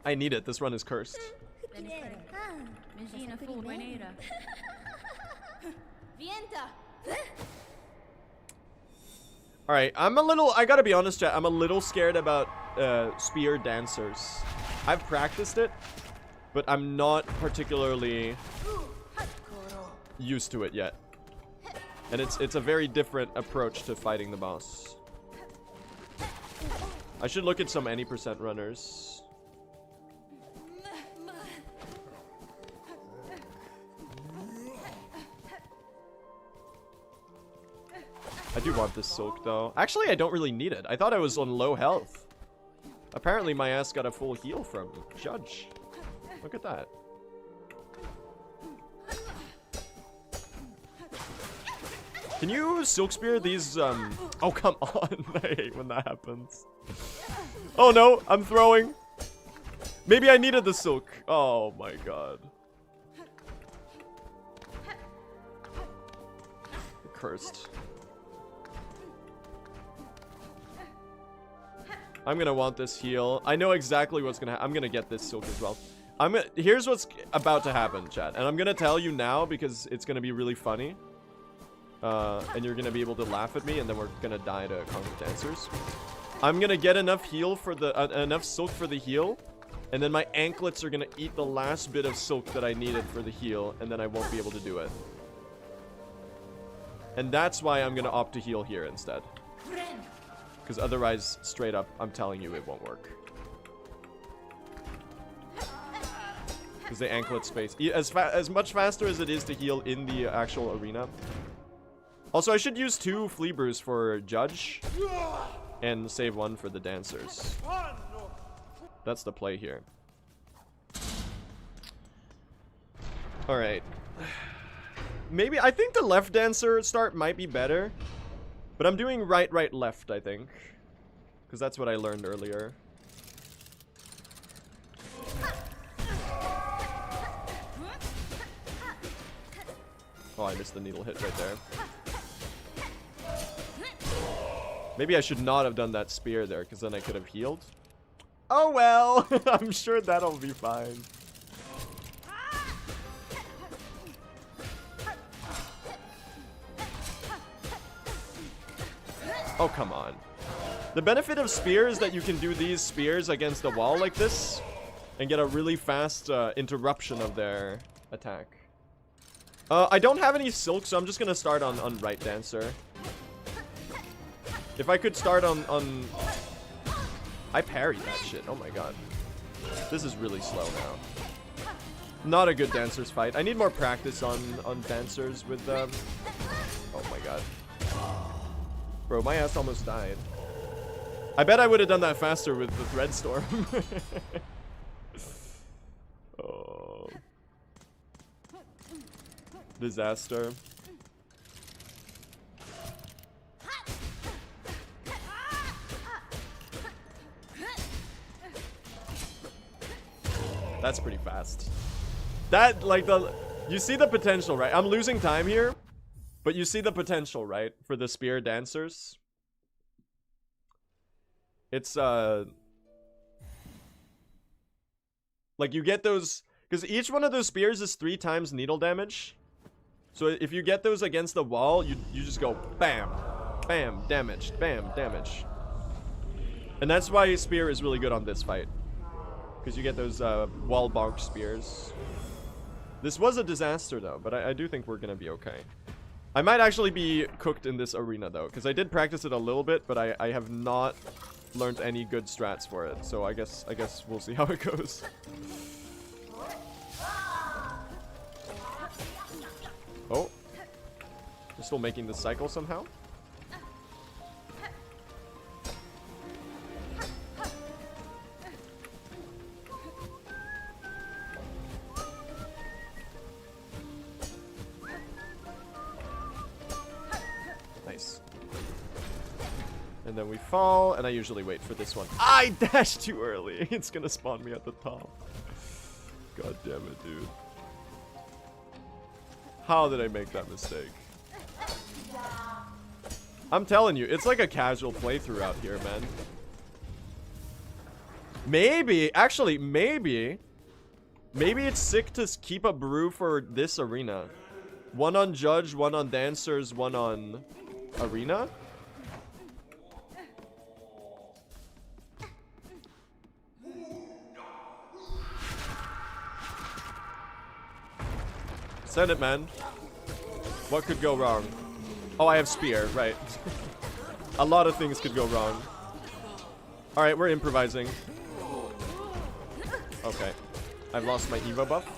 I need it. This run is cursed. Alright, I gotta be honest, chat, I'm a little scared about spear dancers. I've practiced it, but I'm not particularly used to it yet. And it's a very different approach to fighting the boss. I should look at some any percent runners. I do want this silk though. Actually, I don't really need it. I thought I was on low health. Apparently my ass got a full heal from Judge. Look at that. Can you silk spear these oh come on. I hate when that happens. Oh no, I'm throwing. Maybe I needed the silk. Oh my god. Cursed. I'm gonna want this heal. I know exactly what's gonna happen. I'm gonna get this silk as well. Here's what's about to happen, chat. And I'm gonna tell you now because it's gonna be really funny. And you're gonna be able to laugh at me, and then we're gonna die to Conquer Dancers. I'm gonna get enough heal for the enough silk for the heal, and then my anklets are gonna eat the last bit of silk that I needed for the heal, and then I won't be able to do it. And that's why I'm gonna opt to heal here instead. Because otherwise, straight up, I'm telling you, it won't work. Because the anklet space, as much faster as it is to heal in the actual arena. Also, I should use 2 flea brews for Judge and save 1 for the dancers. That's the play here. All right. Maybe I think the left dancer start might be better. But I'm doing right, left, I think. Because that's what I learned earlier. Oh, I missed the needle hit right there. Maybe I should not have done that spear there, because then I could have healed. Oh well! I'm sure that'll be fine. Oh, come on. The benefit of spear is that you can do these spears against the wall like this and get a really fast interruption of their attack. I don't have any silk, so I'm just gonna start on right dancer. If I could start on... I parried that shit. Oh my god. This is really slow now. Not a good dancers fight. I need more practice on dancers with... Oh my god. Bro, my ass almost died. I bet I would have done that faster with the Thread Storm. Oh. Disaster. That's pretty fast. That, like, you see the potential, right? I'm losing time here. But you see the potential, right? For the spear dancers. It's, like, you get those... Because each one of those spears is 3 times needle damage. So if you get those against the wall, you just go bam. Bam, damaged. Bam, damage. And that's why spear is really good on this fight. Because you get those, wall bonk spears. This was a disaster, though. But I do think we're gonna be okay. I might actually be cooked in this arena, though, because I did practice it a little bit, but I have not learned any good strats for it. So I guess we'll see how it goes. Oh. We're still making the cycle somehow. And then we fall, and I usually wait for this one. I dashed too early. It's gonna spawn me at the top. God damn it, dude. How did I make that mistake? I'm telling you, it's like a casual playthrough out here, man. Maybe, actually, maybe it's sick to keep a brew for this arena. One on judge, one on dancers, one on arena. Send it, man. What could go wrong? Oh, I have spear, right. A lot of things could go wrong. Alright, we're improvising. Okay. I've lost my Evo buff.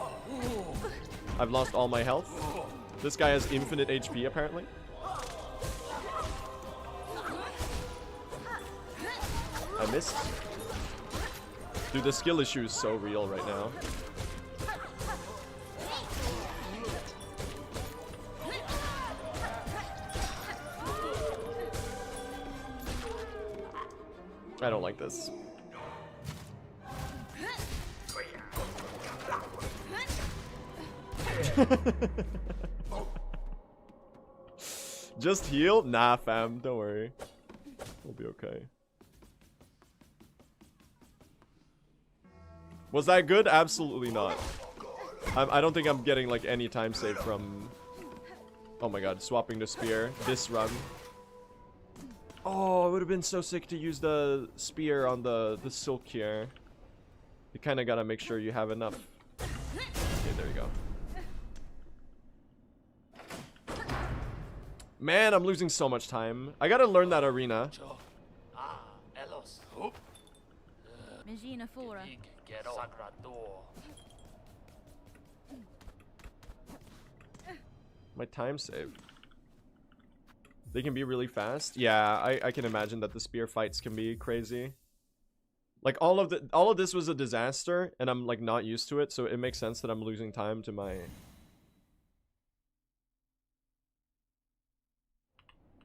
I've lost all my health. This guy has infinite HP, apparently. I missed. Dude, the skill issue is so real right now. I don't like this. Just heal? Nah, fam. Don't worry. We'll be okay. Was that good? Absolutely not. I don't think I'm getting like any time save from... Oh my god, swapping the spear. This run. Oh, it would have been so sick to use the spear on the silk here. You kind of gotta make sure you have enough. Okay, there you go. Man, I'm losing so much time. I gotta learn that arena. Magina Fora. My time saved. They can be really fast. Yeah, I can imagine that the spear fights can be crazy. Like all of this was a disaster, and I'm like not used to it, so it makes sense that I'm losing time to my...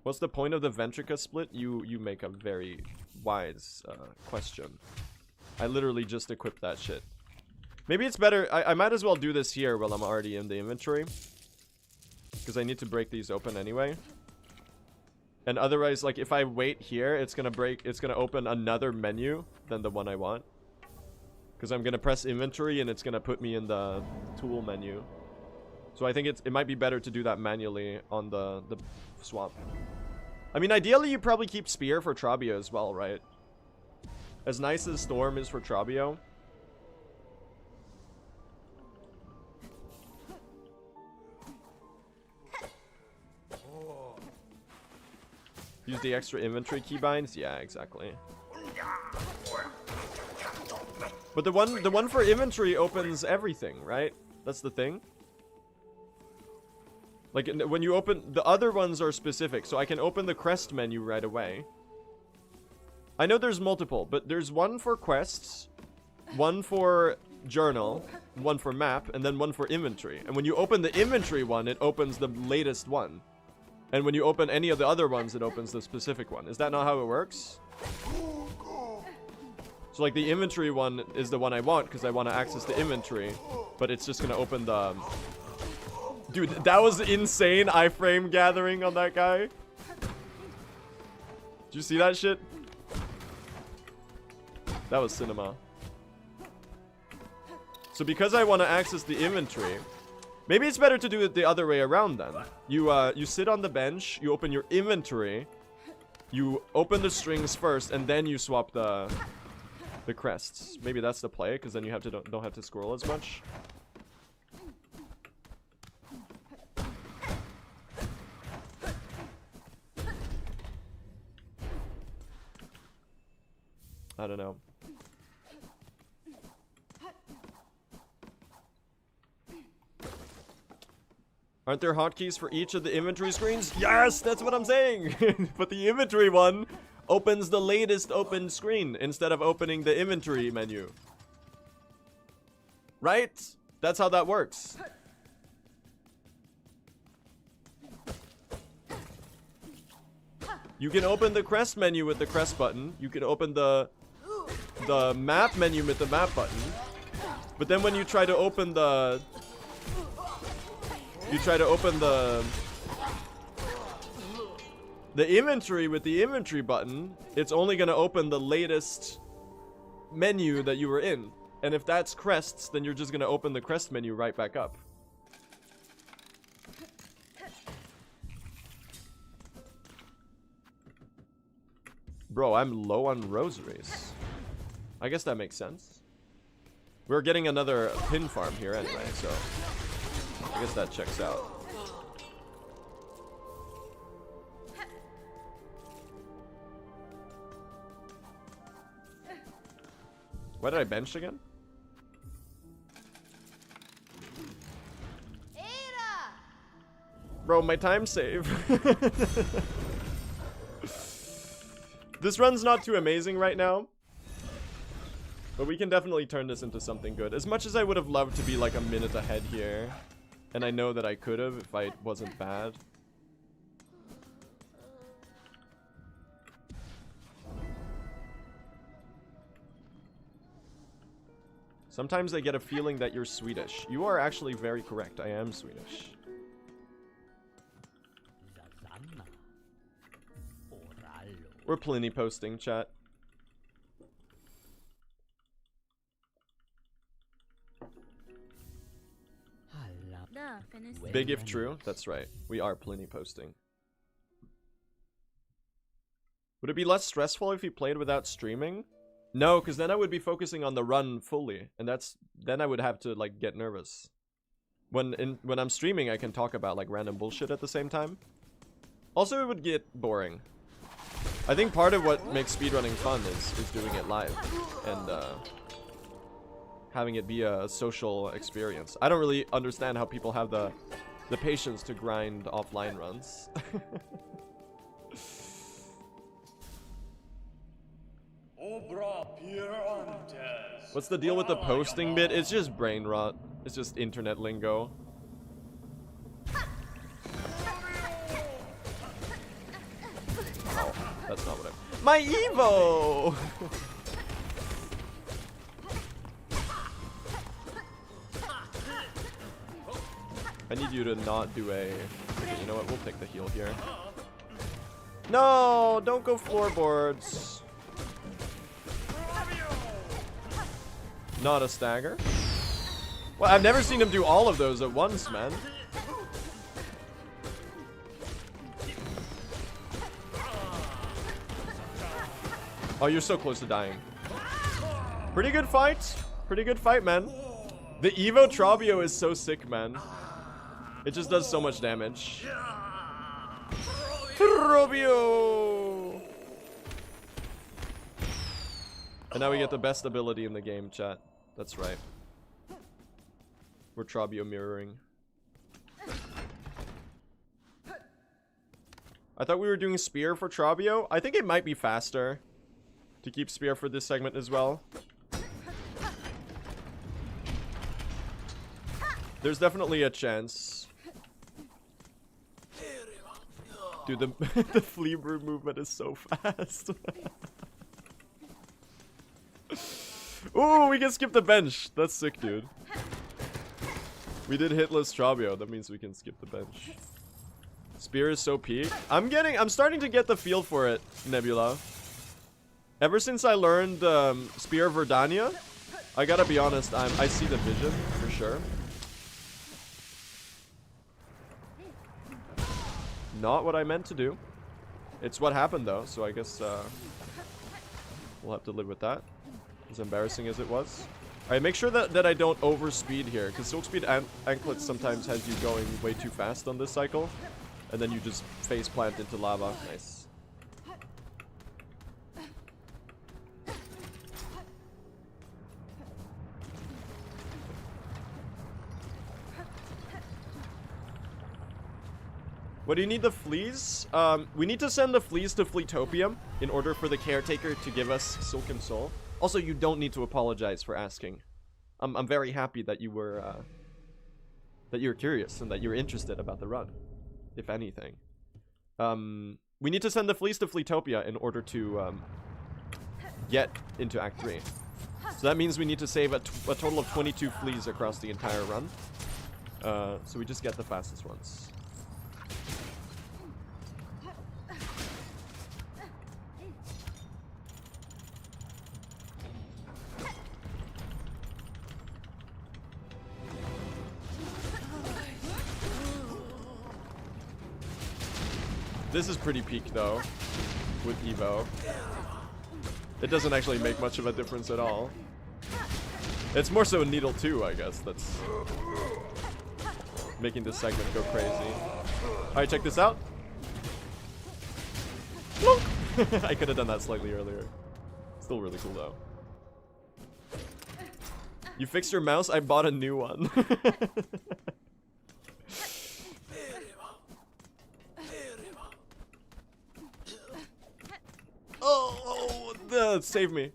What's the point of the Ventrica split? You make a very wise question. I literally just equipped that shit. Maybe it's better... I might as well do this here while I'm already in the inventory. Because I need to break these open anyway. And otherwise, like, if I wait here, it's gonna open another menu than the one I want. Because I'm gonna press inventory and it's gonna put me in the tool menu. So I think it might be better to do that manually on the swap. I mean, ideally, you probably keep spear for Trabio as well, right? As nice as Storm is for Trabio. Use the extra inventory keybinds? Yeah, exactly. But the one for inventory opens everything, right? That's the thing. Like, when you open... The other ones are specific, so I can open the quest menu right away. I know there's multiple, but there's one for quests, one for journal, one for map, and then one for inventory. And when you open the inventory one, it opens the latest one. And when you open any of the other ones, it opens the specific one. Is that not how it works? So, like, the inventory one is the one I want, because I want to access the inventory. But it's just going to open the... Dude, that was insane iframe gathering on that guy. Did you see that shit? That was cinema. So because I want to access the inventory... Maybe it's better to do it the other way around then. You sit on the bench, you open your inventory, you open the strings first, and then you swap the crests. Maybe that's the play, because then you don't have to scroll as much. I don't know. Aren't there hotkeys for each of the inventory screens? Yes, that's what I'm saying. But the inventory one opens the latest open screen instead of opening the inventory menu. Right? That's how that works. You can open the crest menu with the crest button. You can open the map menu with the map button. But then when you try to open the inventory with the inventory button, it's only going to open the latest menu that you were in. And if that's crests, then you're just going to open the crest menu right back up. Bro, I'm low on rosaries. I guess that makes sense. We're getting another pin farm here anyway, so I guess that checks out. Why did I bench again? Bro, my time save. This run's not too amazing right now, but we can definitely turn this into something good. As much as I would have loved to be like a minute ahead here, and I know that I could have if I wasn't bad. Sometimes I get a feeling that you're Swedish. You are actually very correct. I am Swedish. We're plenty posting, chat. Big if true. That's right. We are plenty posting. Would it be less stressful if you played without streaming? No, because then I would be focusing on the run fully, and then I would have to like get nervous. When I'm streaming, I can talk about like random bullshit at the same time. Also, it would get boring. I think part of what makes speedrunning fun is doing it live and having it be a social experience. I don't really understand how people have the patience to grind offline runs. What's the deal with the posting bit? It's just brain rot. It's just internet lingo. Oh, that's not what I... My Evo! I need you to not do a... Okay, you know what? We'll take the heal here. No! Don't go floorboards. Not a stagger. Well, I've never seen him do all of those at once, man. Oh, you're so close to dying. Pretty good fight. Pretty good fight, man. The Evo Trabio is so sick, man. It just does so much damage. Trabio! And now we get the best ability in the game, chat. That's right. We're Trabio mirroring. I thought we were doing spear for Trabio. I think it might be faster to keep spear for this segment as well. There's definitely a chance. Dude, the flea brew movement is so fast. Ooh, we can skip the bench. That's sick, dude. We did hitless Trabio. That means we can skip the bench. Spear is so peak. I'm starting to get the feel for it, Nebula. Ever since I learned Spear Verdania, I gotta be honest, I see the vision for sure. Not what I meant to do. It's what happened though, so I guess we'll have to live with that. As embarrassing as it was. Alright, make sure that I don't overspeed here, because Silksong Anklet sometimes has you going way too fast on this cycle. And then you just face plant into lava. Nice. What do you need the fleas? We need to send the fleas to Fleetopium in order for the caretaker to give us Silken Soul. Also, you don't need to apologize for asking. I'm very happy that you were curious and that you're interested about the run, if anything. We need to send the fleas to Fleetopia in order to get into Act 3. So that means we need to save a total of 22 fleas across the entire run. So we just get the fastest ones. This is pretty peak though, with Evo. It doesn't actually make much of a difference at all. It's more so Needle 2, I guess, that's making this segment go crazy. Alright, check this out. I could have done that slightly earlier. Still really cool though. You fixed your mouse? I bought a new one. Save me.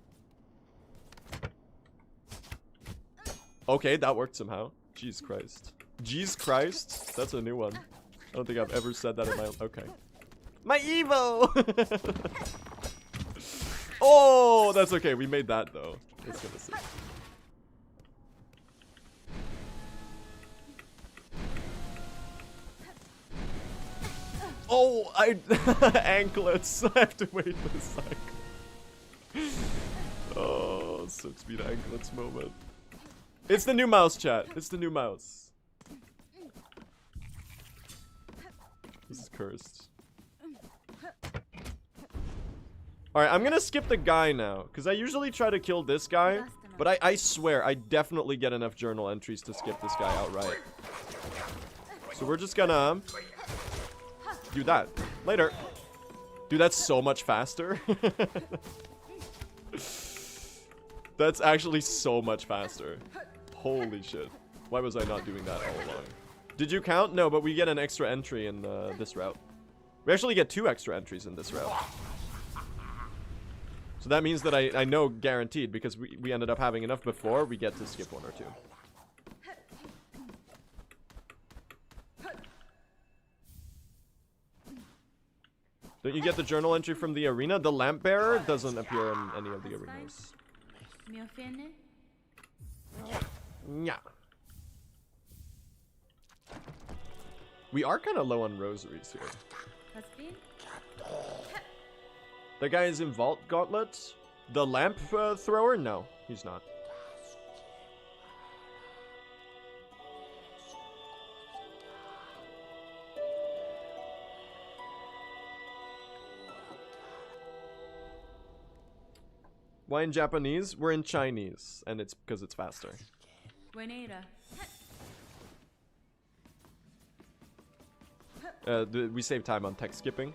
Okay, that worked somehow. Jeez Christ. Jeez Christ? That's a new one. I don't think I've ever said that in my... Okay. My Evo! Oh, that's okay. We made that, though. It's gonna see. Oh, anklets. I have to wait for the cycle. Oh, 6-speed anklets moment. It's the new mouse, chat. It's the new mouse. This is cursed. Alright, I'm gonna skip the guy now. Because I usually try to kill this guy. But I swear, I definitely get enough journal entries to skip this guy outright. So we're just gonna do that. Later. Dude, that's so much faster. That's actually so much faster. Holy shit. Why was I not doing that all along? Did you count? No, but we get an extra entry in this route. We actually get 2 extra entries in this route. So that means that I know guaranteed, because we ended up having enough before, we get to skip 1 or 2. Don't you get the journal entry from the arena? The lamp bearer doesn't appear in any of the arenas. Yeah. We are kind of low on rosaries here. That guy is in Vault Gauntlet. The lamp thrower? No, he's not. Why in Japanese? We're in Chinese, and it's because it's faster. We save time on text skipping.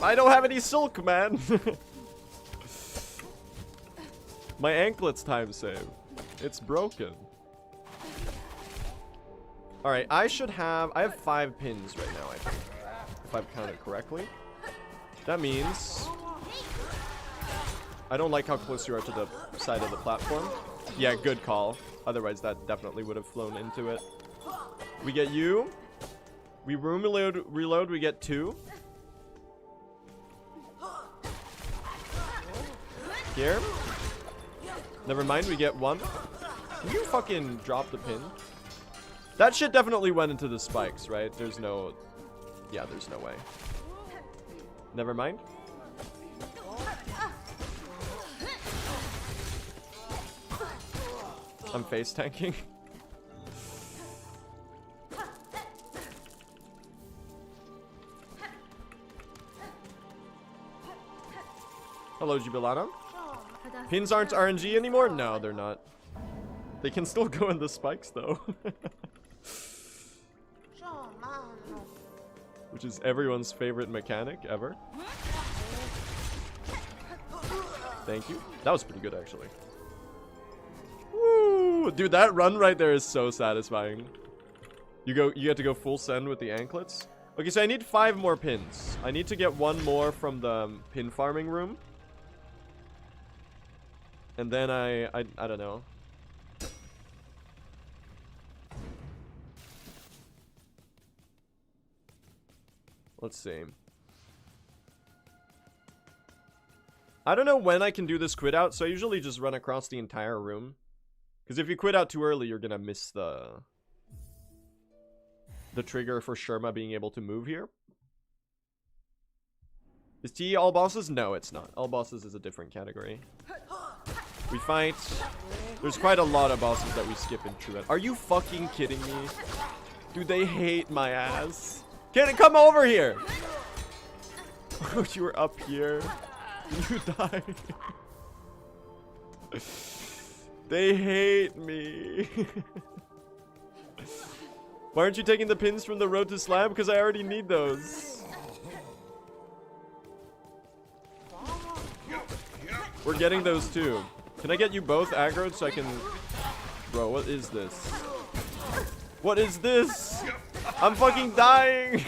I don't have any silk, man. My anklet's time save. It's broken. Alright, I have 5 pins right now, I think. If I've counted correctly. That means I don't like how close you are to the side of the platform. Yeah, good call. Otherwise, that definitely would have flown into it. We get you. We room reload, we get 2. Here. Never mind, we get 1. Can you fucking drop the pin? That shit definitely went into the spikes, right? There's no... Yeah, there's no way. Never mind. I'm face tanking. Hello, Jubilano. Pins aren't RNG anymore? No, they're not. They can still go in the spikes, though. Which is everyone's favorite mechanic ever. Thank you. That was pretty good, actually. Woo! Dude, that run right there is so satisfying. You get to go full send with the anklets. Okay, so I need 5 more pins. I need to get 1 more from the pin farming room. And then I don't know. Let's see. I don't know when I can do this quit out, so I usually just run across the entire room. Because if you quit out too early, you're gonna miss the trigger for Sherma being able to move here. Is T all bosses? No, it's not. All bosses is a different category. We fight. There's quite a lot of bosses that we skip in Truant. Are you fucking kidding me? Dude, they hate my ass. Can it come over here? Oh, you were up here. You died. They hate me. Why aren't you taking the pins from the road to slab? Because I already need those. We're getting those too. Can I get you both aggroed so I can... Bro, what is this? What is this? I'm fucking dying.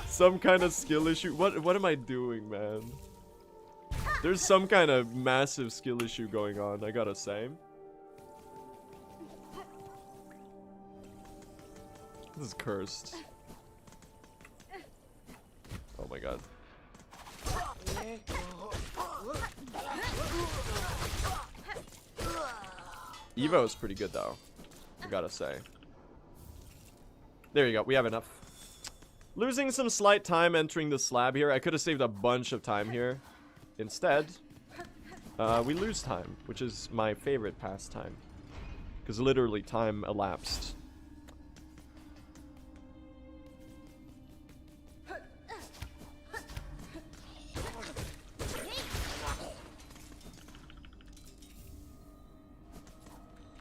Some kind of skill issue. What am I doing, man? There's some kind of massive skill issue going on, I gotta say. This is cursed. Oh my god. Evo is pretty good though, I gotta say. There you go, we have enough. Losing some slight time entering the slab here. I could have saved a bunch of time here. Instead, we lose time, which is my favorite pastime. Because literally time elapsed.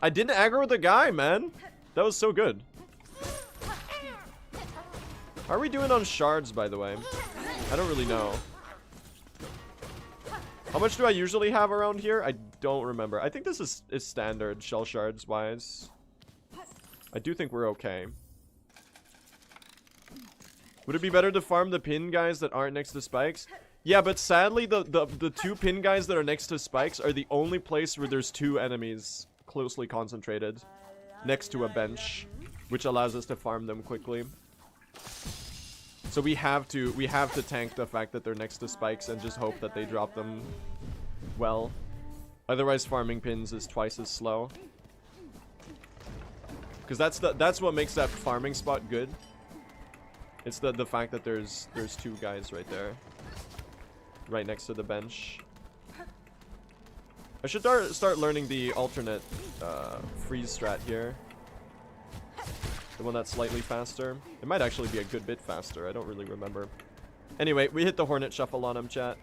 I didn't aggro the guy, man. That was so good. How are we doing on shards, by the way? I don't really know. How much do I usually have around here? I don't remember. I think this is standard shell shards wise. I do think we're okay. Would it be better to farm the pin guys that aren't next to spikes? Yeah, but sadly the 2 pin guys that are next to spikes are the only place where there's 2 enemies closely concentrated next to a bench, which allows us to farm them quickly. So we have to tank the fact that they're next to spikes and just hope that they drop them well. Otherwise farming pins is twice as slow. Because that's what makes that farming spot good. It's the fact that there's 2 guys right there. Right next to the bench. I should start learning the alternate freeze strat here. The one that's slightly faster. It might actually be a good bit faster. I don't really remember. Anyway, we hit the Hornet Shuffle on him, chat.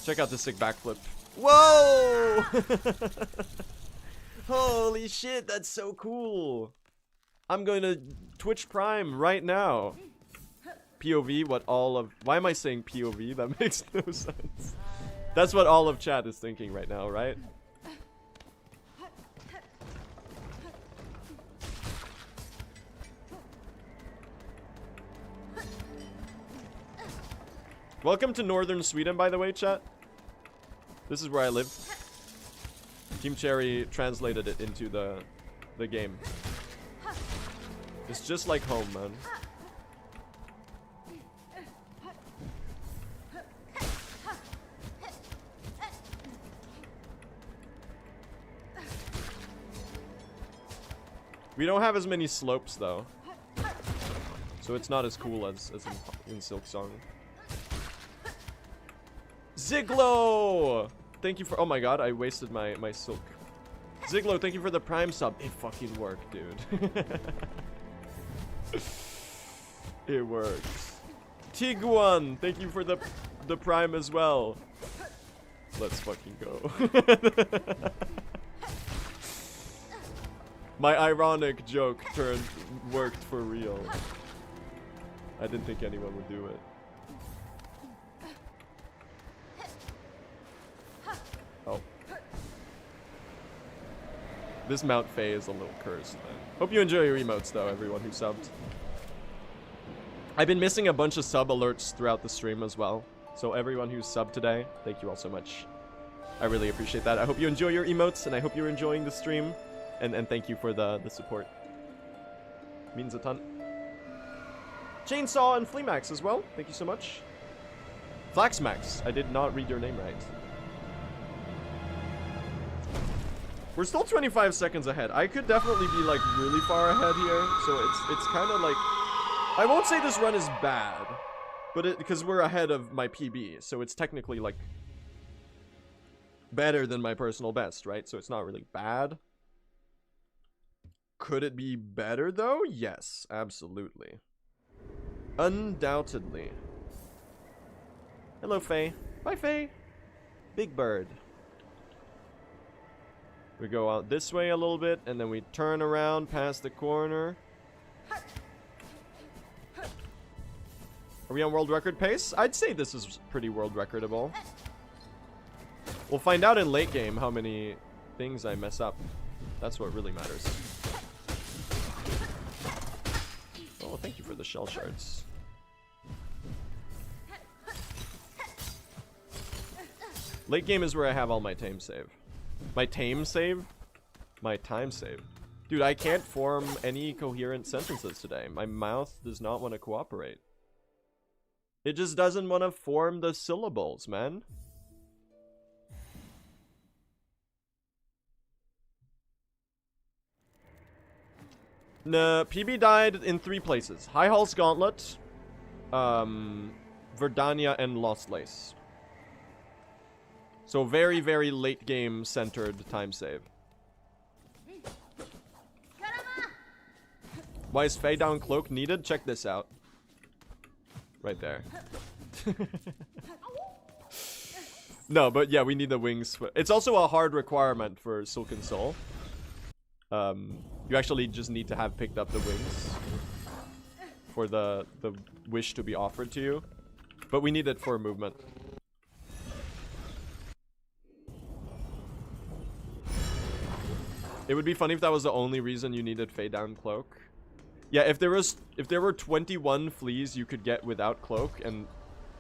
Check out the sick backflip. Whoa! Holy shit, that's so cool. I'm going to Twitch Prime right now. POV, what all of... Why am I saying POV? That makes no sense. That's what all of chat is thinking right now, right? Welcome to northern Sweden, by the way, chat. This is where I live. Team Cherry translated it into the game. It's just like home, man. We don't have as many slopes though, so it's not as cool as in Silksong. Ziglo! Thank you for... Oh my god, I wasted my silk. Ziglo, thank you for the prime sub. It fucking worked, dude. It works. Tiguan, thank you for the prime as well. Let's fucking go. My ironic joke worked for real. I didn't think anyone would do it. This Mount Fae is a little cursed, man. Hope you enjoy your emotes, though, everyone who subbed. I've been missing a bunch of sub alerts throughout the stream as well. So everyone who's subbed today, thank you all so much. I really appreciate that. I hope you enjoy your emotes, and I hope you're enjoying the stream. And thank you for the support. Means a ton. Chainsaw and Fleamax as well. Thank you so much. Flaxmax. I did not read your name right. We're still 25 seconds ahead. I could definitely be like really far ahead here. So it's kind of like, I won't say this run is bad, but because we're ahead of my PB, so it's technically like better than my personal best, right? So it's not really bad. Could it be better though? Yes, absolutely. Undoubtedly. Hello, Faye. Bye, Faye. Big Bird. We go out this way a little bit, and then we turn around past the corner. Are we on world record pace? I'd say this is pretty world recordable. We'll find out in late game how many things I mess up. That's what really matters. Oh, thank you for the shell shards. Late game is where I have all my tame save. My tame save? My time save. Dude, I can't form any coherent sentences today. My mouth does not want to cooperate. It just doesn't want to form the syllables, man. Nah, PB died in 3 places. High Hall's Gauntlet, Verdania, and Lost Lace. So very, very late game centered time save. Why is Fae down cloak needed? Check this out. Right there. No, but yeah, we need the wings. It's also a hard requirement for Silken Soul. You actually just need to have picked up the wings for the wish to be offered to you. But we need it for movement. It would be funny if that was the only reason you needed Fae down cloak. Yeah, if there were 21 fleas you could get without cloak, and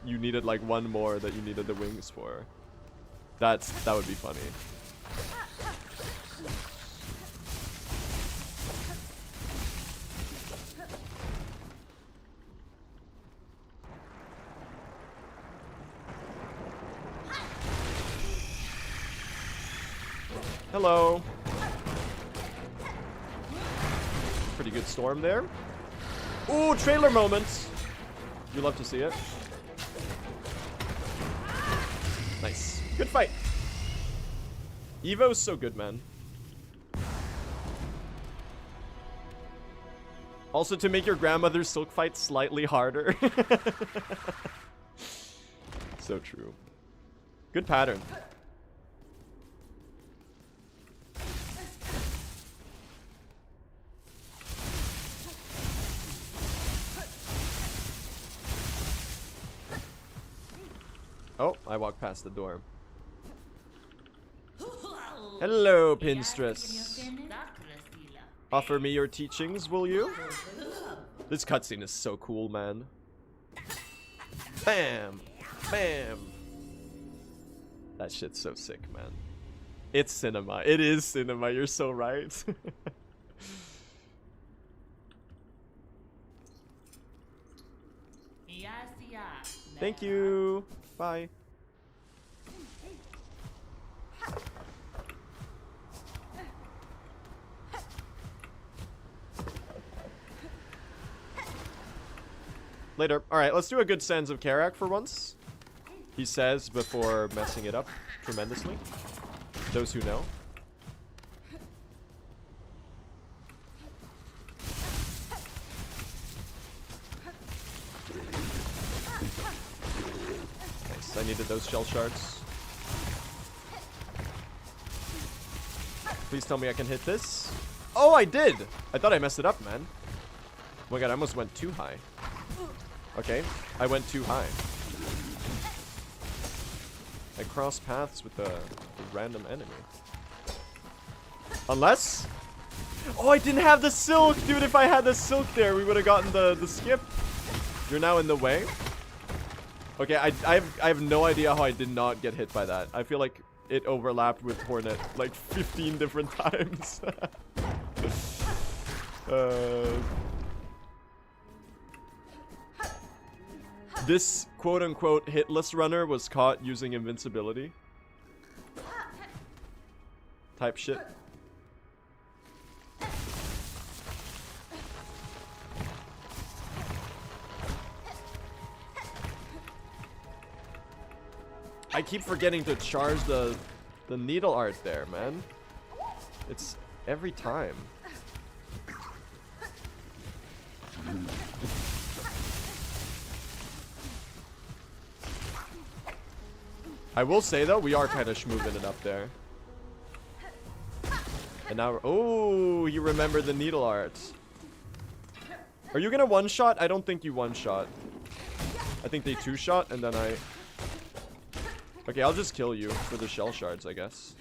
you needed like one more that you needed the wings for, that would be funny. Hello. Pretty good storm there. Ooh, trailer moments. You love to see it. Nice. Good fight. Evo's so good, man. Also, to make your grandmother's silk fight slightly harder. So true. Good pattern. Oh, I walked past the door. Hello, Pinstress. Offer me your teachings, will you? This cutscene is so cool, man. Bam! Bam! That shit's so sick, man. It's cinema. It is cinema. You're so right. Thank you. Bye. Later. Alright, let's do a good Sands of Karak for once. He says before messing it up tremendously. Those who know. Nice, I needed those shell shards. Please tell me I can hit this. Oh, I did! I thought I messed it up, man. Oh my god, I almost went too high. Okay, I went too high. I crossed paths with a random enemy. Unless... Oh, I didn't have the silk! Dude, if I had the silk there, we would have gotten the skip. You're now in the way. Okay, I have no idea how I did not get hit by that. I feel like it overlapped with Hornet like 15 different times. This quote-unquote hitless runner was caught using invincibility. Type shit. I keep forgetting to charge the needle art there, man. It's every time. I will say though, we are kind of schmooving it up there. And now we're, oh, you remember the needle art. Are you gonna one-shot? I don't think you one-shot. I think they two-shot and then I... Okay, I'll just kill you for the shell shards, I guess.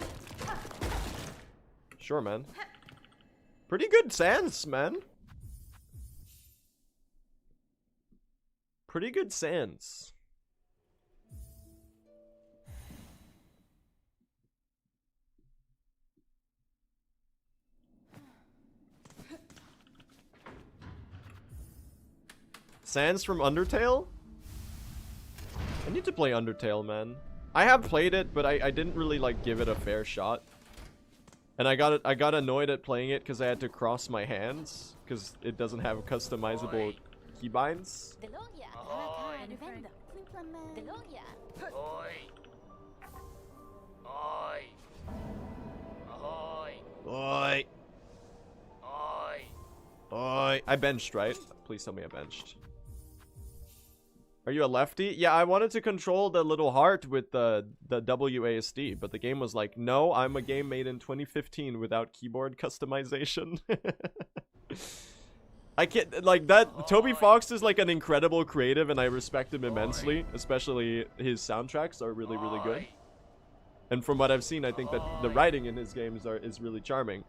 Sure, man. Pretty good sands, man. Pretty good sands. Sands from Undertale? I need to play Undertale, man. I have played it, but I didn't really like give it a fair shot. And I got annoyed at playing it because I had to cross my hands because it doesn't have customizable keybinds. Oi. Oi. I benched, right? Please tell me I benched. Are you a lefty? Yeah, I wanted to control the little heart with the WASD, but the game was like, no, I'm a game made in 2015 without keyboard customization. I can't, like, that, Toby Fox is like an incredible creative and I respect him immensely, especially his soundtracks are really, really good. And from what I've seen, I think that the writing in his games is really charming.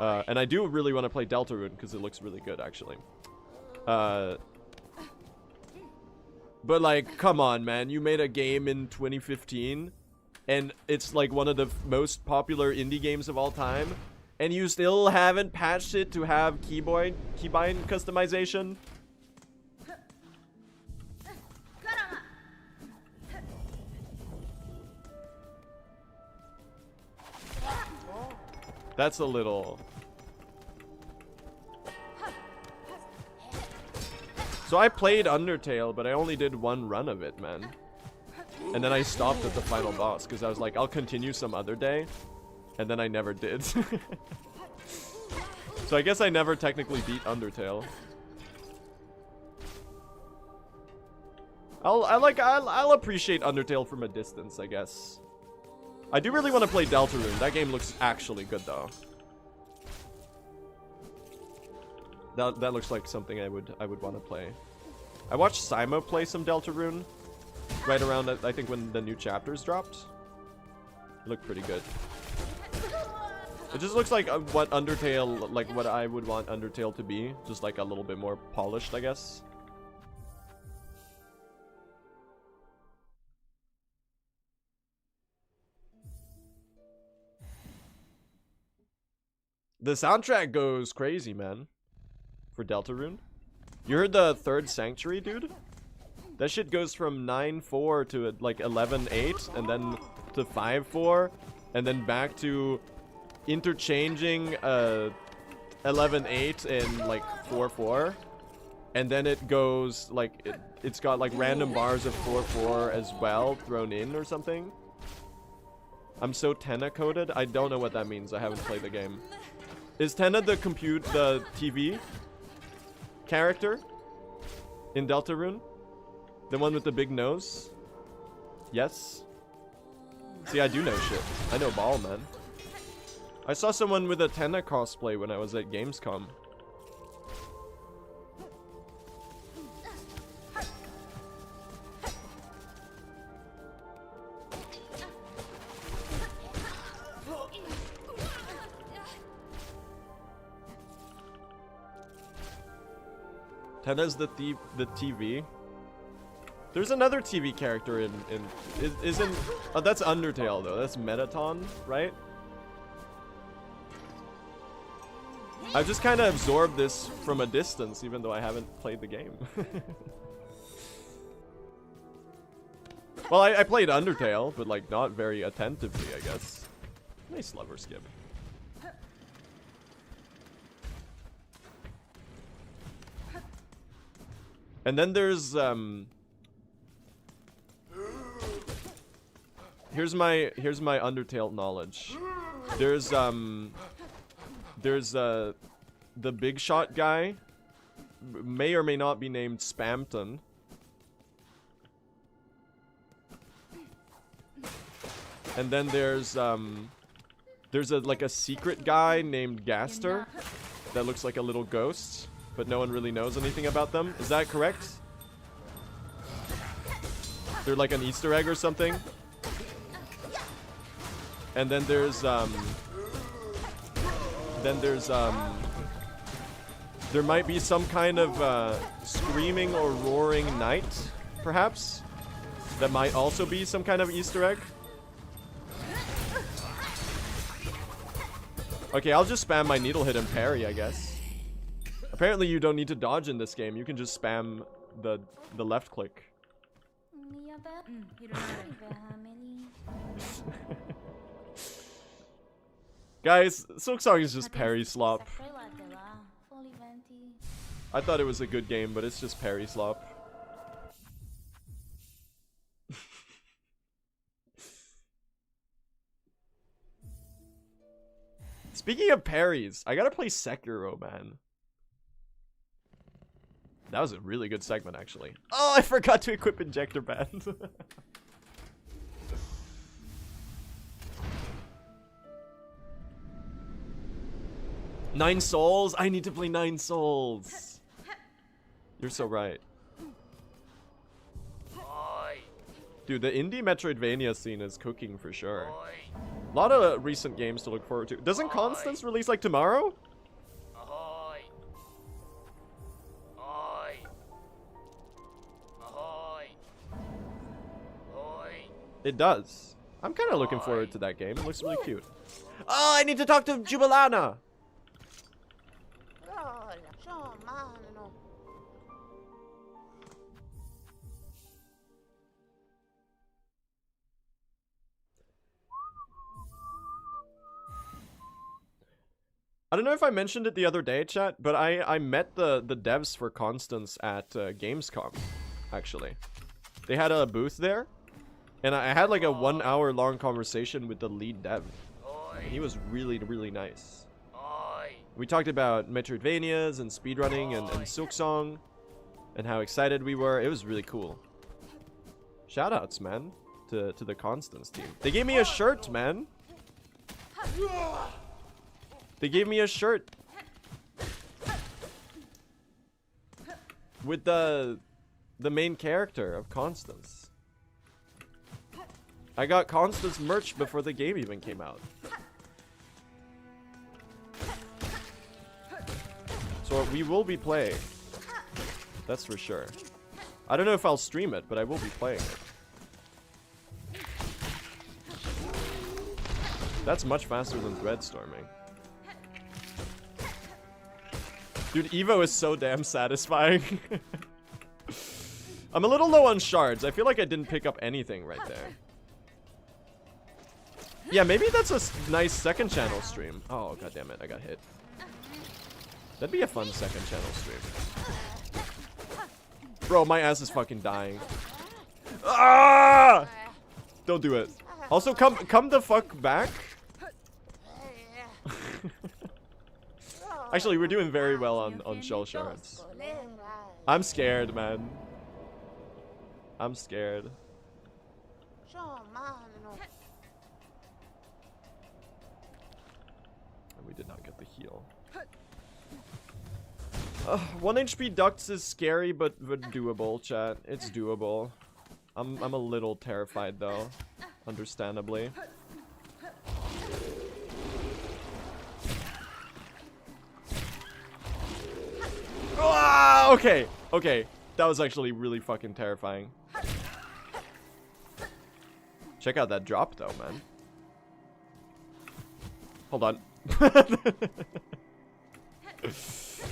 And I do really want to play Deltarune because it looks really good, actually. But like, come on, man. You made a game in 2015 and it's like one of the most popular indie games of all time and you still haven't patched it to have keybind customization? That's a little... So I played Undertale, but I only did one run of it, man. And then I stopped at the final boss, because I was like, I'll continue some other day. And then I never did. So I guess I never technically beat Undertale. I'll appreciate Undertale from a distance, I guess. I do really want to play Deltarune. That game looks actually good, though. That looks like something I would want to play. I watched Simo play some Deltarune right around, I think, when the new chapters dropped. It looked pretty good. It just looks like what Undertale, like what I would want Undertale to be. Just like a little bit more polished, I guess. The soundtrack goes crazy, man. For Deltarune. You heard the third Sanctuary, dude? That shit goes from 9-4 to like 11-8 and then to 5-4 and then back to interchanging 11-8 and like 4-4 and then it goes like it's got like random bars of 4-4 as well thrown in or something. I'm so Tenna coded. I don't know what that means. I haven't played the game. Is Tenna the TV character in Deltarune? The one with the big nose? Yes. See, I do know shit. I know ball, man. I saw someone with a Tenna cosplay when I was at Gamescom. Tena's the TV. There's another TV character isn't oh, that's Undertale though. That's Metaton, right? I've just kind of absorbed this from a distance, even though I haven't played the game. Well, I played Undertale, but like not very attentively, I guess. Nice lover skip. And then there's here's my Undertale knowledge. There's the big shot guy, may or may not be named Spamton. And then there's like a secret guy named Gaster that looks like a little ghost, but no one really knows anything about them. Is that correct? They're like an Easter egg or something. And then there's there might be some kind of screaming or roaring knight, perhaps, that might also be some kind of Easter egg. Okay, I'll just spam my needle hit and parry, I guess. Apparently you don't need to dodge in this game. You can just spam the left click. Guys, Silksong is just parry slop. I thought it was a good game, but it's just parry slop. Speaking of parries, I gotta play Sekiro, man. That was a really good segment, actually. Oh, I forgot to equip Injector Band. 9 Souls? I need to play 9 Souls. You're so right. Dude, the indie Metroidvania scene is cooking for sure. A lot of recent games to look forward to. Doesn't Constance release like tomorrow? It does. I'm kind of looking forward to that game. It looks really cute. Oh, I need to talk to Jubilana. I don't know if I mentioned it the other day, chat, but I met the devs for Constance at Gamescom, actually. They had a booth there, and I had like a 1 hour long conversation with the lead dev. And he was really, really nice. We talked about Metroidvanias and speedrunning and Silksong, and how excited we were. It was really cool. Shoutouts, man, to the Constance team. They gave me a shirt, man. They gave me a shirt with the main character of Constance. I got Constance merch before the game even came out. So we will be playing. That's for sure. I don't know if I'll stream it, but I will be playing it. That's much faster than Threadstorming. Dude, Evo is so damn satisfying. I'm a little low on shards. I feel like I didn't pick up anything right there. Yeah, maybe that's a nice second channel stream. Oh, god damn it, I got hit. That'd be a fun second channel stream. Bro, my ass is fucking dying. Ah! Don't do it. Also, come the fuck back. Actually, we're doing very well on shell shards. I'm scared, man. I'm scared. And we did not get the heal. 1 HP ducts is scary, but doable, chat. It's doable. I'm a little terrified though, understandably. Ah, okay. Okay, that was actually really fucking terrifying. Check out that drop though, man. Hold on.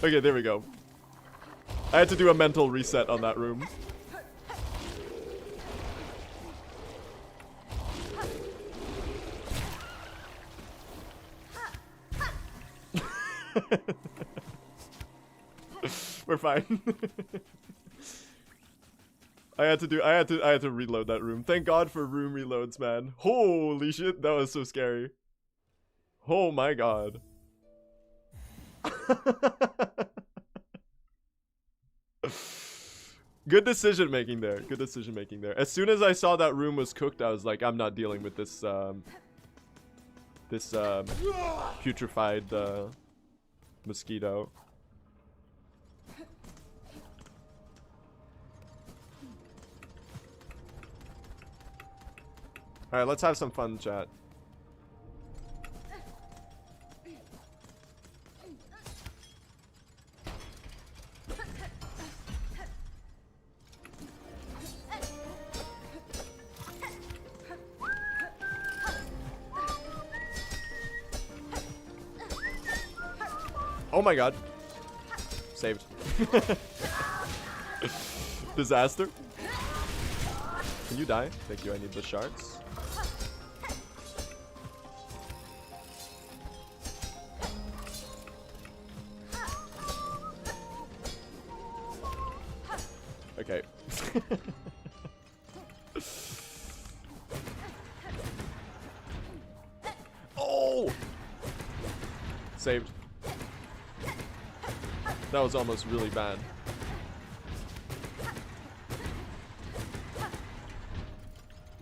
Okay, there we go. I had to do a mental reset on that room. We're fine. I had to reload that room. Thank God for room reloads, man. Holy shit, that was so scary. Oh my God. Good decision making there. Good decision making there. As soon as I saw that room was cooked, I was like, I'm not dealing with this putrefied mosquito. Alright, let's have some fun, chat. Oh my God. Saved. Disaster. Can you die? Thank you, I need the shards. Okay. Oh! Saved. That was almost really bad.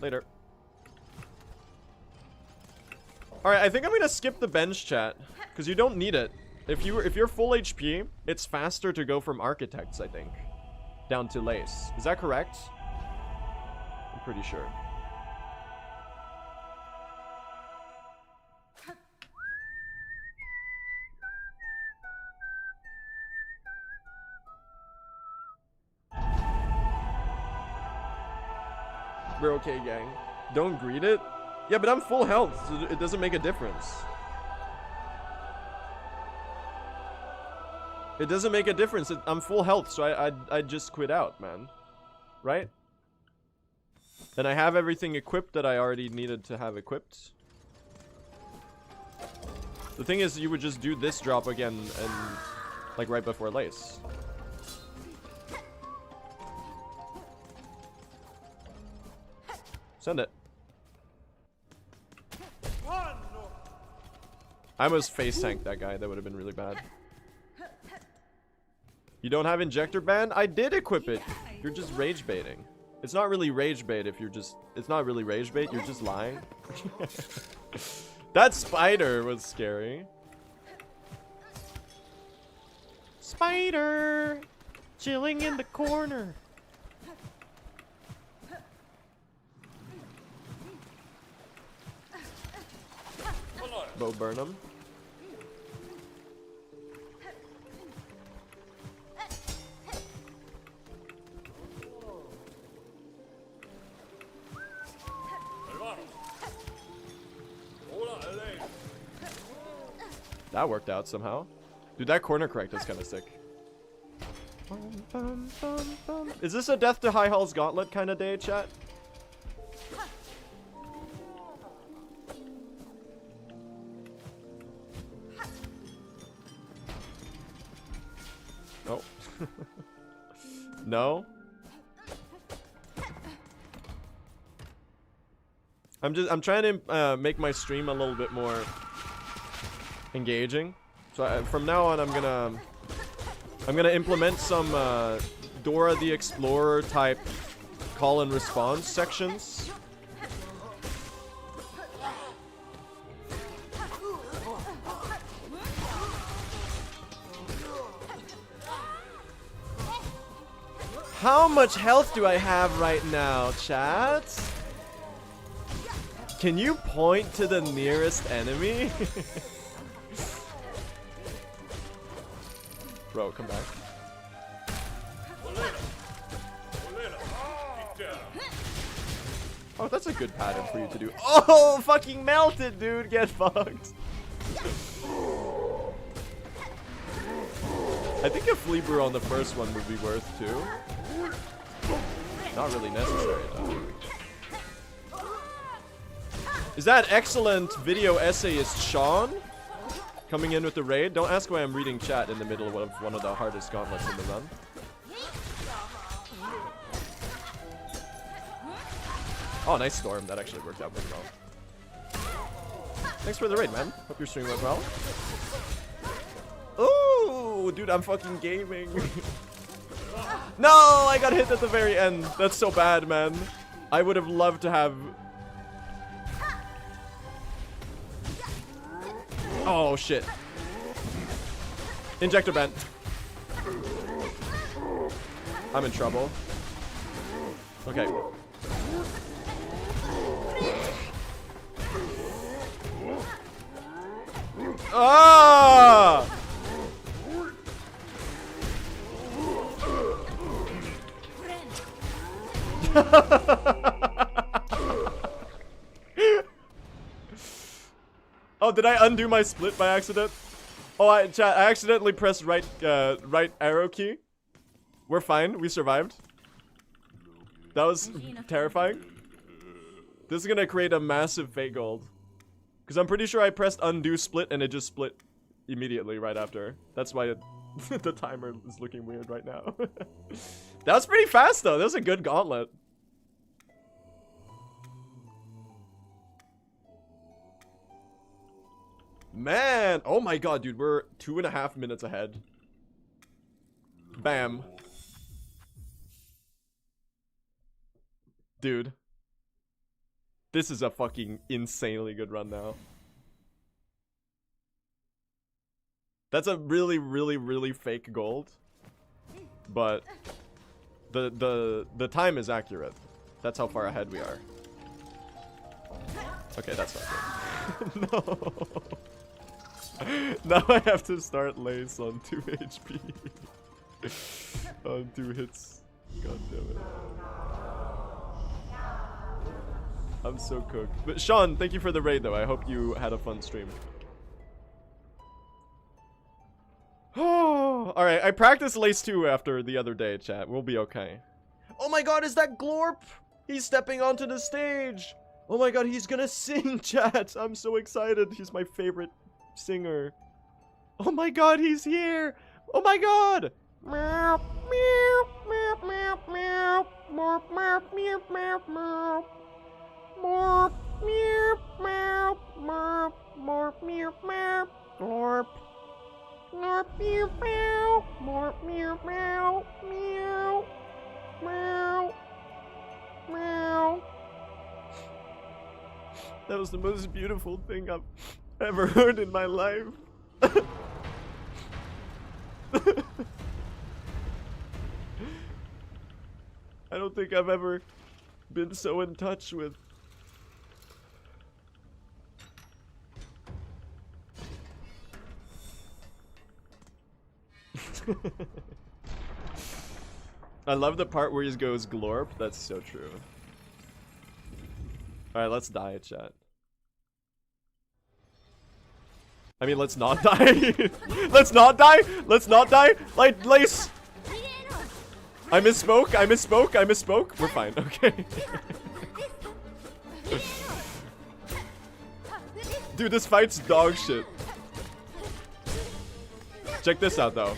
Later. Alright, I think I'm gonna skip the bench chat. Because you don't need it. If you're full HP, it's faster to go from architects, I think. Down to lace. Is that correct? I'm pretty sure. We're okay, gang. Don't greet it? Yeah, but I'm full health, so it doesn't make a difference. It doesn't make a difference. I'm full health, so I just quit out, man. Right? And I have everything equipped that I already needed to have equipped. The thing is, you would just do this drop again and like right before lace. Send it. I almost face tanked that guy. That would have been really bad. You don't have injector ban? I did equip it. You're just rage baiting. It's not really rage bait if you're just... It's not really rage bait. You're just lying. That spider was scary. Spider! Chilling in the corner. Bo Burnham. That worked out somehow. Dude, that corner correct is kind of sick. Is this a death to High Hall's gauntlet kind of day, chat? Oh. No? I'm trying to make my stream a little bit more engaging. So from now on, I'm gonna implement some Dora the Explorer type call and response sections. How much health do I have right now, chat? Can you point to the nearest enemy? Bro, come back. Oh, that's a good pattern for you to do. Oh, fucking melted, dude. Get fucked. I think a flea brew on the first one would be worth too. Not really necessary though. Is that excellent video essayist Sean coming in with the raid? Don't ask why I'm reading chat in the middle of one of the hardest gauntlets in the run. Oh, nice storm. That actually worked out pretty well. Thanks for the raid, man. Hope your stream went well. Ooh, dude, I'm fucking gaming. No, I got hit at the very end. That's so bad, man. I would have loved to have... Oh, shit. Injector bent. I'm in trouble. Okay. Ah! Oh, did I undo my split by accident? Oh, chat, I accidentally pressed right arrow key. We're fine. We survived. That was terrifying. This is gonna create a massive fake gold. Because I'm pretty sure I pressed undo split and it just split immediately right after. That's why the timer is looking weird right now. That was pretty fast though. That was a good gauntlet. Man, oh my god, dude, we're 2.5 minutes ahead. Bam. Dude. This is a fucking insanely good run now. That's a really, really, really fake gold. But the time is accurate. That's how far ahead we are. Okay, that's not good. No. Now I have to start lace on 2 HP. On 2 hits. God damn it. I'm so cooked. But Sean, thank you for the raid though. I hope you had a fun stream. Oh, alright. I practiced lace 2 after the other day, chat. We'll be okay. Oh my god, is that Glorp? He's stepping onto the stage. Oh my god, he's gonna sing, chat. I'm so excited. He's my favorite singer. Oh my god, he's here. Oh my god. Meow, meow, meow, meow, meow, meow, meow, meow, meow, meow. More, meow, meow, meow, more, meow, meow, glorp. Glorp, meow, meow, more, meow, meow, meow, meow, meow. That was the most beautiful thing I've ever heard in my life. I don't think I've ever been so in touch with I love the part where he goes glorp. That's so true. Alright, let's die, chat. I mean, let's not die. Let's not die. Let's not die. Like, lace. I misspoke. I misspoke. I misspoke. We're fine. Okay. Dude, this fight's dog shit. Check this out, though.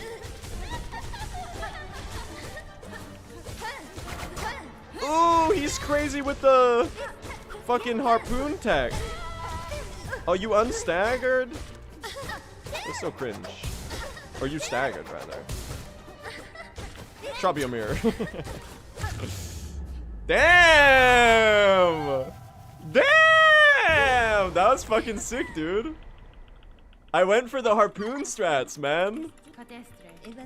Ooh, he's crazy with the fucking harpoon tech. Oh, you unstaggered? That's so cringe. Or you staggered, rather. Drop your mirror. Damn! Damn! That was fucking sick, dude. I went for the harpoon strats, man.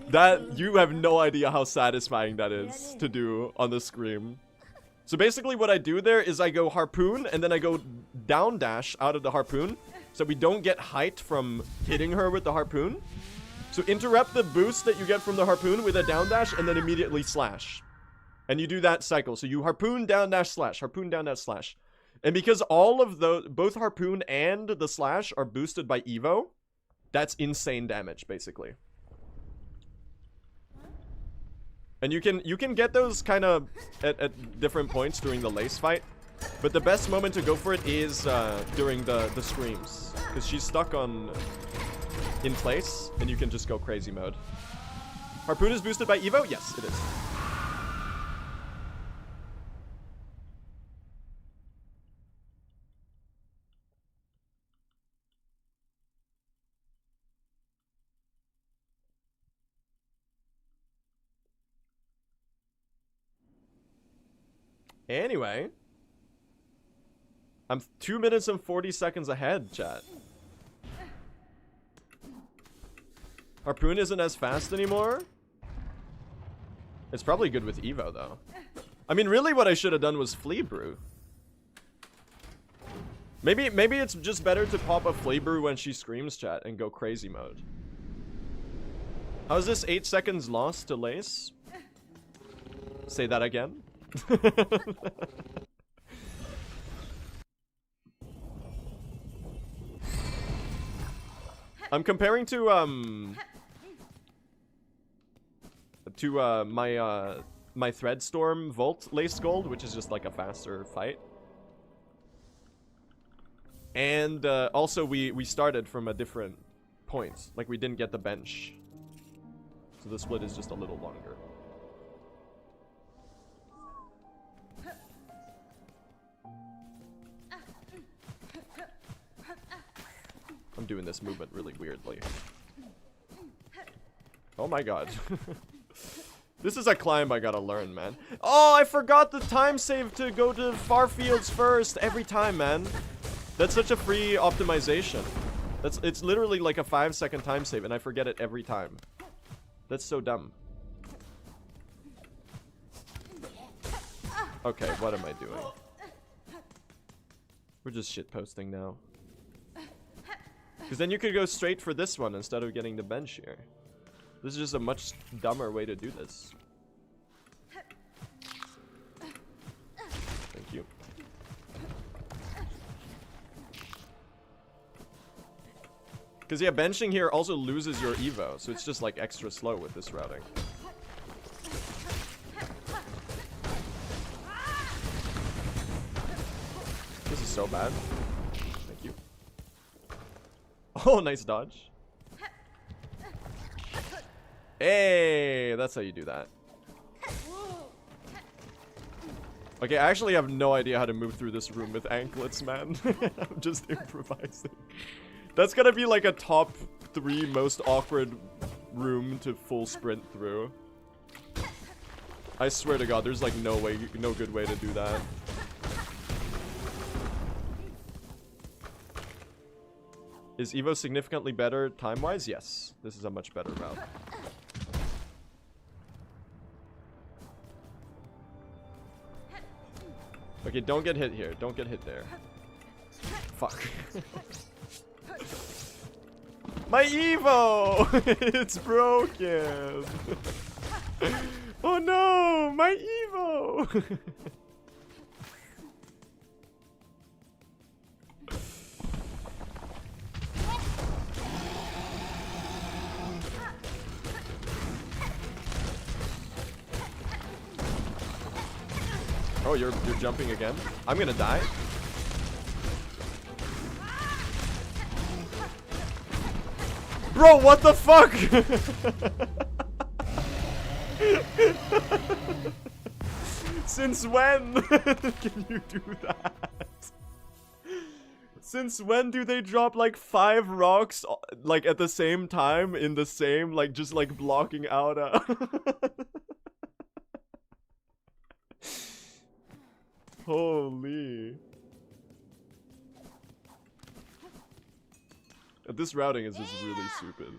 That, you have no idea how satisfying that is to do on the screen. So basically what I do there is I go harpoon and then I go down dash out of the harpoon so we don't get height from hitting her with the harpoon. So interrupt the boost that you get from the harpoon with a down dash and then immediately slash. And you do that cycle. So you harpoon down dash slash, harpoon down dash slash. And because all of the, both harpoon and the slash are boosted by Evo, that's insane damage, basically. And you can get those kind of at different points during the Lace fight. But the best moment to go for it is during the screams. Because she's stuck in place, and you can just go crazy mode. Harpoon is boosted by Evo? Yes, it is. Anyway, I'm 2 minutes and 40 seconds ahead, chat. Harpoon isn't as fast anymore. It's probably good with Evo, though. I mean, really what I should have done was Flea Brew. Maybe it's just better to pop a Flea Brew when she screams, chat, and go crazy mode. How's this 8 seconds lost to Lace? Say that again. I'm comparing to my Threadstorm Volt Lace Gold, which is just like a faster fight. And also we started from a different point. Like we didn't get the bench. So the split is just a little longer. I'm doing this movement really weirdly. Oh my god. This is a climb I gotta learn, man. Oh, I forgot the time save to go to far fields first every time, man. That's such a free optimization. It's literally like a 5-second time save, and I forget it every time. That's so dumb. Okay, what am I doing? We're just shitposting now. Because then you could go straight for this one instead of getting the bench here. This is just a much dumber way to do this. Thank you. Because yeah, benching here also loses your Evo, so it's just like extra slow with this routing. This is so bad. Thank you. Oh, nice dodge. Hey, that's how you do that. Okay, I actually have no idea how to move through this room with anklets, man. I'm just improvising. That's gonna be like a top 3 most awkward room to full sprint through. I swear to God, there's like no way, no good way to do that. Is Evo significantly better time-wise? Yes. This is a much better route. Okay, don't get hit here. Don't get hit there. Fuck. My Evo! It's broken! Oh no! My Evo! Oh, you're jumping again? I'm gonna die. Bro, what the fuck? Since when can you do that? Since when do they drop like 5 rocks like at the same time in the same, like just like blocking out Holy. This routing is just really stupid.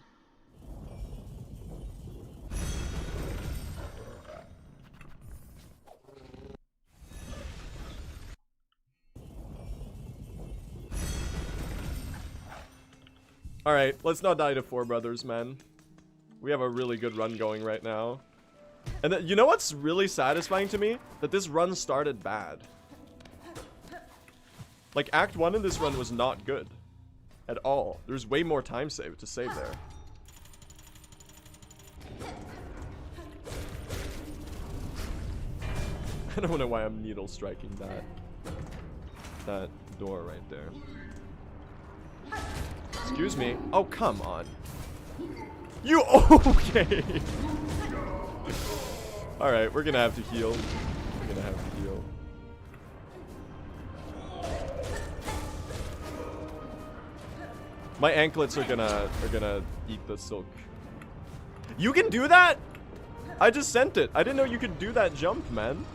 Alright, let's not die to 4 brothers, man. We have a really good run going right now. And you know what's really satisfying to me? That this run started bad. Like, Act 1 in this run was not good. At all. There's way more time saved to save there. I don't know why I'm needle striking that door right there. Excuse me. Oh, come on. You okay? Alright, we're gonna have to heal. We're gonna have to heal. My anklets are gonna eat the silk. You can do that? I just sent it. I didn't know you could do that jump, man.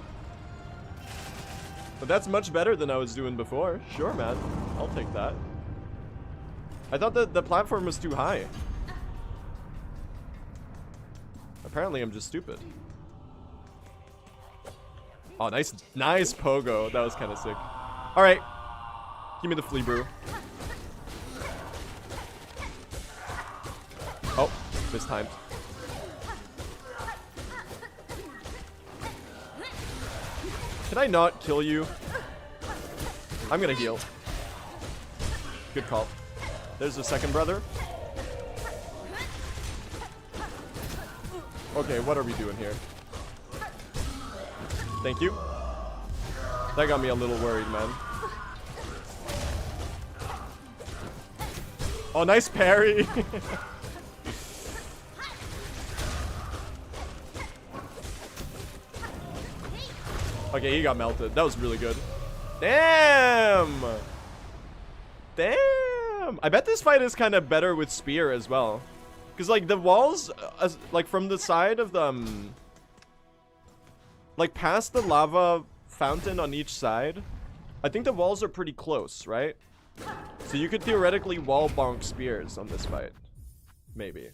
But that's much better than I was doing before. Sure, man. I'll take that. I thought that the platform was too high. Apparently, I'm just stupid. Oh, nice pogo. That was kind of sick. All right. Give me the flea brew. Oh, mistimed. Can I not kill you? I'm gonna heal. Good call. There's the second brother. Okay, what are we doing here? Thank you. That got me a little worried, man. Oh, nice parry. Okay, he got melted. That was really good. Damn! Damn! I bet this fight is kind of better with spear as well. Because, like, the walls, like, from the side of the, like, past the lava fountain on each side, I think the walls are pretty close, right? So you could theoretically wall bonk spears on this fight. Maybe.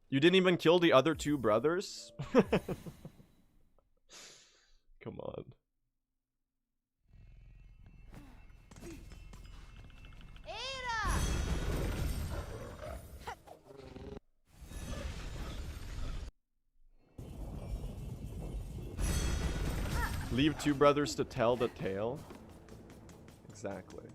You didn't even kill the other two brothers? Come on. Leave two brothers to tell the tale? Exactly.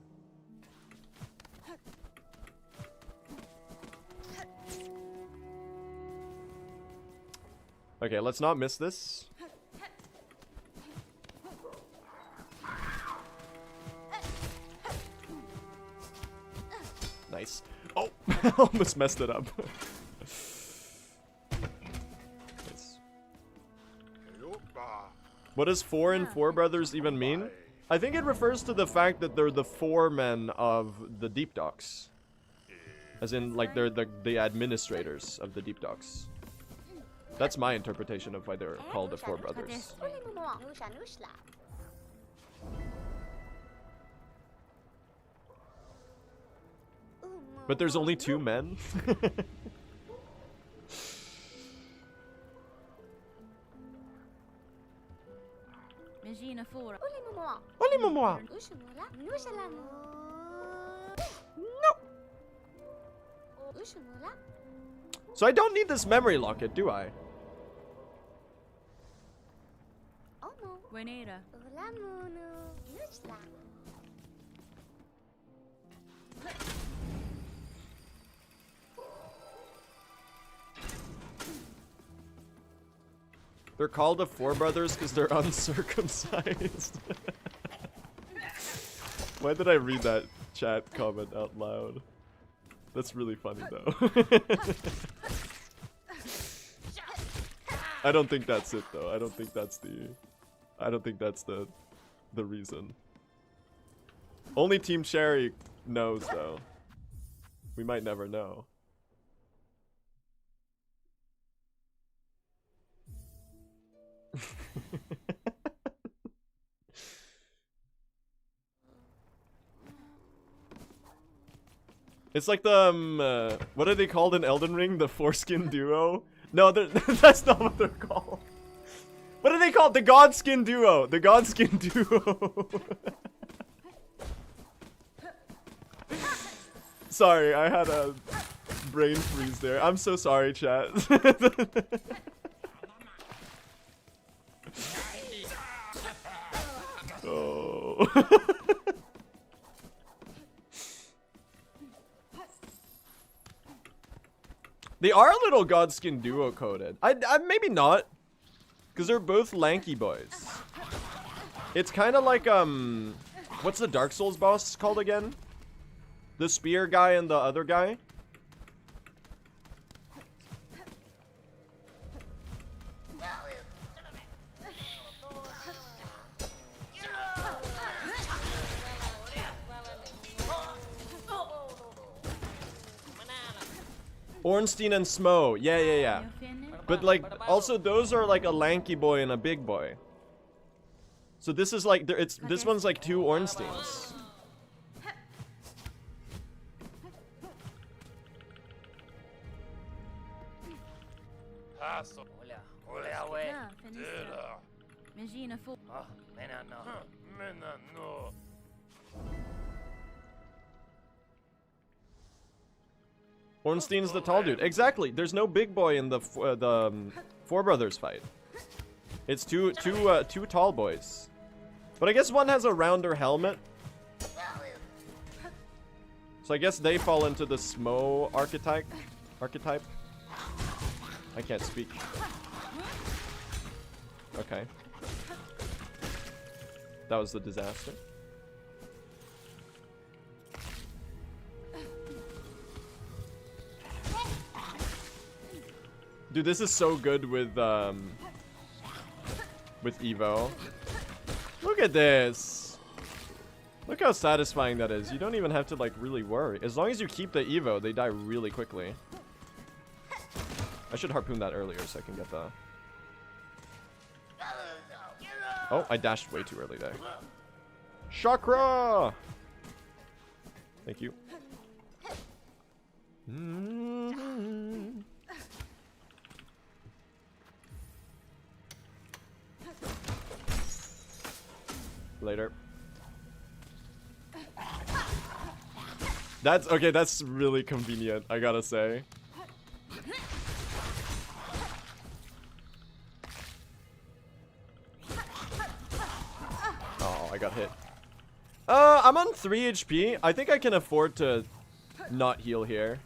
Okay, let's not miss this. Nice. Oh, almost messed it up. Nice. What does 4 and 4 brothers even mean? I think it refers to the fact that they're the foremen of the deep docks. As in, like, they're the administrators of the deep docks. That's my interpretation of why they're called the 4 brothers. But there's only 2 men? No. So I don't need this memory locket, do I? They're called the 4 brothers because they're uncircumcised. Why did I read that chat comment out loud? That's really funny though. I don't think that's it though. I don't think that's the reason. Only Team Sherry knows though. We might never know. It's like the what are they called in Elden Ring? The foreskin duo? No, that's not what they're called. What are they called? The Godskin duo. The Godskin duo. Sorry, I had a brain freeze there. I'm so sorry, chat. Oh. They are a little Godskin duo coded. I maybe not, because they're both lanky boys. It's kind of like what's the Dark Souls boss called again? The spear guy and the other guy. Ornstein and Smo. Yeah. But like, also those are like a lanky boy and a big boy. So this is like, this one's like two Ornsteins. Ornstein's the tall dude. Exactly. There's no big boy in the Four Brothers fight. It's two tall boys. But I guess one has a rounder helmet. So I guess they fall into the Smo archetype. I can't speak. Okay. That was the disaster. Dude, this is so good with Evo. Look at this. Look how satisfying that is. You don't even have to like really worry. As long as you keep the Evo, they die really quickly. I should harpoon that earlier so I can get the... Oh, I dashed way too early there. Chakra! Thank you. Later. That's okay, that's really convenient, I gotta say. Oh, I got hit. I'm on 3 HP. I think I can afford to not heal here.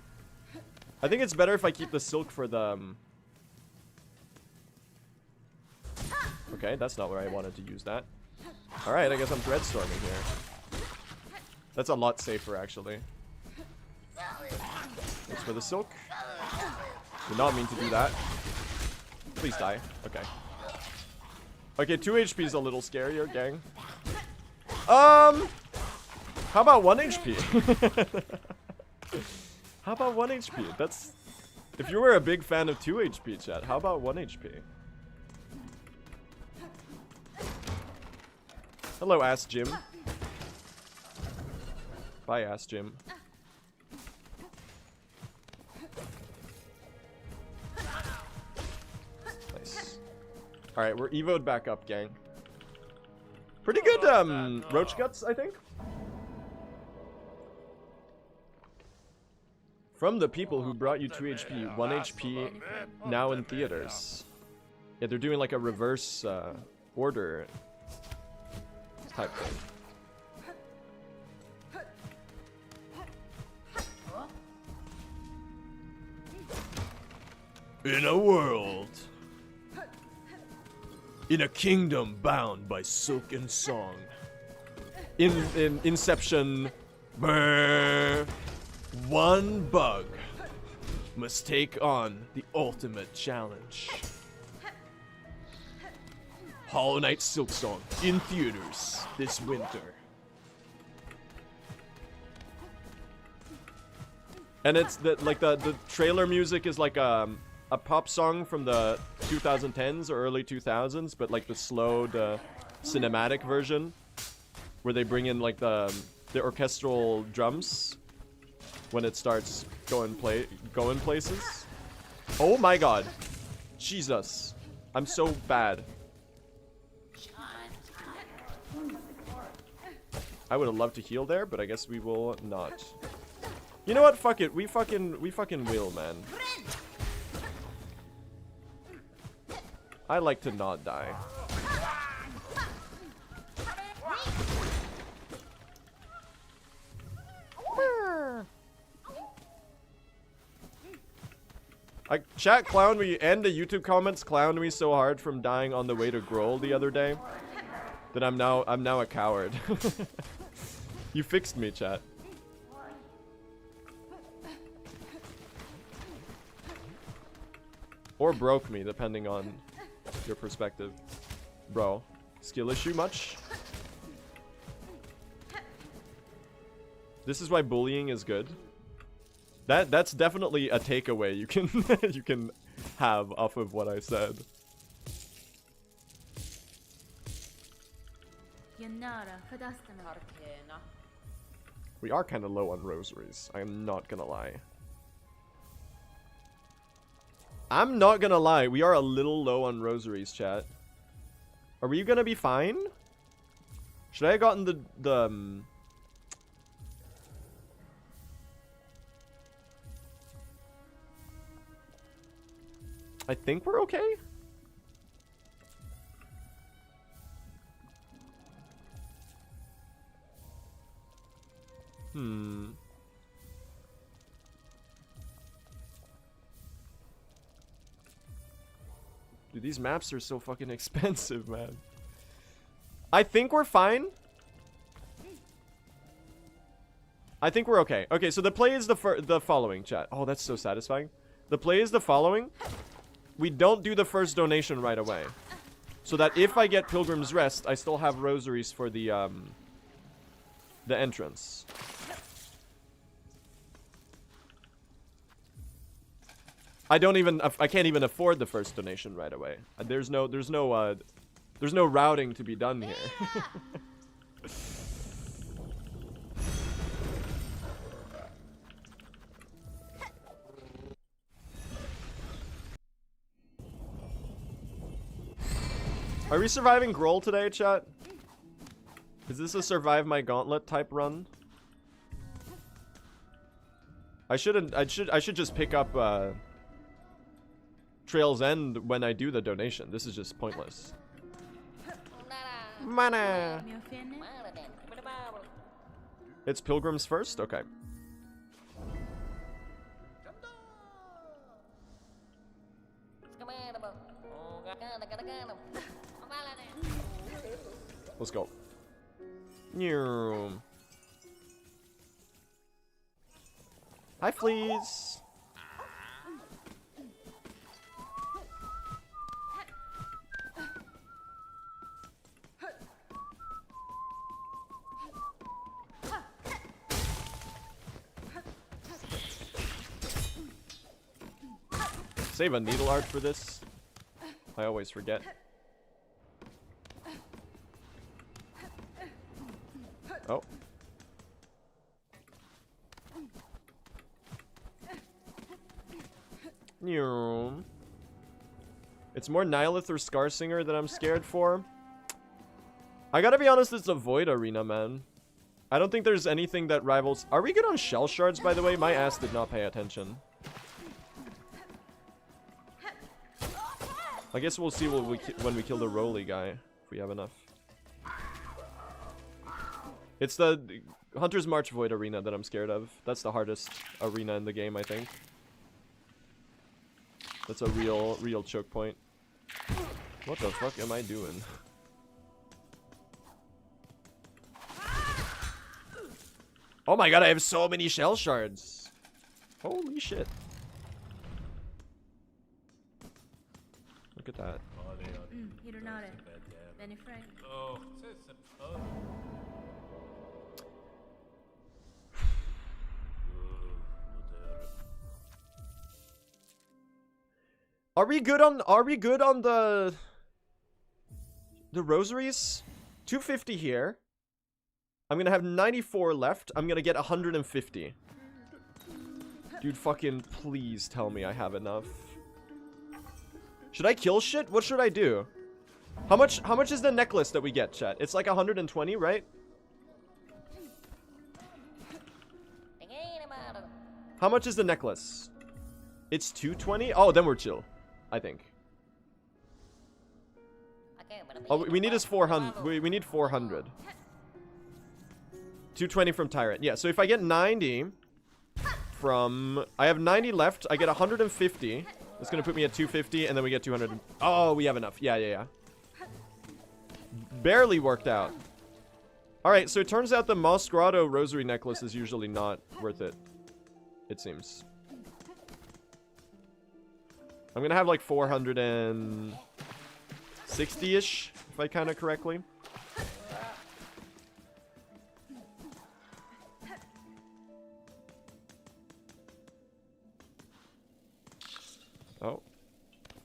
I think it's better if I keep the silk for the... Okay, that's not where I wanted to use that. Alright, I guess I'm dreadstorming here. That's a lot safer, actually. Thanks for the silk. Did not mean to do that. Please die. Okay. Okay, 2 HP is a little scarier, gang. How about 1 HP? How about 1 HP? That's... If you were a big fan of 2 HP, chat, how about 1 HP? Hello, Ass Jim. Bye, Ass Jim. Nice. Alright, we're evoed back up, gang. Pretty good, roach guts, I think. From the people who brought you 2 HP, 1 HP now in theaters. Yeah, they're doing like a reverse order type thing. In a world, in a kingdom bound by silk and song, in Inception, brr, one bug must take on the ultimate challenge. Hollow Knight Silksong in theaters this winter. And it's the trailer music is like a pop song from the 2010s or early 2000s, but like the slowed cinematic version where they bring in like the orchestral drums when it starts going places. Oh my god. Jesus. I'm so bad. I would have loved to heal there, but I guess we will not. You know what? Fuck it. We fucking will, man. I like to not die. Chat clowned me, and the YouTube comments clowned me so hard from dying on the way to Grohl the other day that I'm now a coward. You fixed me, chat. Or broke me, depending on your perspective. Bro, skill issue much? This is why bullying is good. That's definitely a takeaway you can you can have off of what I said. We are kind of low on rosaries. I'm not gonna lie. I'm not gonna lie. We are a little low on rosaries, chat. Are we gonna be fine? Should I have gotten the I think we're okay. Dude, these maps are so fucking expensive, man. I think we're fine. I think we're okay. Okay, so the play is the following, chat. Oh, that's so satisfying. The play is the following. We don't do the first donation right away. So that if I get Pilgrim's Rest, I still have rosaries for the entrance. I can't even afford the first donation right away. There's no routing to be done here. Are we surviving Grohl today, chat? Is this a survive my gauntlet type run? I should just pick up Trail's End when I do the donation. This is just pointless. Mana. It's Pilgrims first? Okay. Let's go. Hi, fleas. Save a needle art for this. I always forget. Oh. It's more Nihilith or Scarsinger that I'm scared for. I gotta be honest, it's a Void Arena, man. I don't think there's anything that rivals... Are we good on Shell Shards, by the way? My ass did not pay attention. I guess we'll see when we kill the Roly guy, if we have enough. It's the Hunter's March Void Arena that I'm scared of. That's the hardest arena in the game, I think. That's a real choke point. What the fuck am I doing? Oh my god, I have so many shell shards. Holy shit. Look at that. Are we good on the rosaries? 250 here. I'm gonna have 94 left. I'm gonna get 150. Dude, fucking please tell me I have enough. Should I kill shit? What should I do? How much is the necklace that we get, chat? It's like 120, right? How much is the necklace? It's 220? Oh, then we're chill, I think. Oh, we need is 400. We need 400. 220 from Tyrant. Yeah, so if I get 90 from... I have 90 left. I get 150. It's going to put me at 250, and then we get 200. Oh, we have enough. Yeah. Barely worked out. Alright, so it turns out the Moss Grotto Rosary Necklace is usually not worth it. It seems. I'm going to have like 460-ish, if I count it correctly.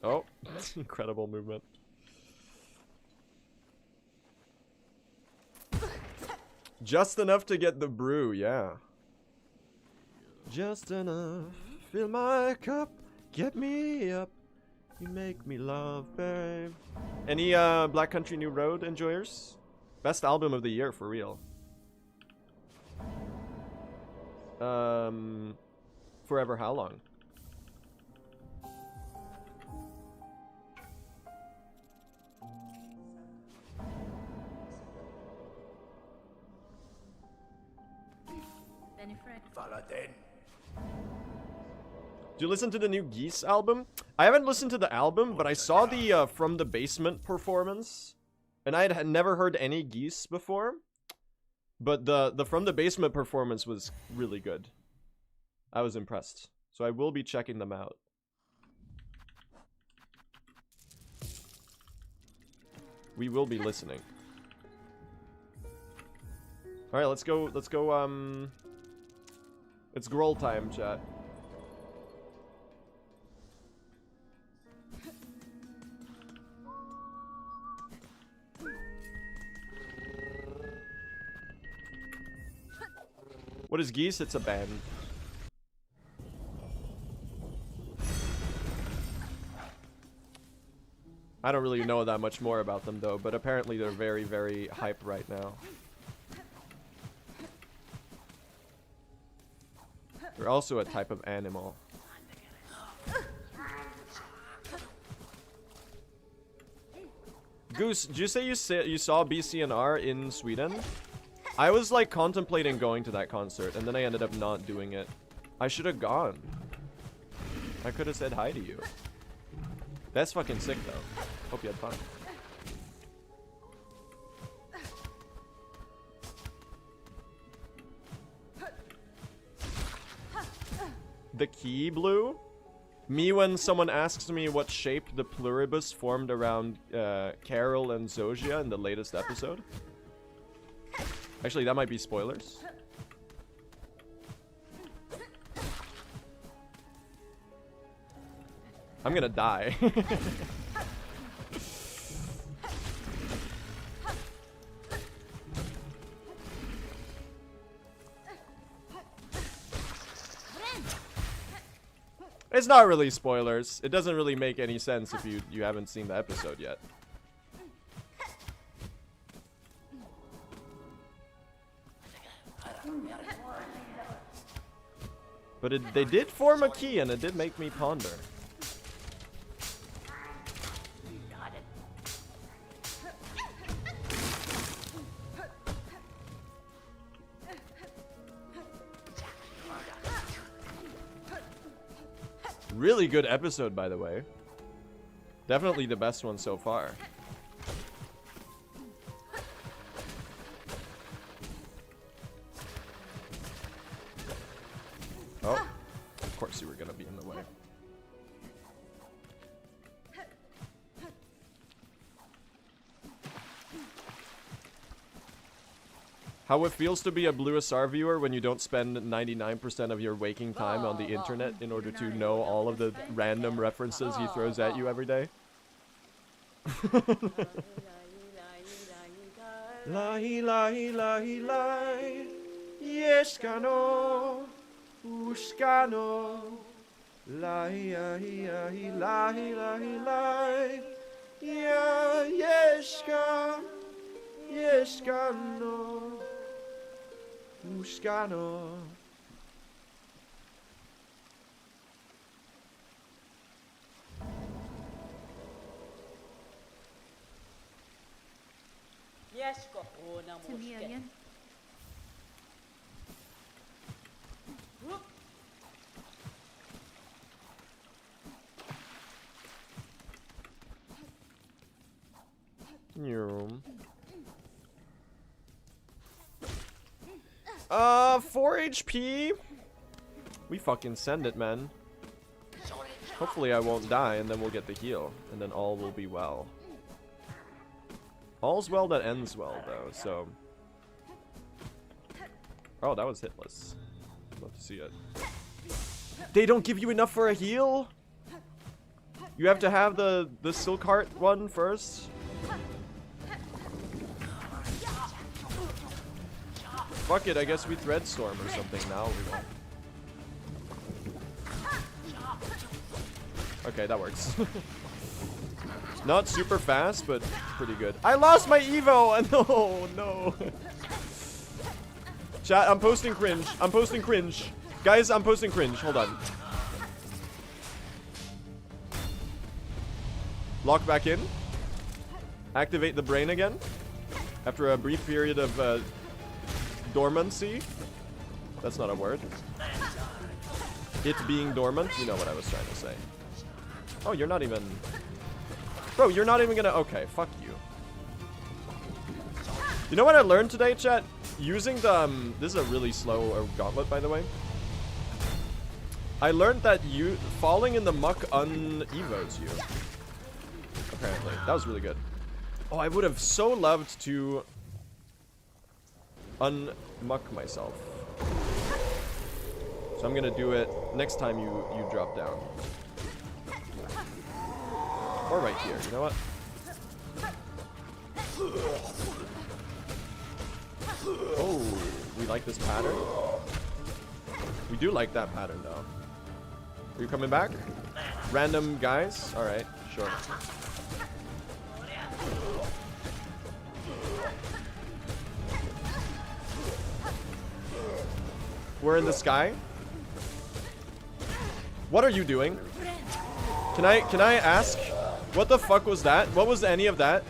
Oh, incredible movement. Just enough to get the brew, yeah. Just enough. Fill my cup. Get me up. You make me love, babe. Any Black Country New Road enjoyers? Best album of the year, for real. Forever How Long? Do you listen to the new Geese album? I haven't listened to the album, but I saw the From the Basement performance, and I had never heard any Geese before. But the From the Basement performance was really good. I was impressed, so I will be checking them out. We will be listening. All right, let's go. It's Groll time, chat. What is Geese? It's a band. I don't really know that much more about them though, but apparently they're very, very hype right now. They're also a type of animal. Goose, did you say you saw BCNR in Sweden? I was like contemplating going to that concert, and then I ended up not doing it. I should have gone. I could have said hi to you. That's fucking sick though. Hope you had fun. The key blue? Me when someone asks me what shape the pluribus formed around Carol and Zosia in the latest episode. Actually, that might be spoilers. I'm gonna die. It's not really spoilers. It doesn't really make any sense if you haven't seen the episode yet. But they did form a key, and it did make me ponder. Really good episode, by the way. Definitely the best one so far. Oh, of course you were gonna be in the way. How it feels to be a Blue SR viewer when you don't spend 99% of your waking time on the internet in order to know all of the random references he throws at you every day. Lahi lahi lahi lahi, yeskano, uskano, lahi lahi lahi lahi lahi lahi, ya yeska, yeskano. Uskano. Million. Yum. 4 HP? We fucking send it, man. Hopefully I won't die, and then we'll get the heal, and then all will be well. All's well that ends well, though, so... Oh, that was hitless. Love to see it. They don't give you enough for a heal? You have to have the Silk Heart one first? Fuck it, I guess we Threadstorm or something now. We won't. Okay, that works. Not super fast, but pretty good. I lost my Evo! No, no. Chat, I'm posting cringe. I'm posting cringe. Guys, I'm posting cringe. Hold on. Lock back in. Activate the brain again. After a brief period of dormancy. That's not a word. It being dormant. You know what I was trying to say. Oh, you're not even... Bro, you're not even gonna... Okay, fuck you. You know what I learned today, chat? Using the... this is a really slow gauntlet, by the way. I learned that you falling in the muck un-evos you. Apparently. That was really good. Oh, I would have so loved to... un-muck myself. So I'm gonna do it next time you drop down. Or right here, you know what? Oh, we like this pattern? We do like that pattern, though. Are you coming back? Random guys? Alright, sure. We're in the sky. What are you doing? Can I ask? What the fuck was that? What was any of that?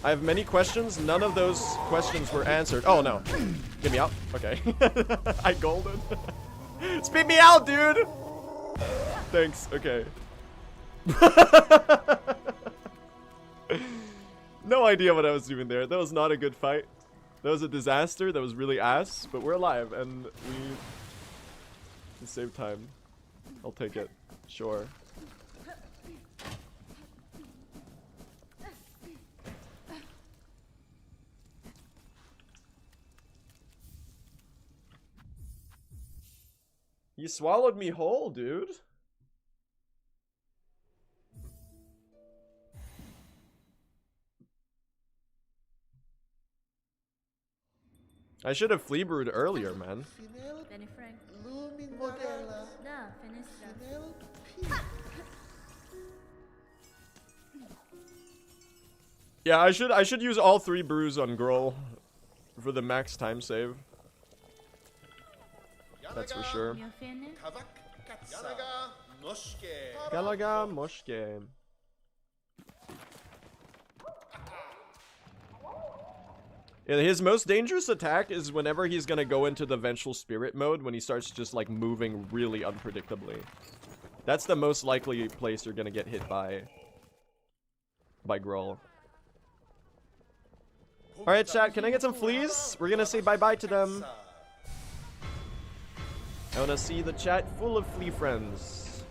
I have many questions. None of those questions were answered. Oh no. Get me out. Okay. I golden. Spit me out, dude! Thanks. Okay. No idea what I was doing there. That was not a good fight. That was a disaster. That was really ass. But we're alive, and we can save time. I'll take it. Sure. You swallowed me whole, dude. I should have flea brewed earlier, man. Benny Frank. Modella. Da, finistra. Yeah, I should use all 3 brews on Groll for the max time save. That's for sure. Mio fene. Galaga Moshke. Yeah, his most dangerous attack is whenever he's gonna go into the Vengeful Spirit mode, when he starts just like moving really unpredictably. That's the most likely place you're gonna get hit by Groll. Alright, chat, can I get some fleas? We're gonna say bye-bye to them. I wanna see the chat full of flea friends.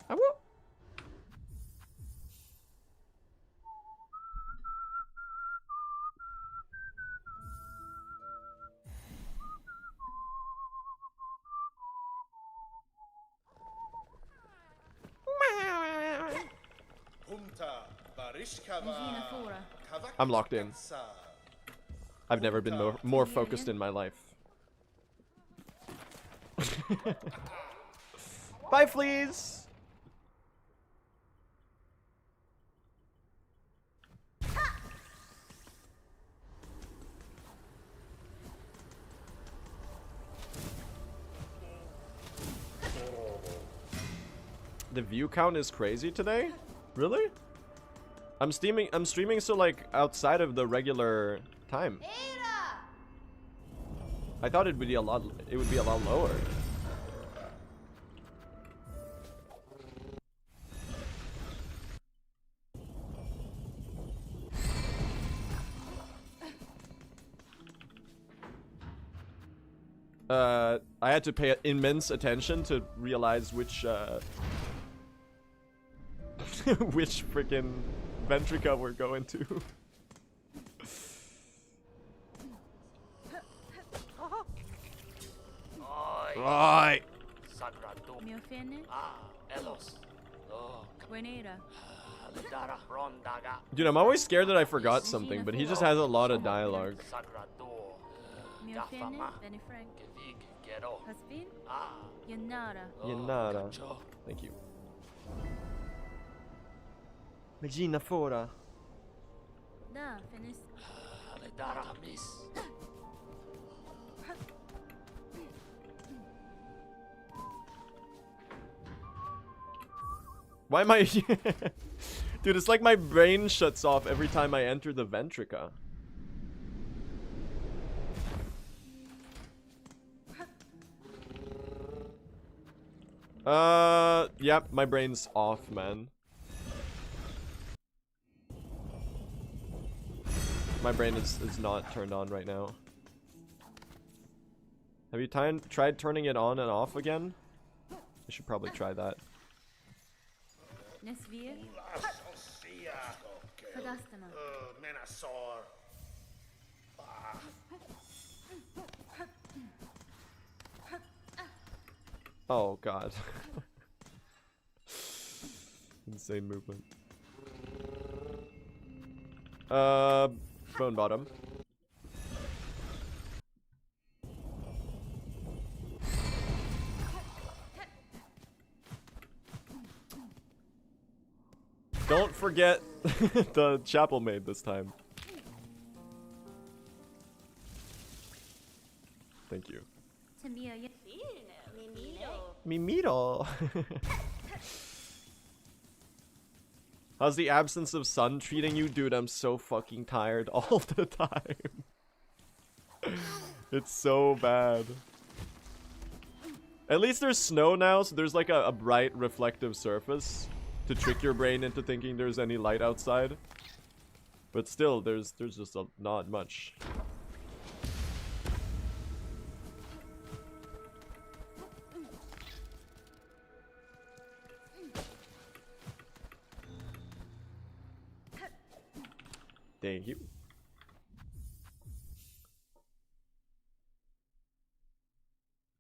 I will. Regina Fora. I'm locked in. I've never been more focused in my life. Bye, fleas! The view count is crazy today? Really? I'm streaming so like outside of the regular time. I thought it would be a lot lower. I had to pay immense attention to realize which which freaking Ventrica we're going to. Right. Miofene. Buenera. Dude, I'm always scared that I forgot something, but he just has a lot of dialogue. Miofene. Benefrank. Haspin. Yanara. Yanara. Thank you. Megina fora. Da. Fenis. Why am I... Dude, it's like my brain shuts off every time I enter the Ventrica. Yep, my brain's off, man. My brain is not turned on right now. Have you tried turning it on and off again? I should probably try that. Nesvir. Fagastama. Oh god. Insane movement. Bone bottom. Don't forget the chapel maid this time. Thank you. Mimito. How's the absence of sun treating you? Dude, I'm so fucking tired all the time. It's so bad. At least there's snow now, so there's like a bright reflective surface to trick your brain into thinking there's any light outside. But still, there's just not much. Thank you.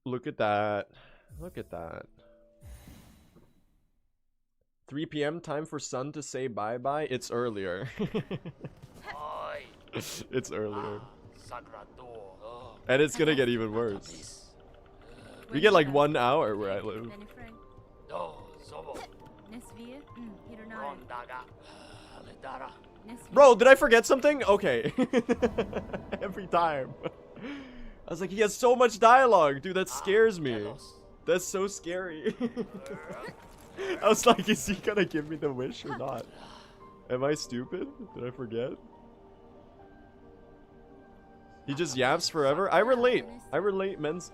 Look at that. Look at that. 3 p.m. time for sun to say bye-bye. It's earlier. It's earlier. And it's gonna get even worse. We get like 1 hour where I live. Bro, did I forget something? Okay. Every time. I was like, he has so much dialogue. Dude, that scares me. That's so scary. I was like, is he gonna give me the wish or not? Am I stupid? Did I forget? He just yaps forever? I relate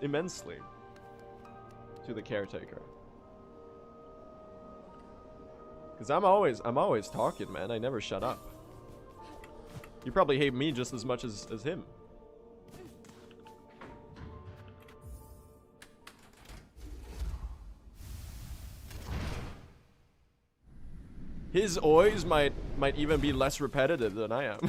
immensely to the caretaker. Cause I'm always talking, man. I never shut up. You probably hate me just as much as him. His oys might even be less repetitive than I am.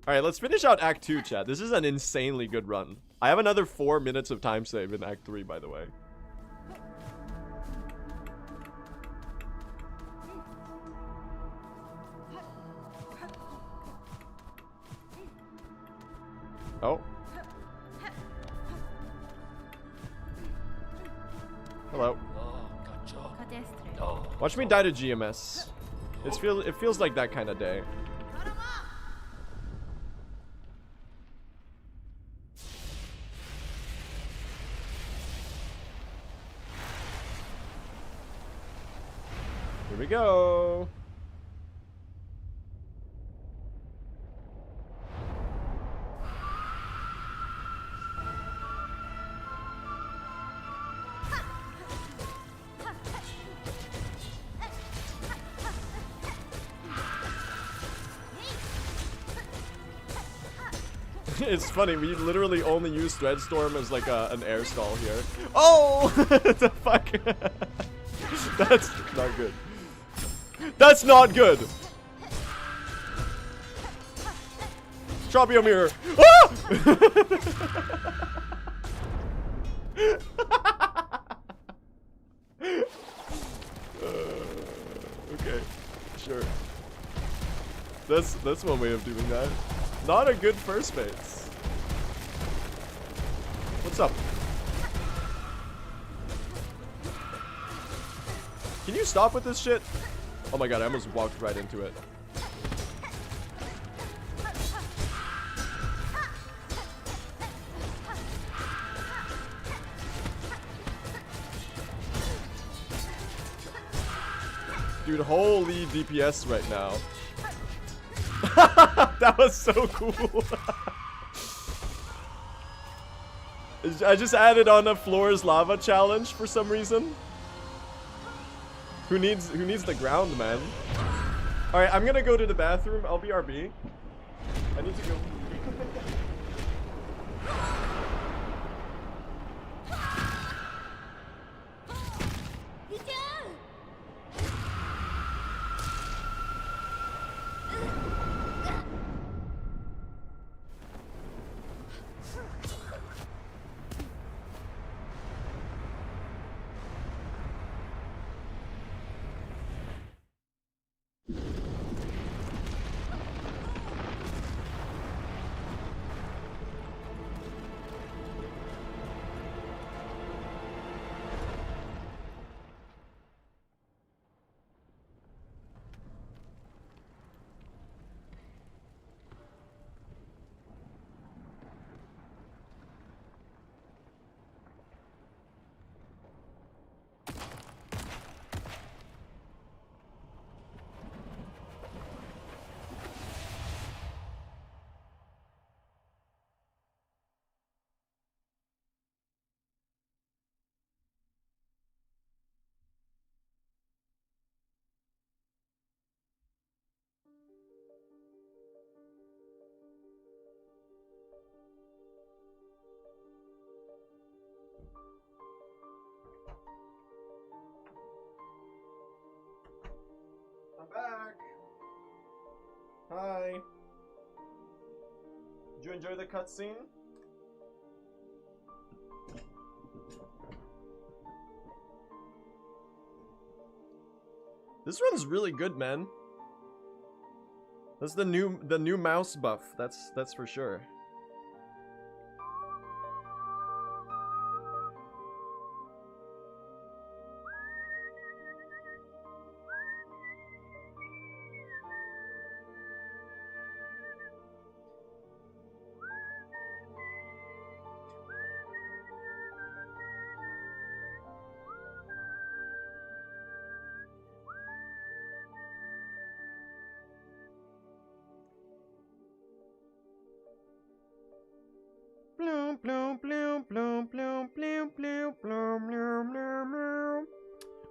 Alright, let's finish out Act 2, chat. This is an insanely good run. I have another 4 minutes of time save in Act 3, by the way. Oh. Hello. Watch me die to GMS. It feels like that kind of day. we go. It's funny, we literally only use Threadstorm as like an air stall here. Oh! The fuck? That's not good. That's not good! Tropio mirror! Ah! Okay, sure. That's one way of doing that. Not a good first base. What's up? Can you stop with this shit? Oh my god, I almost walked right into it. Dude, holy DPS right now. That was so cool. I just added on a floor's lava challenge for some reason. Who needs the ground, man? All right, I'm gonna go to the bathroom. I'll be RB. I need to go. I'm back. Hi. Did you enjoy the cutscene? This run's really good, man. That's the new mouse buff. That's for sure.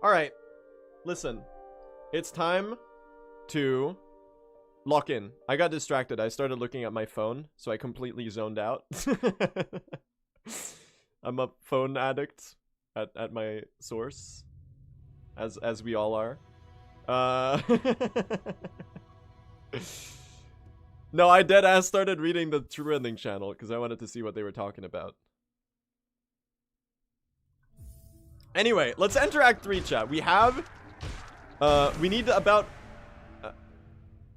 Alright, listen. It's time to lock in. I got distracted. I started looking at my phone, so I completely zoned out. I'm a phone addict at my source. As we all are. No, I deadass started reading the True Ending channel because I wanted to see what they were talking about. Anyway, let's enter Act 3, chat. We have... we need about...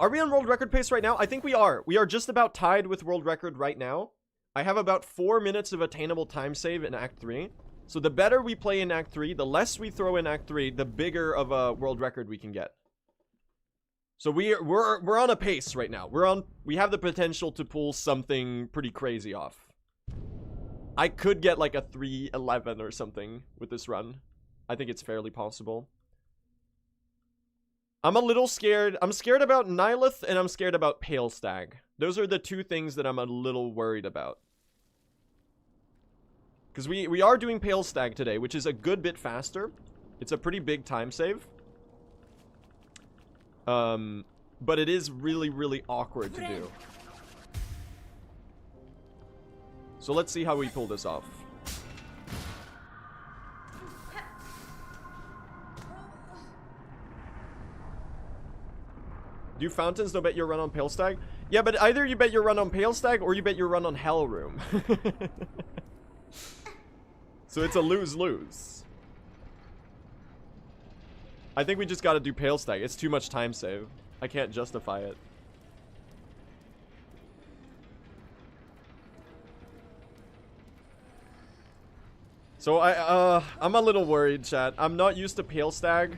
are we on world record pace right now? I think we are. We are just about tied with world record right now. I have about 4 minutes of attainable time save in Act 3. So the better we play in Act 3, the less we throw in Act 3, the bigger of a world record we can get. So we're on a pace right now. We have the potential to pull something pretty crazy off. I could get like a 3:11 or something with this run. I think it's fairly possible. I'm a little scared. I'm scared about Nihilith and I'm scared about Pale Stag. Those are the two things that I'm a little worried about. Because we are doing Pale Stag today, which is a good bit faster. It's a pretty big time save. But it is really, really awkward to do. So let's see how we pull this off. Do fountains don't bet your run on Pale Stag? Yeah, but either you bet your run on Pale Stag or you bet your run on Hell Room. So it's a lose-lose. I think we just gotta do Pale Stag. It's too much time save. I can't justify it. So I'm a little worried, chat. I'm not used to Pale Stag.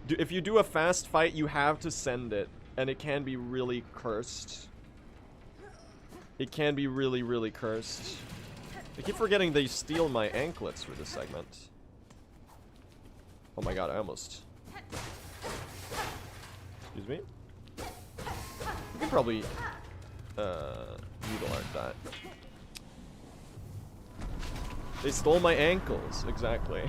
If you do a fast fight, you have to send it. And it can be really cursed. It can be really, really cursed. I keep forgetting they steal my anklets for this segment. Oh my god, I almost... Excuse me? You can probably... needle art that. They stole my ankles, exactly.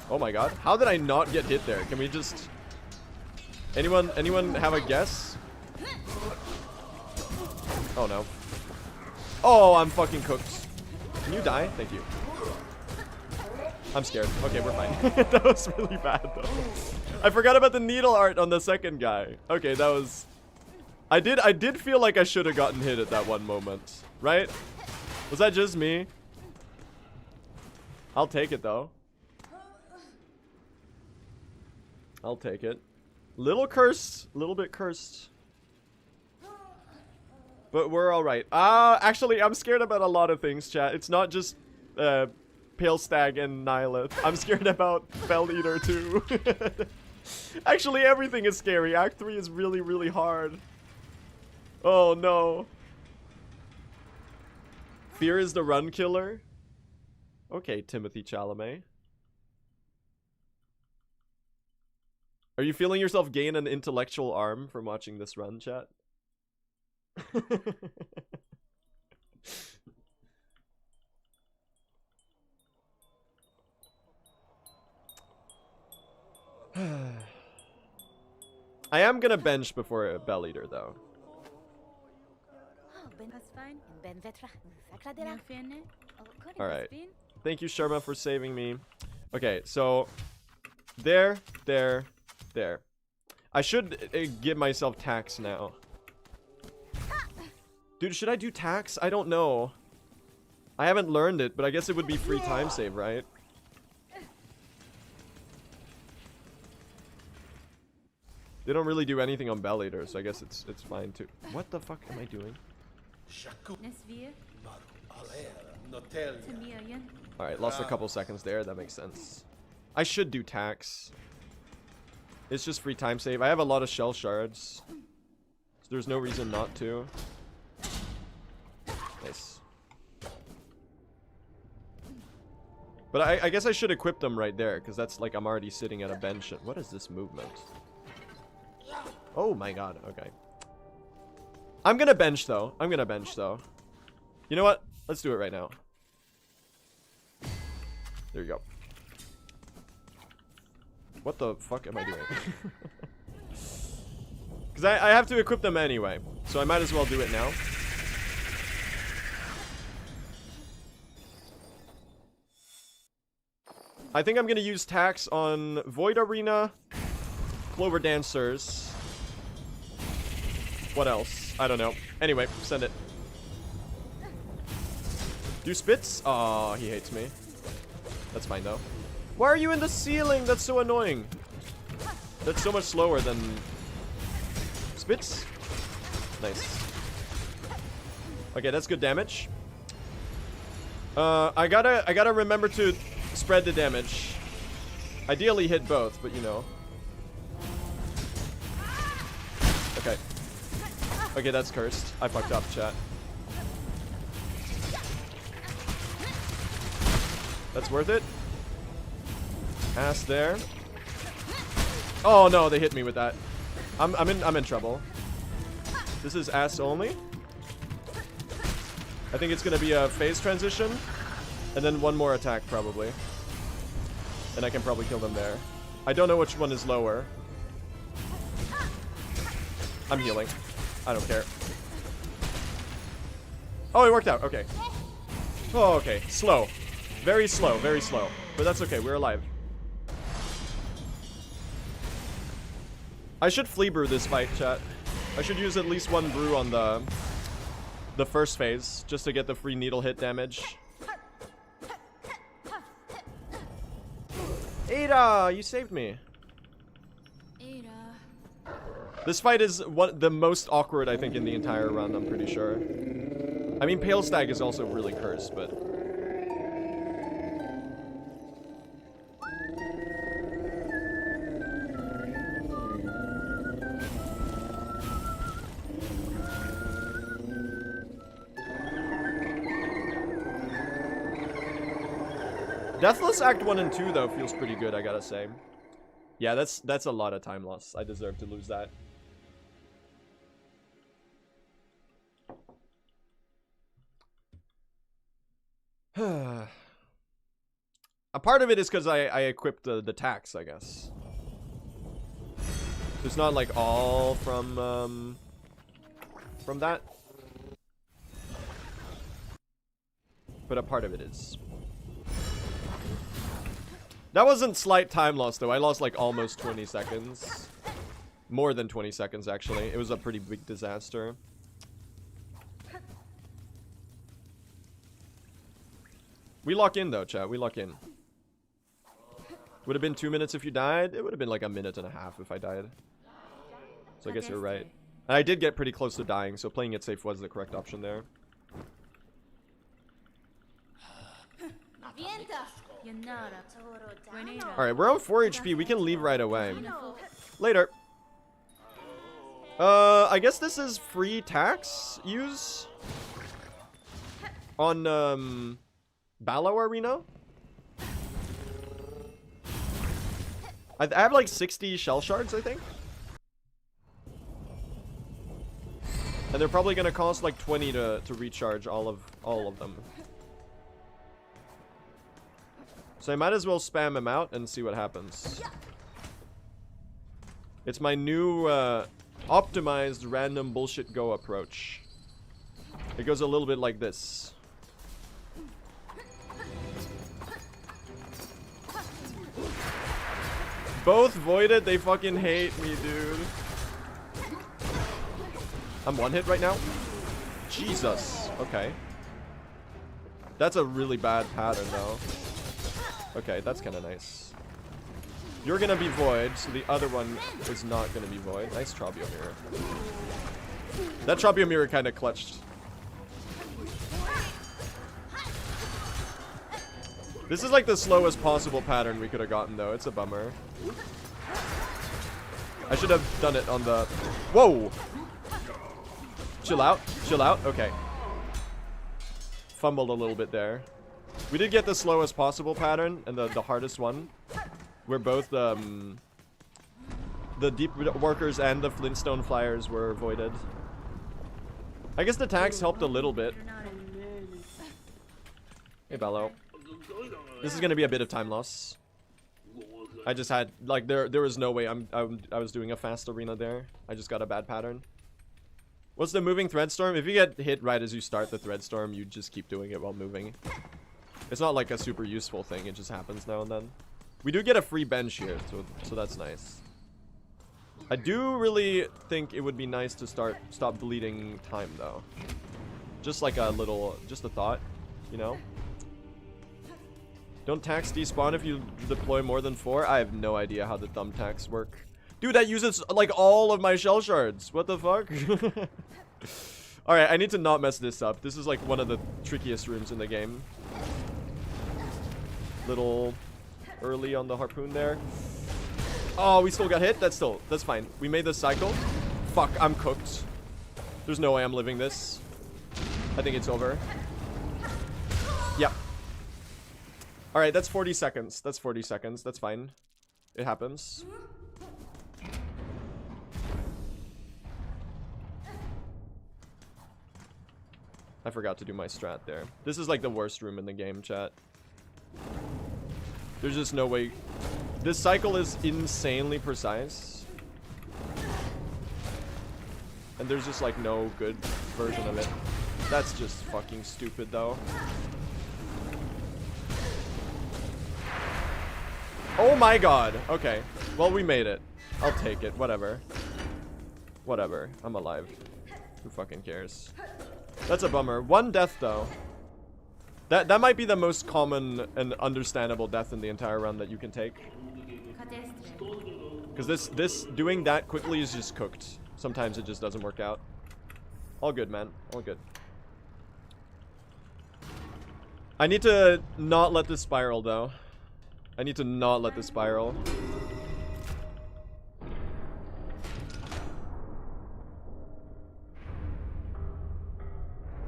Oh my god. How did I not get hit there? Can we just... Anyone have a guess? Oh no. Oh, I'm fucking cooked. Can you die? Thank you. I'm scared. Okay, we're fine. That was really bad though. I forgot about the needle art on the second guy. Okay, that was... I did feel like I should have gotten hit at that one moment. Right? Was that just me? I'll take it though. I'll take it. Little cursed. Little bit cursed. But we're alright. Actually, I'm scared about a lot of things, chat. It's not just Pale Stag and Nihilith. I'm scared about Bell Eater too. Actually, everything is scary. Act 3 is really, really hard. Oh no. Fear is the run killer? Okay, Timothy Chalamet. Are you feeling yourself gain an intellectual arm from watching this run, chat? I am gonna bench before a Bell Eater, though. Alright. Thank you, Sharma, for saving me. Okay, so... There. I should give myself tax now. Dude, should I do tax? I don't know. I haven't learned it, but I guess it would be free time save, right? They don't really do anything on Bell Eater, so I guess it's fine too. What the fuck am I doing? Alright, lost a couple seconds there. That makes sense. I should do tax. It's just free time save. I have a lot of shell shards, so there's no reason not to. Nice. But I guess I should equip them right there, because that's like I'm already sitting at a bench. What is this movement? Oh my god, okay. I'm gonna bench though. You know what? Let's do it right now. There you go. What the fuck am I doing? Because I have to equip them anyway, so I might as well do it now. I think I'm gonna use tax on Void Arena, Clover Dancers. What else? I don't know. Anyway, send it. Do spits? Oh, he hates me. That's fine though. Why are you in the ceiling? That's so annoying. That's so much slower than spits. Nice. Okay, that's good damage. I gotta remember to spread the damage. Ideally hit both, but you know. Okay. Okay, that's cursed. I fucked up, chat. That's worth it. Ass there. Oh no, they hit me with that. I'm in trouble. This is ass only. I think it's gonna be a phase transition, and then one more attack probably, and I can probably kill them there. I don't know which one is lower. I'm healing. I don't care. Oh, it worked out. Okay. Oh, okay. Slow. Very slow. Very slow. But that's okay. We're alive. I should flea brew this fight, chat. I should use at least one brew on the first phase, just to get the free needle hit damage. Ada, you saved me. Ada. This fight is the most awkward, I think, in the entire run, I'm pretty sure. I mean, Pale Stag is also really cursed, but... Deathless Act 1 and 2, though, feels pretty good, I gotta say. Yeah, that's a lot of time loss. I deserve to lose that. A part of it is because I equipped the tax, I guess. So it's not like all from that. But a part of it is. That wasn't slight time loss, though. I lost, like, almost 20 seconds. More than 20 seconds, actually. It was a pretty big disaster. We lock in, though, chat. We lock in. Would have been 2 minutes if you died. It would have been, like, a minute and a half if I died. So I guess you're right. And I did get pretty close to dying, so playing it safe was the correct option there. Alright, we're on 4 HP. We can leave right away. Later. I guess this is free tax use on Ballo Arena. I have like 60 shell shards, I think. And they're probably gonna cost like 20 to recharge all of them. So I might as well spam him out and see what happens. It's my new optimized random bullshit go approach. It goes a little bit like this. Both voided, they fucking hate me, dude. I'm one hit right now. Jesus. Okay. That's a really bad pattern, though. Okay, that's kind of nice. You're gonna be void, so the other one is not gonna be void. Nice Trobio Mirror. That Trobio Mirror kind of clutched. This is like the slowest possible pattern we could have gotten, though. It's a bummer. I should have done it on the... Whoa! Chill out. Chill out. Okay. Fumbled a little bit there. We did get the slowest possible pattern and the hardest one. Where both the Deep Workers and the Flintstone Flyers were voided. I guess the tax helped a little bit. Hey, Bello. This is gonna be a bit of time loss. I just had, like, there was no way I was doing a fast arena there. I just got a bad pattern. What's the moving thread storm? If you get hit right as you start the thread storm, you just keep doing it while moving. It's not like a super useful thing, it just happens now and then. We do get a free bench here, so that's nice. I do really think it would be nice to stop bleeding time, though. Just like a little, just a thought, you know? Don't tax despawn if you deploy more than 4? I have no idea how the thumbtacks work. Dude, that uses, like, all of my shell shards. What the fuck? Alright, I need to not mess this up. This is, like, one of the trickiest rooms in the game. Little early on the harpoon there. Oh, we still got hit? That's fine. We made this cycle. Fuck, I'm cooked. There's no way I'm living this. I think it's over. Yep. Alright, that's 40 seconds. That's 40 seconds. That's fine. It happens. I forgot to do my strat there. This is like the worst room in the game, chat. There's just no way. This cycle is insanely precise. And there's just like no good version of it. That's just fucking stupid though. Oh my god. Okay. Well, we made it. I'll take it. Whatever. Whatever. I'm alive. Who fucking cares? That's a bummer. One death though. That might be the most common and understandable death in the entire run that you can take. Because this doing that quickly is just cooked. Sometimes it just doesn't work out. All good, man. All good. I need to not let this spiral though. I need to not let this spiral.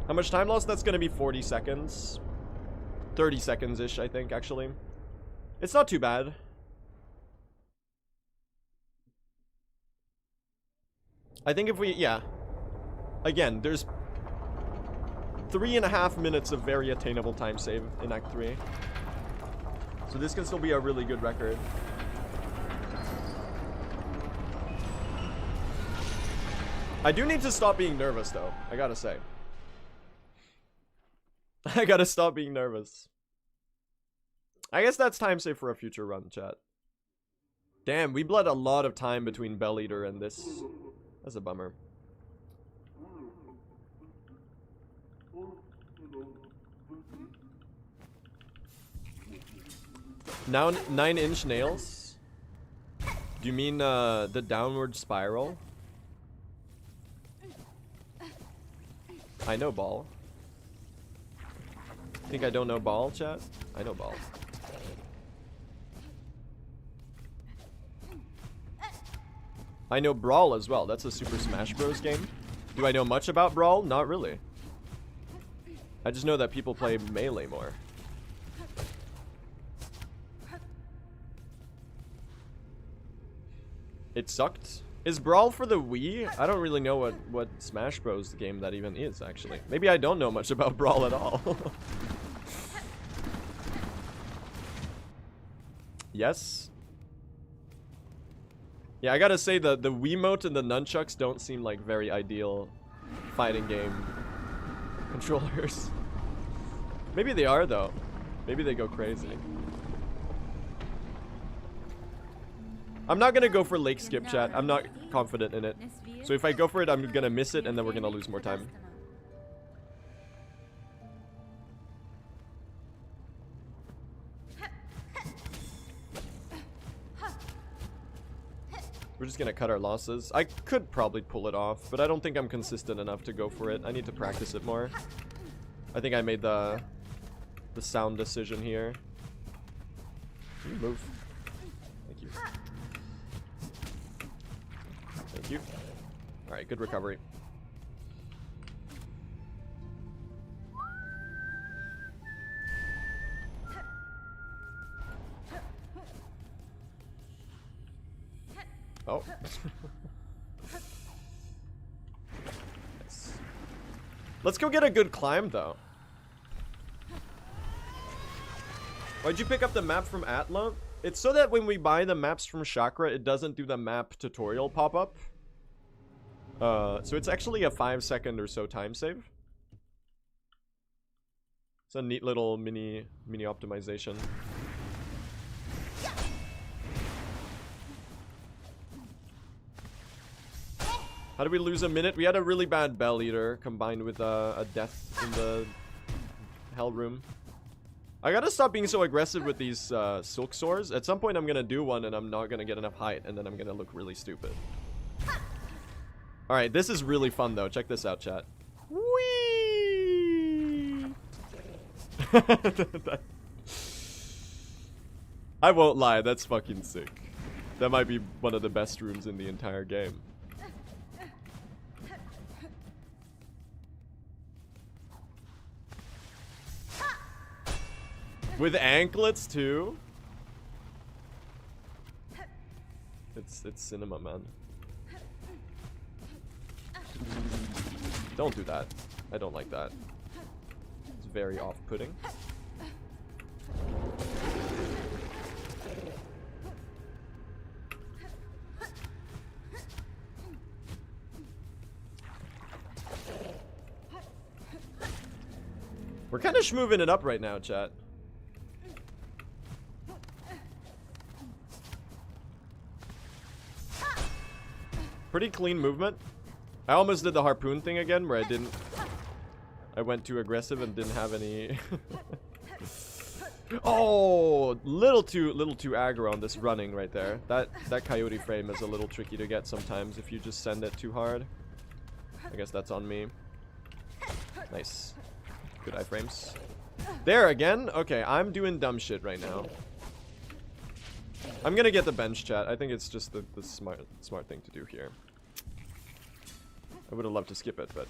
How much time lost? That's gonna be 40 seconds. 30 seconds-ish, I think, actually. It's not too bad. I think if we, yeah. Again, there's 3.5 minutes of very attainable time save in Act 3. So this can still be a really good record. I do need to stop being nervous, though. I gotta say. I gotta stop being nervous. I guess that's time save for a future run, chat. Damn, we bled a lot of time between Bell Eater and this. That's a bummer. Now 9-inch nails? Do you mean the downward spiral? I know ball. Think I don't know ball, chat? I know ball. I know Brawl as well. That's a Super Smash Bros. Game. Do I know much about Brawl? Not really. I just know that people play Melee more. It sucked. Is Brawl for the Wii? I don't really know what Smash Bros. Game that even is, actually. Maybe I don't know much about Brawl at all. Yes. Yeah, I gotta say the Wiimote and the nunchucks don't seem like very ideal fighting game controllers. Maybe they are though. Maybe they go crazy. I'm not gonna go for Lake Skip, chat. I'm not confident in it. So if I go for it, I'm gonna miss it and then we're gonna lose more time. We're just gonna cut our losses. I could probably pull it off, but I don't think I'm consistent enough to go for it. I need to practice it more. I think I made the sound decision here. Can you move? Thank you. Thank you. Alright, good recovery. Oh. Nice. Let's go get a good climb, though. Why'd you pick up the map from Atla? It's so that when we buy the maps from Chakra, it doesn't do the map tutorial pop-up. So it's actually a 5-second or so time save. It's a neat little mini optimization. How did we lose a minute? We had a really bad Bell Eater combined with a death in the Hell Room. I gotta stop being so aggressive with these Silk Swords. At some point I'm gonna do one and I'm not gonna get enough height and then I'm gonna look really stupid. Alright, this is really fun though. Check this out, chat. Whee! I won't lie, that's fucking sick. That might be one of the best rooms in the entire game. With anklets too? It's cinema, man. Don't do that. I don't like that. It's very off-putting. We're kind of schmoving it up right now, chat. Pretty clean movement. I almost did the harpoon thing again where I went too aggressive and didn't have any. Oh, little too aggro on this running right there. That coyote frame is a little tricky to get sometimes if you just send it too hard. I guess that's on me. Nice. Good iframes. There again? Okay, I'm doing dumb shit right now. I'm gonna get the bench, chat. I think it's just the smart thing to do here. I would have loved to skip it, but...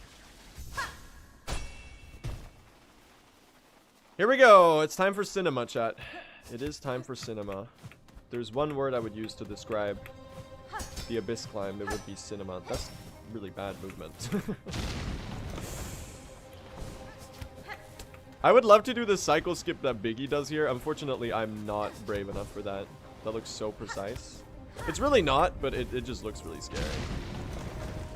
Here we go! It's time for cinema, chat. It is time for cinema. There's one word I would use to describe the abyss climb, it would be cinema. That's really bad movement. I would love to do the cycle skip that Biggie does here. Unfortunately, I'm not brave enough for that. That looks so precise. It's really not, but it just looks really scary.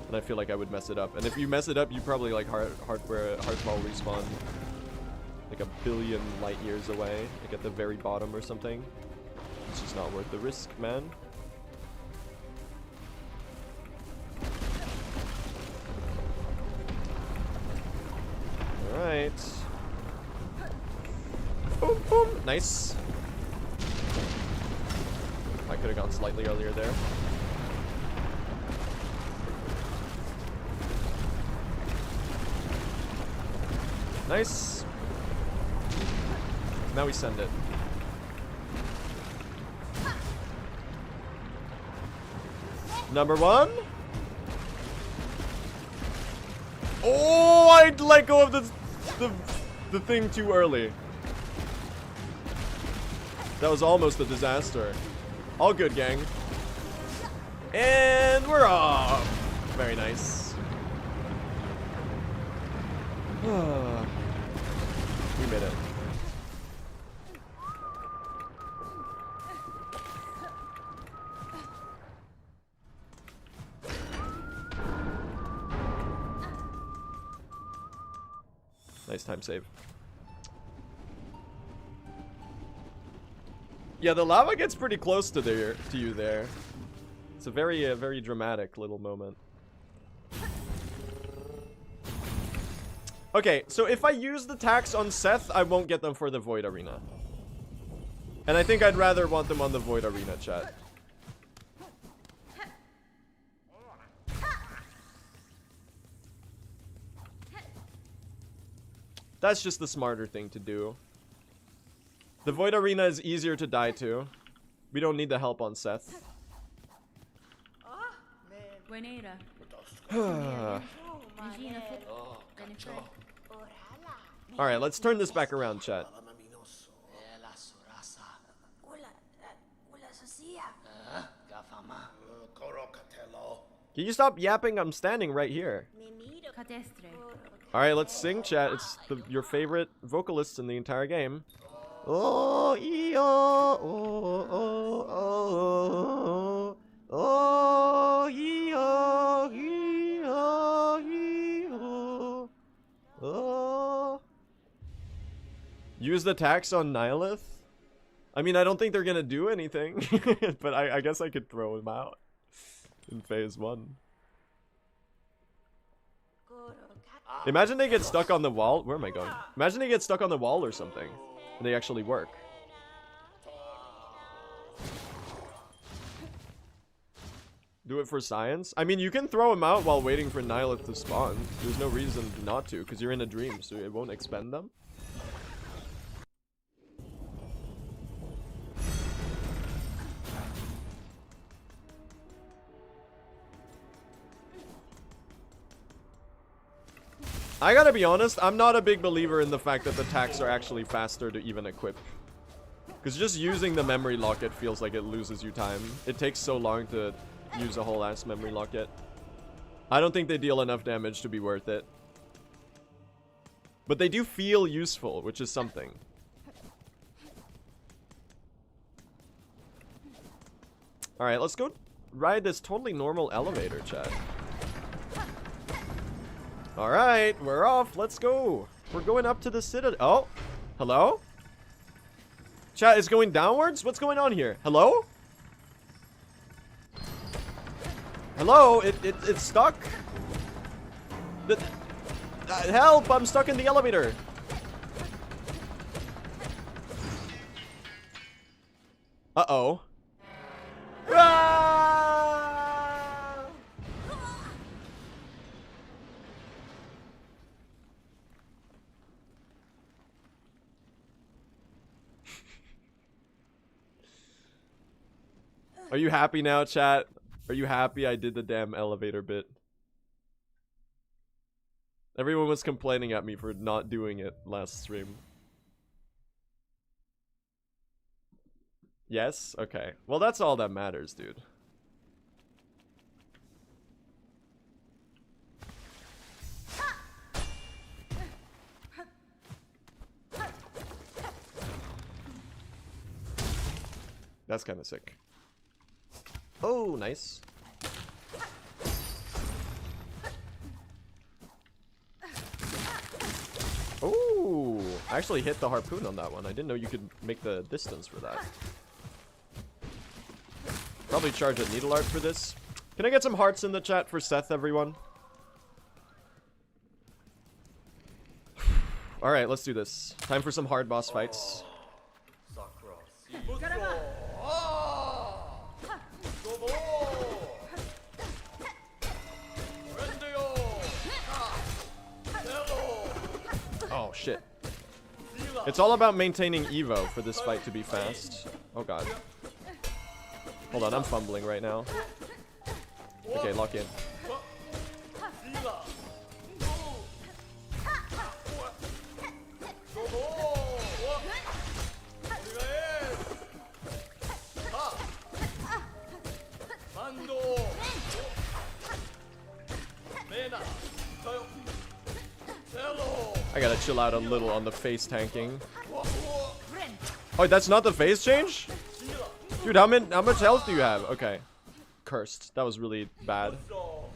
And I feel like I would mess it up. And if you mess it up, you probably like hardball respawn like a billion light years away, like at the very bottom or something. It's just not worth the risk, man. Alright. Boom, boom. Nice. I could have gone slightly earlier there. Nice. Now we send it. Number one. Oh, I let go of the thing too early. That was almost a disaster. All good, gang. And we're off. Very nice. We made it. Nice time save. Yeah, the lava gets pretty close to you there. It's a very dramatic little moment. Okay, so if I use the tax on Seth, I won't get them for the Void Arena. And I think I'd rather want them on the Void Arena, chat. That's just the smarter thing to do. The Void Arena is easier to die to. We don't need the help on Seth. Alright, let's turn this back around, chat. Can you stop yapping? I'm standing right here. Alright, let's sing, chat. It's your favorite vocalists in the entire game. Oh, oh, oh, oh, oh, oh, oh. Use the tax on Nihilith? I mean, I don't think they're gonna do anything, but I guess I could throw him out in phase 1. Imagine they get stuck on the wall. Where am I going? Imagine they get stuck on the wall or something. And they actually work. Do it for science? I mean, you can throw him out while waiting for Nihilith to spawn. There's no reason not to, because you're in a dream, so it won't expend them. I gotta be honest, I'm not a big believer in the fact that the attacks are actually faster to even equip Because just using the memory locket feels like it loses you time. It takes so long to use a whole ass memory locket. I don't think they deal enough damage to be worth it. But they do feel useful, which is something. Alright, let's go ride this totally normal elevator, chat. Alright, we're off. Let's go. We're going up to the citadel. Oh, hello? Chat, is going downwards? What's going on here? Hello? Hello? It's stuck? Help! I'm stuck in the elevator. Uh-oh. Ah! Are you happy now, chat? Are you happy I did the damn elevator bit? Everyone was complaining at me for not doing it last stream. Yes? Okay. Well, that's all that matters, dude. That's kind of sick. Oh, nice. Oh, I actually hit the harpoon on that one. I didn't know you could make the distance for that. Probably charge a needle art for this. Can I get some hearts in the chat for Seth, everyone? Alright, let's do this. Time for some hard boss fights. Oh, shit. It's all about maintaining Evo for this fight to be fast. Oh, God. Hold on, I'm fumbling right now. Okay, lock in. I gotta chill out a little on the face tanking. Oh, that's not the phase change? Dude, how much health do you have? Okay. Cursed. That was really bad.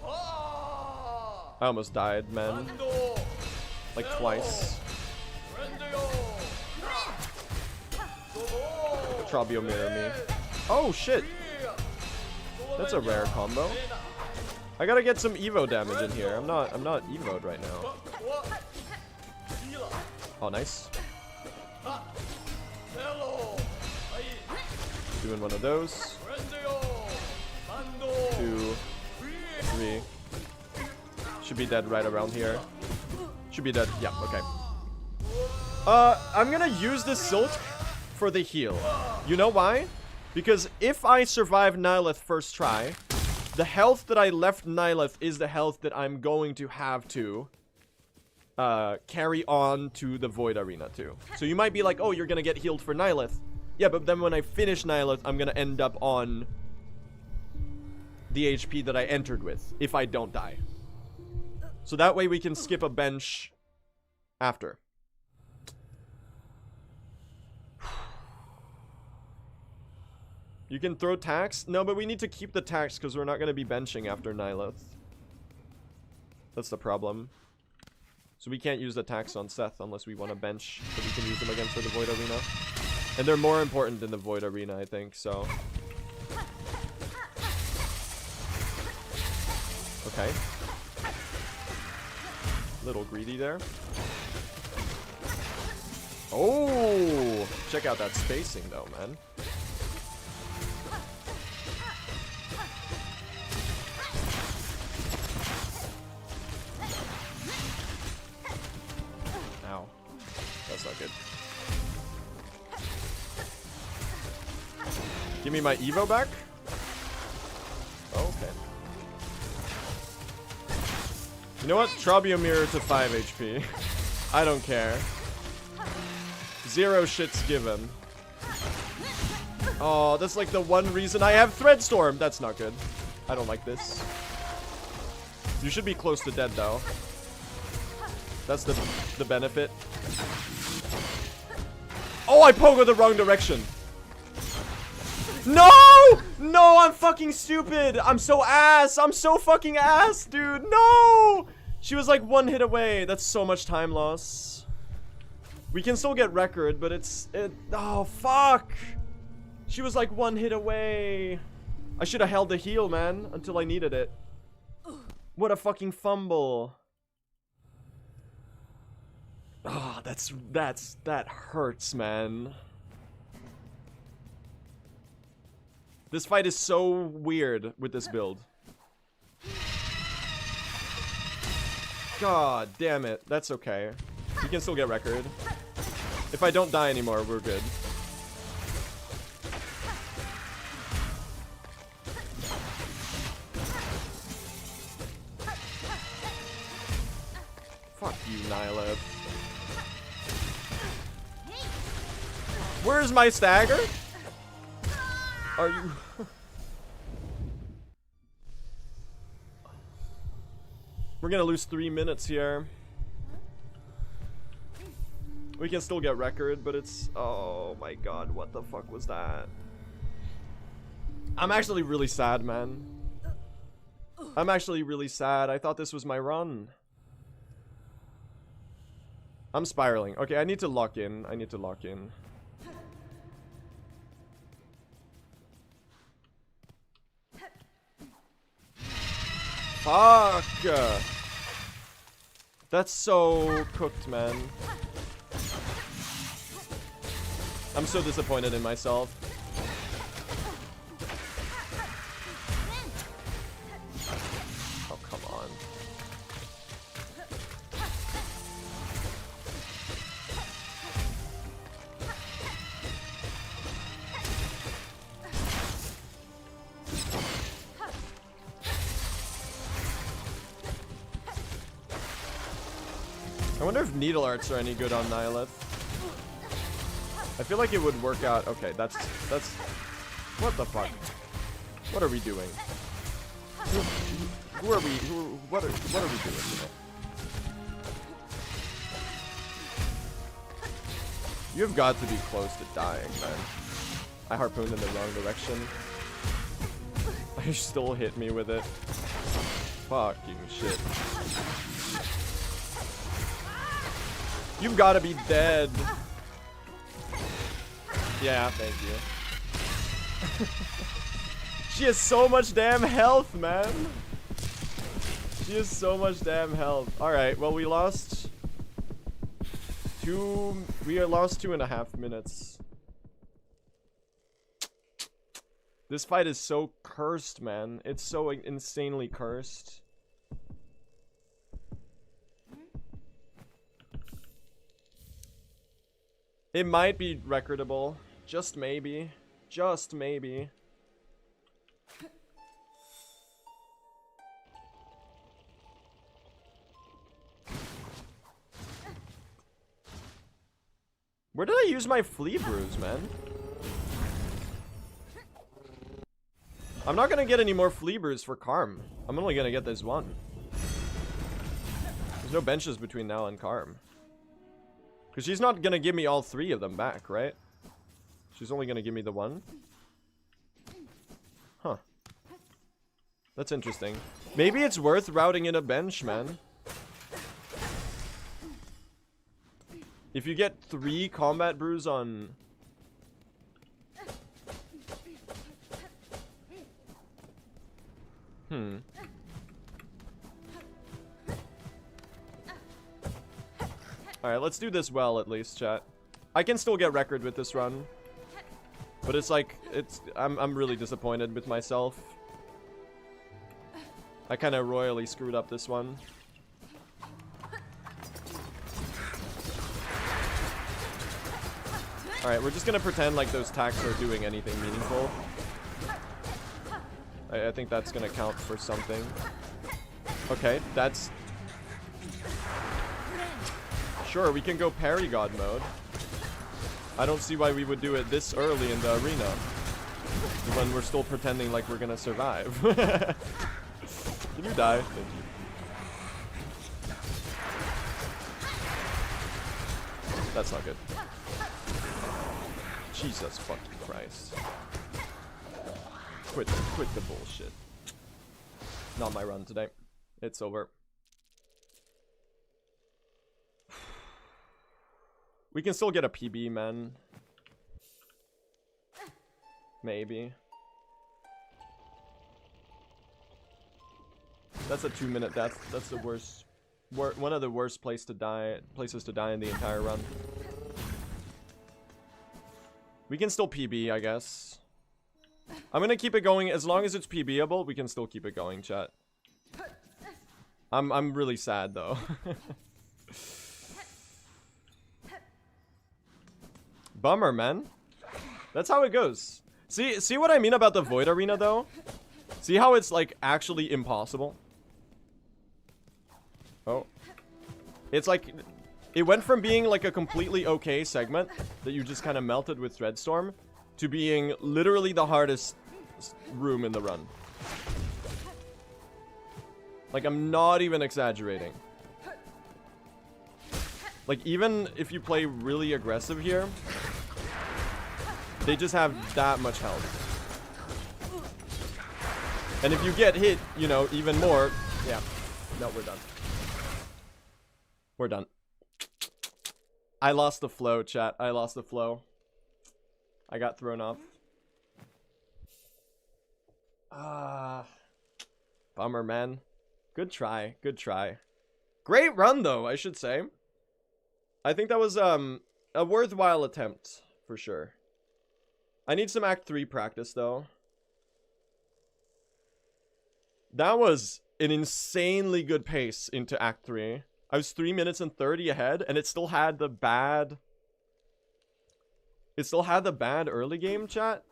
I almost died, man. Like twice. Trabio mirror me. Oh, shit. That's a rare combo. I gotta get some Evo damage in here. I'm not Evo'd right now. Oh, nice. Doing one of those. 2, 3. Should be dead right around here. Should be dead. Yeah, okay. I'm gonna use this Silk for the heal. You know why? Because if I survive Nihilith first try, the health that I left Nihilith is the health that I'm going to have to carry on to the Void Arena too. So you might be like, oh, you're gonna get healed for Nihilith. Yeah, but then when I finish Nihilith, I'm gonna end up on the HP that I entered with, if I don't die. So that way we can skip a bench after. You can throw tax? No, but we need to keep the tax because we're not going to be benching after Nihilith. That's the problem. So we can't use the tax on Seth unless we want to bench, but we can use them again for the Void Arena. And they're more important than the Void Arena, I think, so. Okay. Little greedy there. Oh! Check out that spacing though, man. Ow. That's not good. Give me my Evo back? Oh, okay. You know what? Trabio mirror to 5 HP. I don't care. 0 shits given. Oh, that's like the one reason I have Threadstorm. That's not good. I don't like this. You should be close to dead, though. That's the benefit. Oh, I pogoed the wrong direction. No! No, I'm fucking stupid. I'm so ass. I'm so fucking ass, dude. No! She was like one hit away. That's so much time loss. We can still get record, but oh, fuck. She was like one hit away. I should have held the heal, man, until I needed it. What a fucking fumble. Oh, that hurts, man. This fight is so weird with this build. God damn it. That's okay. We can still get record. If I don't die anymore, we're good. Fuck you, Nyla. Where's my stagger? Are you... We're gonna lose 3 minutes here. We can still get record, but it's... Oh my god, what the fuck was that? I'm actually really sad, man. I'm actually really sad. I thought this was my run. I'm spiraling. Okay, I need to lock in. I need to lock in. Fuck! That's so cooked, man. I'm so disappointed in myself. Oh, come on. I wonder if needle arts are any good on Nihilith. I feel like it would work out. Okay, that's what the fuck? What are we doing? Who are we? What are we doing here? You've got to be close to dying, man. I harpooned in the wrong direction. You still hit me with it. Fucking shit. You've got to be dead. Yeah, thank you. She has so much damn health, man. She has so much damn health. Alright, well, we lost 2.5 minutes. This fight is so cursed, man. It's so insanely cursed. It might be recordable. Just maybe. Just maybe. Where did I use my flea bruise, man? I'm not gonna get any more flea bruise for Karm. I'm only gonna get this one. There's no benches between now and Karm. Because she's not gonna give me all 3 of them back, right? She's only gonna give me the one. Huh. That's interesting. Maybe it's worth routing in a bench, man. If you get 3 combat brews on... Alright, let's do this well at least, chat. I can still get record with this run. But it's like, I'm really disappointed with myself. I kind of royally screwed up this one. Alright, we're just gonna pretend like those tacks are doing anything meaningful. I think that's gonna count for something. Okay, that's... Sure, we can go parry god mode. I don't see why we would do it this early in the arena. when we're still pretending like we're gonna survive. Did you die? Thank you. That's not good. Jesus fucking Christ. Quit the bullshit. Not my run today. It's over. We can still get a PB, man. Maybe. That's a 2-minute death. That's the worst. One of the worst places to die in the entire run. We can still PB, I guess. I'm gonna keep it going as long as it's PBable. We can still keep it going, chat. I'm really sad though. Bummer, man. That's how it goes. See what I mean about the Void Arena though? See how it's like actually impossible? Oh. It's like it went from being like a completely okay segment that you just kind of melted with Threadstorm to being literally the hardest room in the run. Like, I'm not even exaggerating. Like, even if you play really aggressive here, they just have that much health. And if you get hit, you know, even more, yeah. No, we're done. We're done. I lost the flow, chat. I lost the flow. I got thrown off. Bummer, man. Good try. Good try. Great run, though, I should say. I think that was a worthwhile attempt, for sure. I need some Act 3 practice, though. That was an insanely good pace into Act 3. I was 3 minutes and 30 ahead, and it still had the bad... It still had the bad early game, chat.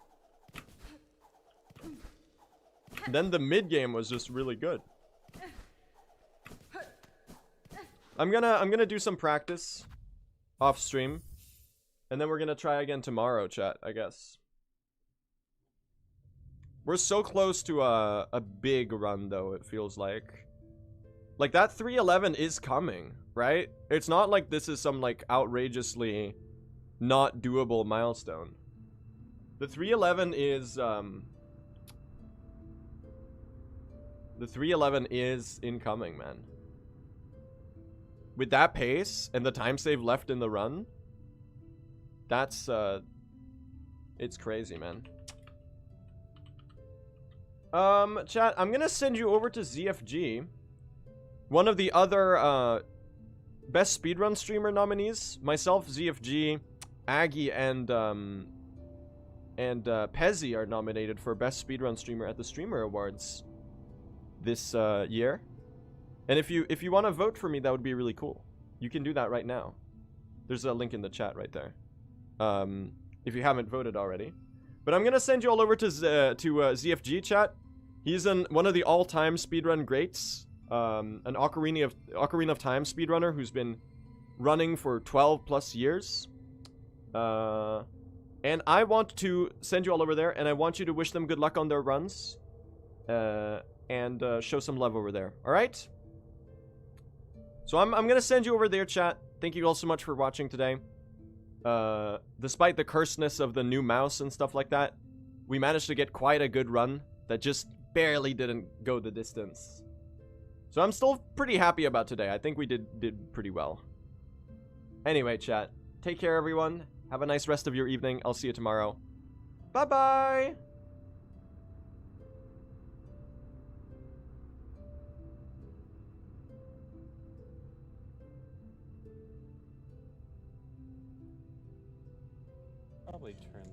Then the mid game was just really good. I'm gonna do some practice off stream, and then we're gonna try again tomorrow, chat, I guess. We're so close to a big run, though, it feels like. Like, that 311 is coming, right? It's not like this is some, like, outrageously not doable milestone. The 311 is, the 311 is incoming, man. With that pace and the time save left in the run, that's, it's crazy, man. Chat, I'm gonna send you over to ZFG. One of the other, best speedrun streamer nominees. Myself, ZFG, Aggie, and Pezzy are nominated for best speedrun streamer at the Streamer Awards this, year. And if you want to vote for me, that would be really cool. You can do that right now. There's a link in the chat right there. If you haven't voted already. But I'm gonna send you all over to ZFG, chat. He's one of the all-time speedrun greats. An Ocarina of Time speedrunner who's been running for 12 plus years. And I want to send you all over there, and I want you to wish them good luck on their runs. And show some love over there. Alright? So I'm gonna send you over there, chat. Thank you all so much for watching today. Despite the cursedness of the new mouse and stuff like that, we managed to get quite a good run that just barely didn't go the distance. So I'm still pretty happy about today. I think we did pretty well. Anyway, chat. Take care, everyone. Have a nice rest of your evening. I'll see you tomorrow. Bye-bye! Probably turn